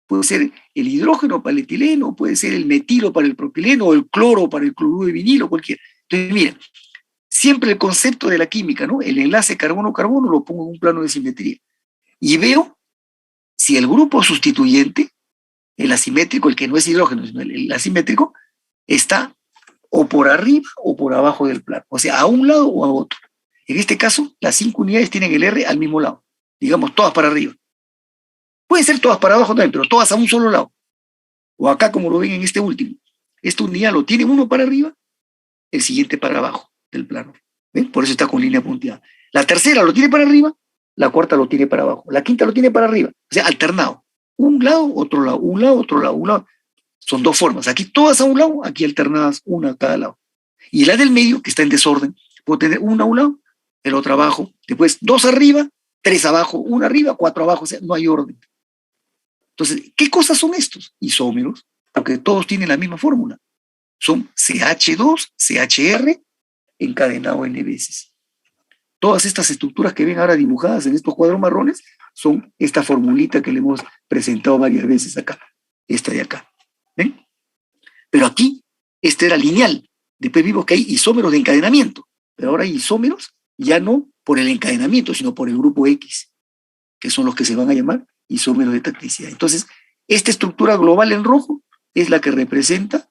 Puede ser el hidrógeno para el etileno, puede ser el metilo para el propileno, o el cloro para el cloruro de vinilo, cualquiera. Entonces, miren, siempre el concepto de la química, ¿no? El enlace carbono-carbono lo pongo en un plano de simetría. Y veo si el grupo sustituyente, el asimétrico, el que no es hidrógeno, sino el asimétrico, está o por arriba o por abajo del plano. O sea, a un lado o a otro. En este caso, las 5 unidades tienen el R al mismo lado. Digamos, todas para arriba. Pueden ser todas para abajo también, pero todas a un solo lado. O acá, como lo ven en este último. Esta unidad lo tiene uno para arriba, el siguiente para abajo del plano. ¿Ven? Por eso está con línea punteada. La tercera lo tiene para arriba, la cuarta lo tiene para abajo. La quinta lo tiene para arriba. O sea, alternado. Un lado, otro lado, un lado, otro lado, un lado. Son 2 formas. Aquí todas a un lado, aquí alternadas, una a cada lado. Y la del medio, que está en desorden, puedo tener una a un lado, el otro abajo, después 2 arriba, 3 abajo, 1 arriba, 4 abajo, o sea, no hay orden. Entonces, ¿qué cosas son estos? Isómeros, porque todos tienen la misma fórmula. Son CH2, CHR, encadenado N veces. Todas estas estructuras que ven ahora dibujadas en estos cuadros marrones son esta formulita que le hemos presentado varias veces acá, esta de acá. ¿Ven? Pero aquí, este era lineal. Después vimos que hay isómeros de encadenamiento, pero ahora hay isómeros ya no por el encadenamiento, sino por el grupo X, que son los que se van a llamar isómeros de tacticidad. Entonces, esta estructura global en rojo es la que representa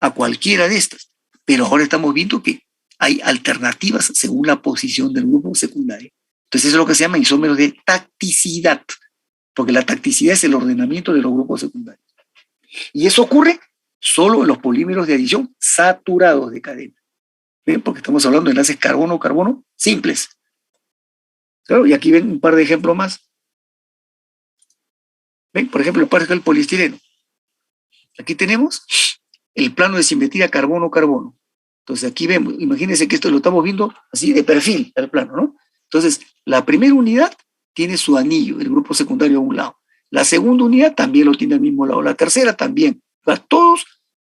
a cualquiera de estas, pero ahora estamos viendo que hay alternativas según la posición del grupo secundario. Entonces, eso es lo que se llama isómeros de tacticidad, porque la tacticidad es el ordenamiento de los grupos secundarios. Y eso ocurre solo en los polímeros de adición saturados de cadena. ¿Ven? Porque estamos hablando de enlaces carbono-carbono simples. Claro, y aquí ven un par de ejemplos más. ¿Ven? Por ejemplo, el poliestireno. Aquí tenemos el plano de simetría carbono-carbono. Entonces aquí vemos, imagínense que esto lo estamos viendo así de perfil, el plano, ¿no? Entonces, la primera unidad tiene su anillo, el grupo secundario a un lado. La segunda unidad también lo tiene al mismo lado. La tercera también. Para todos,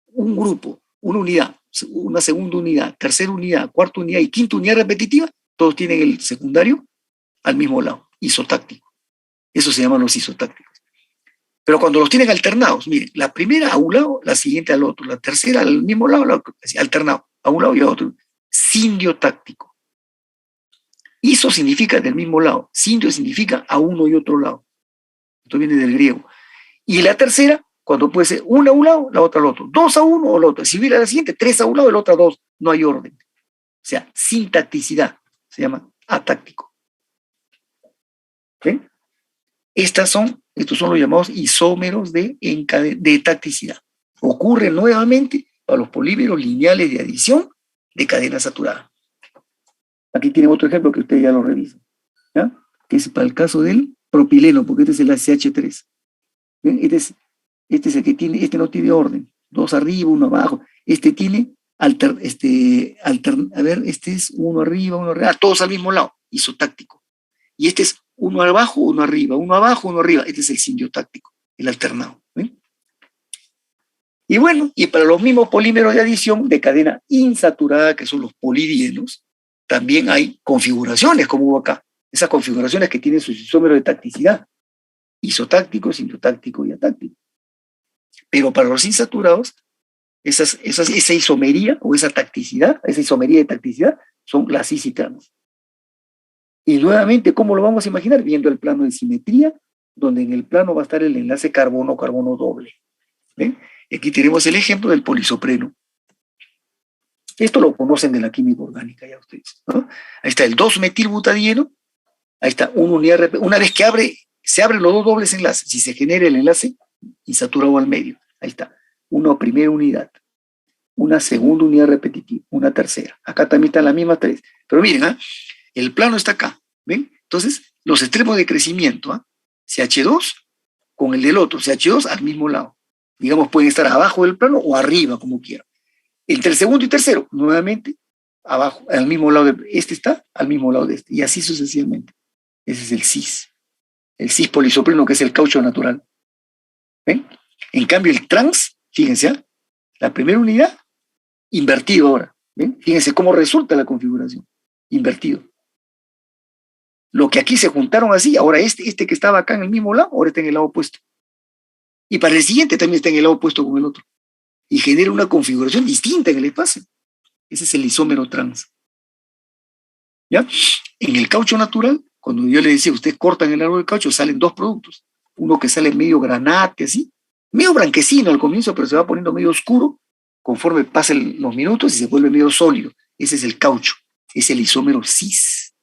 un grupo, una unidad, una segunda unidad, tercera unidad, cuarta unidad y quinta unidad repetitiva, todos tienen el secundario al mismo lado, isotáctico. Eso se llaman los isotácticos. Pero cuando los tienen alternados, miren, la primera a un lado, la siguiente al otro, la tercera al mismo lado, alternado, a un lado y a otro. Sindiotáctico. Iso significa del mismo lado, sindio significa a uno y otro lado. Esto viene del griego. Y la tercera, cuando puede ser una a un lado, la otra al otro. 2 a uno o al otro. Si hubiera la siguiente, 3 a un lado, el otro a 2. No hay orden. O sea, sin tacticidad. Se llama atáctico. ¿Ven? Estos son los llamados isómeros de tacticidad. Ocurre nuevamente para los polímeros lineales de adición de cadena saturada. Aquí tienen otro ejemplo que ustedes ya lo revisan, ¿ya? Que es para el caso del propileno, porque este es el ACH3. Este es el que tiene, este no tiene orden. 2 arriba, 1 abajo. Este tiene, este es 1 arriba, 1 arriba, todos al mismo lado, isotáctico. Y este es 1 abajo, 1 arriba, 1 abajo, 1 arriba. Este es el sindiotáctico, el alternado. ¿Ven? Y bueno, y para los mismos polímeros de adición de cadena insaturada, que son los polidienos, también hay configuraciones como hubo acá. Esas configuraciones que tienen sus isómeros de tacticidad. Isotáctico, sindiotáctico y atáctico. Pero para los insaturados, esa isomería o esa tacticidad, esa isomería de tacticidad, son las iscitanas. Y nuevamente, ¿cómo lo vamos a imaginar? Viendo el plano de simetría, donde en el plano va a estar el enlace carbono-carbono doble. ¿Ven? Aquí tenemos el ejemplo del polisopreno. Esto lo conocen de la química orgánica ya ustedes, ¿no? Ahí está el 2-metilbutadieno, ahí está una unidad, una vez que se abren los dos dobles enlaces, si se genera el enlace insaturado al medio, ahí está, una primera unidad, una segunda unidad repetitiva, una tercera, acá también están las mismas tres, pero miren, el plano está acá, ¿ven? Entonces, los extremos de crecimiento, CH2 con el del otro, CH2 al mismo lado, digamos, pueden estar abajo del plano o arriba, como quieran. Entre el segundo y tercero, nuevamente, abajo, al mismo lado este está al mismo lado de este, y así sucesivamente. Ese es el cis polisopreno, que es el caucho natural. ¿Ven? En cambio, el trans, fíjense, la primera unidad, invertido ahora. ¿Ven? Fíjense cómo resulta la configuración, invertido. Lo que aquí se juntaron así, ahora este que estaba acá en el mismo lado, ahora está en el lado opuesto. Y para el siguiente también está en el lado opuesto con el otro. Y genera una configuración distinta en el espacio. Ese es el isómero trans. ¿Ya? En el caucho natural, cuando yo le decía, ustedes cortan el árbol de caucho, salen dos productos. Uno que sale medio granate, así, medio blanquecino al comienzo, pero se va poniendo medio oscuro conforme pasan los minutos y se vuelve medio sólido. Ese es el caucho, es el isómero cis.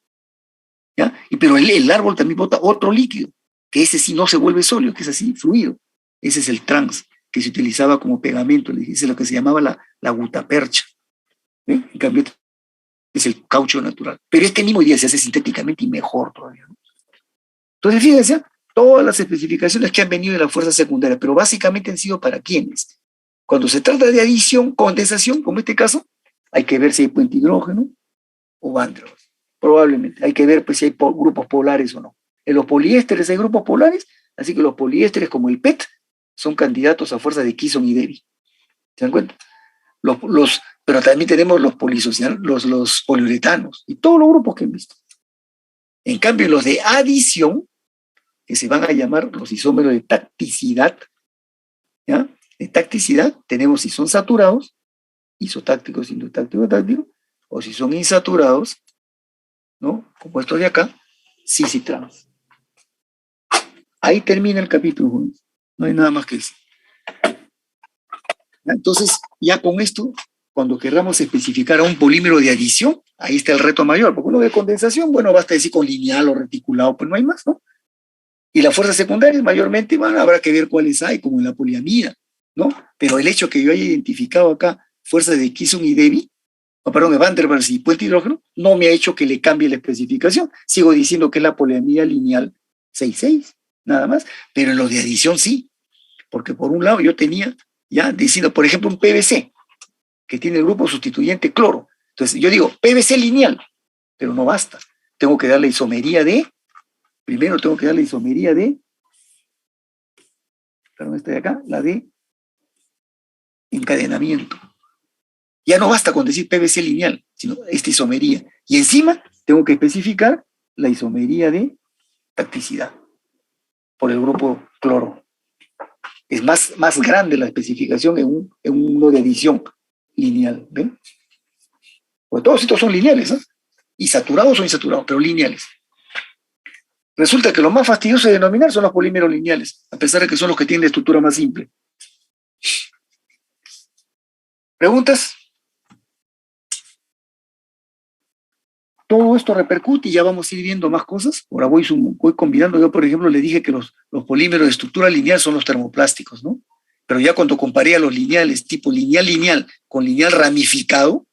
¿Ya? Pero el árbol también bota otro líquido, que ese sí no se vuelve sólido, que es así, fluido. Ese es el trans, que se utilizaba como pegamento, ese es lo que se llamaba la gutapercha. En cambio, es el caucho natural. Pero este mismo día se hace sintéticamente y mejor todavía, ¿no? Entonces, fíjense, todas las especificaciones que han venido de la fuerza secundaria, pero básicamente han sido para quiénes. Cuando se trata de adición, condensación, como este caso, hay que ver si hay puente hidrógeno o Van der Waals. Probablemente. Hay que ver pues, si hay grupos polares o no. En los poliésteres hay grupos polares, así que los poliésteres, como el PET, son candidatos a fuerza de Kisson y Davy. ¿Se dan cuenta? Pero también tenemos los poliuretanos y todos los grupos que han visto. En cambio, los de adición, que se van a llamar los isómeros de tacticidad, ¿ya? De tacticidad tenemos si son saturados, isotácticos, indotácticos, tácticos, o si son insaturados, ¿no? Como estos de acá, cis y trans. Ahí termina el capítulo, jóvenes. No hay nada más que decir. Entonces, ya con esto, cuando querramos especificar a un polímero de adición, ahí está el reto mayor, porque uno de condensación, bueno, basta decir con lineal o reticulado, pues no hay más, ¿no? Y las fuerzas secundarias, mayormente, bueno, habrá que ver cuáles hay, como en la poliamida, ¿no? Pero el hecho que yo haya identificado acá fuerzas de Kisson y Davy, de Van der Waals y puente hidrógeno, no me ha hecho que le cambie la especificación. Sigo diciendo que es la poliamida lineal 6,6, nada más, pero en los de adición sí, porque por un lado yo tenía, ya diciendo, por ejemplo, un PVC, que tiene el grupo sustituyente cloro. Entonces yo digo, PVC lineal, pero no basta. Tengo que darle isomería de, primero tengo que darle isomería de, perdón, esta de acá, la de encadenamiento. Ya no basta con decir PVC lineal, sino esta isomería. Y encima tengo que especificar la isomería de tacticidad por el grupo cloro. Es más grande la especificación en uno de adición lineal, ¿ven? Pues todos estos son lineales, ¿eh? Y saturados o insaturados, pero lineales. Resulta que lo más fastidioso de denominar son los polímeros lineales, a pesar de que son los que tienen la estructura más simple. ¿Preguntas? Todo esto repercute y ya vamos a ir viendo más cosas. Ahora voy combinando. Yo, por ejemplo, le dije que los polímeros de estructura lineal son los termoplásticos, ¿no? Pero ya cuando comparé a los lineales, tipo lineal con lineal ramificado,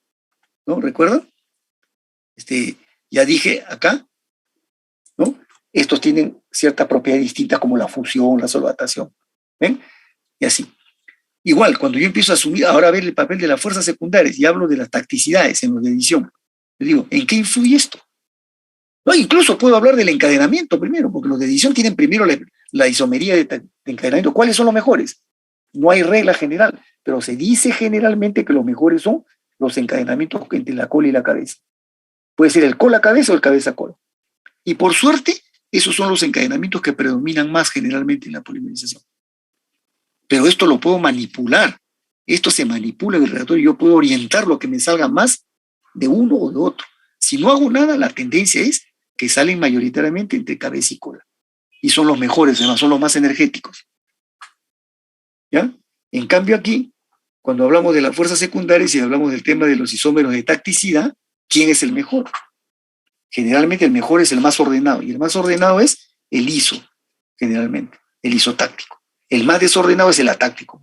¿no? ¿Recuerdan? Ya dije acá, ¿no? Estos tienen ciertas propiedades distintas como la fusión, la solvatación. ¿Ven? Y así. Igual, cuando yo empiezo a asumir, ahora a ver el papel de las fuerzas secundarias y hablo de las tacticidades en los de edición, yo digo, ¿en qué influye esto? No, incluso puedo hablar del encadenamiento primero, porque los de edición tienen primero la isomería de encadenamiento. ¿Cuáles son los mejores? No hay regla general, pero se dice generalmente que los mejores son los encadenamientos entre la cola y la cabeza. Puede ser el cola-cabeza o el cabeza-cola. Y por suerte, esos son los encadenamientos que predominan más generalmente en la polimerización. Pero esto lo puedo manipular. Esto se manipula en el reactor y yo puedo orientarlo a que me salga más de uno o de otro. Si no hago nada, la tendencia es que salen mayoritariamente entre cabeza y cola. Y son los mejores, además, son los más energéticos. ¿Ya? En cambio aquí, Cuando hablamos de las fuerzas secundarias y hablamos del tema de los isómeros de tacticidad, ¿quién es el mejor? Generalmente el mejor es el más ordenado, y el más ordenado es el iso, generalmente, el isotáctico. El más desordenado es el atáctico.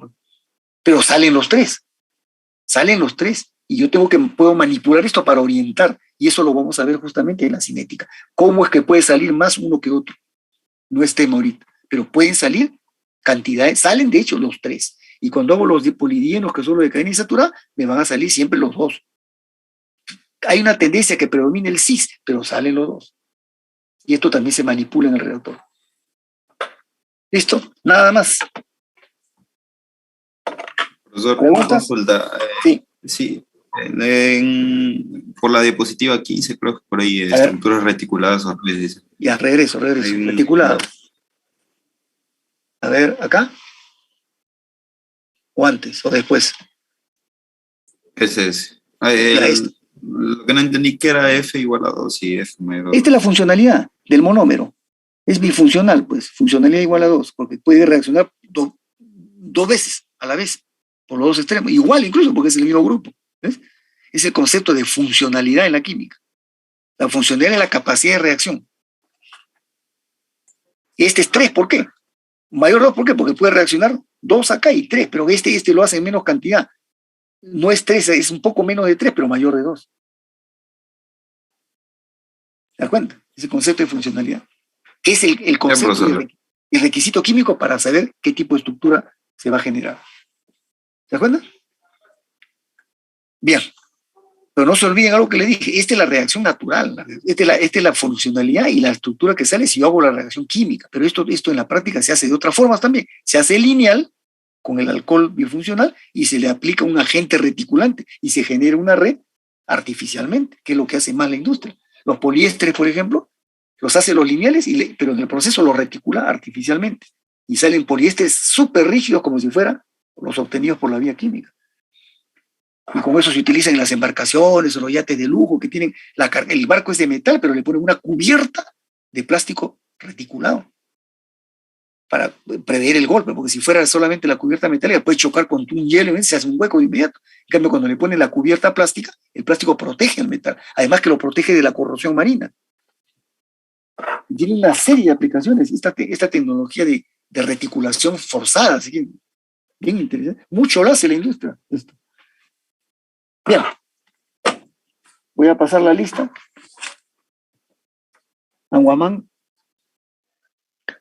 Pero salen los tres, y yo puedo manipular esto para orientar, y eso lo vamos a ver justamente en la cinética. ¿Cómo es que puede salir más uno que otro? No es tema ahorita, pero pueden salir cantidades, salen de hecho los tres, y cuando hago los polidienos, que son los de cadena insaturada, me van a salir siempre los dos. Hay una tendencia que predomine el cis, pero salen los dos. Y esto también se manipula en el reactor. ¿Listo? Nada más. Profesor, ¿Preguntas? una consulta. Sí. Sí. Por la diapositiva 15, creo que por ahí, estructuras reticuladas o redes. Ya, regreso. Reticulado. A ver, ¿acá? ¿O antes o después? Ese es. Lo que no entendí que era F igual a 2 y F menos. Esta es la funcionalidad del monómero. Es bifuncional, pues, funcionalidad igual a 2, porque puede reaccionar dos veces a la vez, por los dos extremos, igual incluso, porque es el mismo grupo. ¿Ves? Es el concepto de funcionalidad en la química. La funcionalidad es la capacidad de reacción. Este es 3, ¿por qué? Mayor 2, ¿por qué? Porque puede reaccionar 2 acá y 3, pero este lo hace en menos cantidad. No es 3, es un poco menos de 3, pero mayor de 2. ¿Te das cuenta? Ese concepto de funcionalidad. Que es el concepto, el requisito químico para saber qué tipo de estructura se va a generar. ¿Te das cuenta? Bien. Pero no se olviden algo que le dije. Esta es la reacción natural. Esta es la funcionalidad y la estructura que sale si yo hago la reacción química. Pero esto en la práctica se hace de otras formas también. Se hace lineal con el alcohol bifuncional y se le aplica un agente reticulante y se genera una red artificialmente, que es lo que hace más la industria. Los poliésteres, por ejemplo, los hace los lineales, pero en el proceso los reticula artificialmente. Y salen poliésteres súper rígidos como si fueran los obtenidos por la vía química. Y con eso se utilizan en las embarcaciones o los yates de lujo que tienen, el barco es de metal, pero le ponen una cubierta de plástico reticulado para prever el golpe, porque si fuera solamente la cubierta metálica puede chocar contra un hielo y se hace un hueco de inmediato. En cambio, cuando le ponen la cubierta plástica, el plástico protege el metal, además que lo protege de la corrosión marina. Tiene una serie de aplicaciones esta tecnología de reticulación forzada, así que bien interesante. Mucho lo hace la industria esto. Bien, voy a pasar la lista. Anguamán.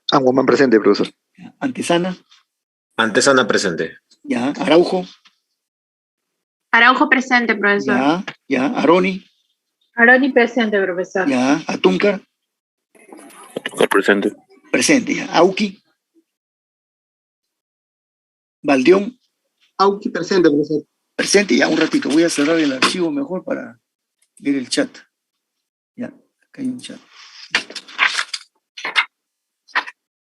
Anguamán presente, profesor. Antesana. Antesana presente. Ya. Araujo. Araujo presente, profesor. Ya. Aroni. Aroni presente, profesor. Ya. Atúncar. Atúncar presente. Presente, ya. Auqui. Valdeón. Auqui presente, profesor. Presente, ya un ratito. Voy a cerrar el archivo mejor para ver el chat. Ya, acá hay un chat.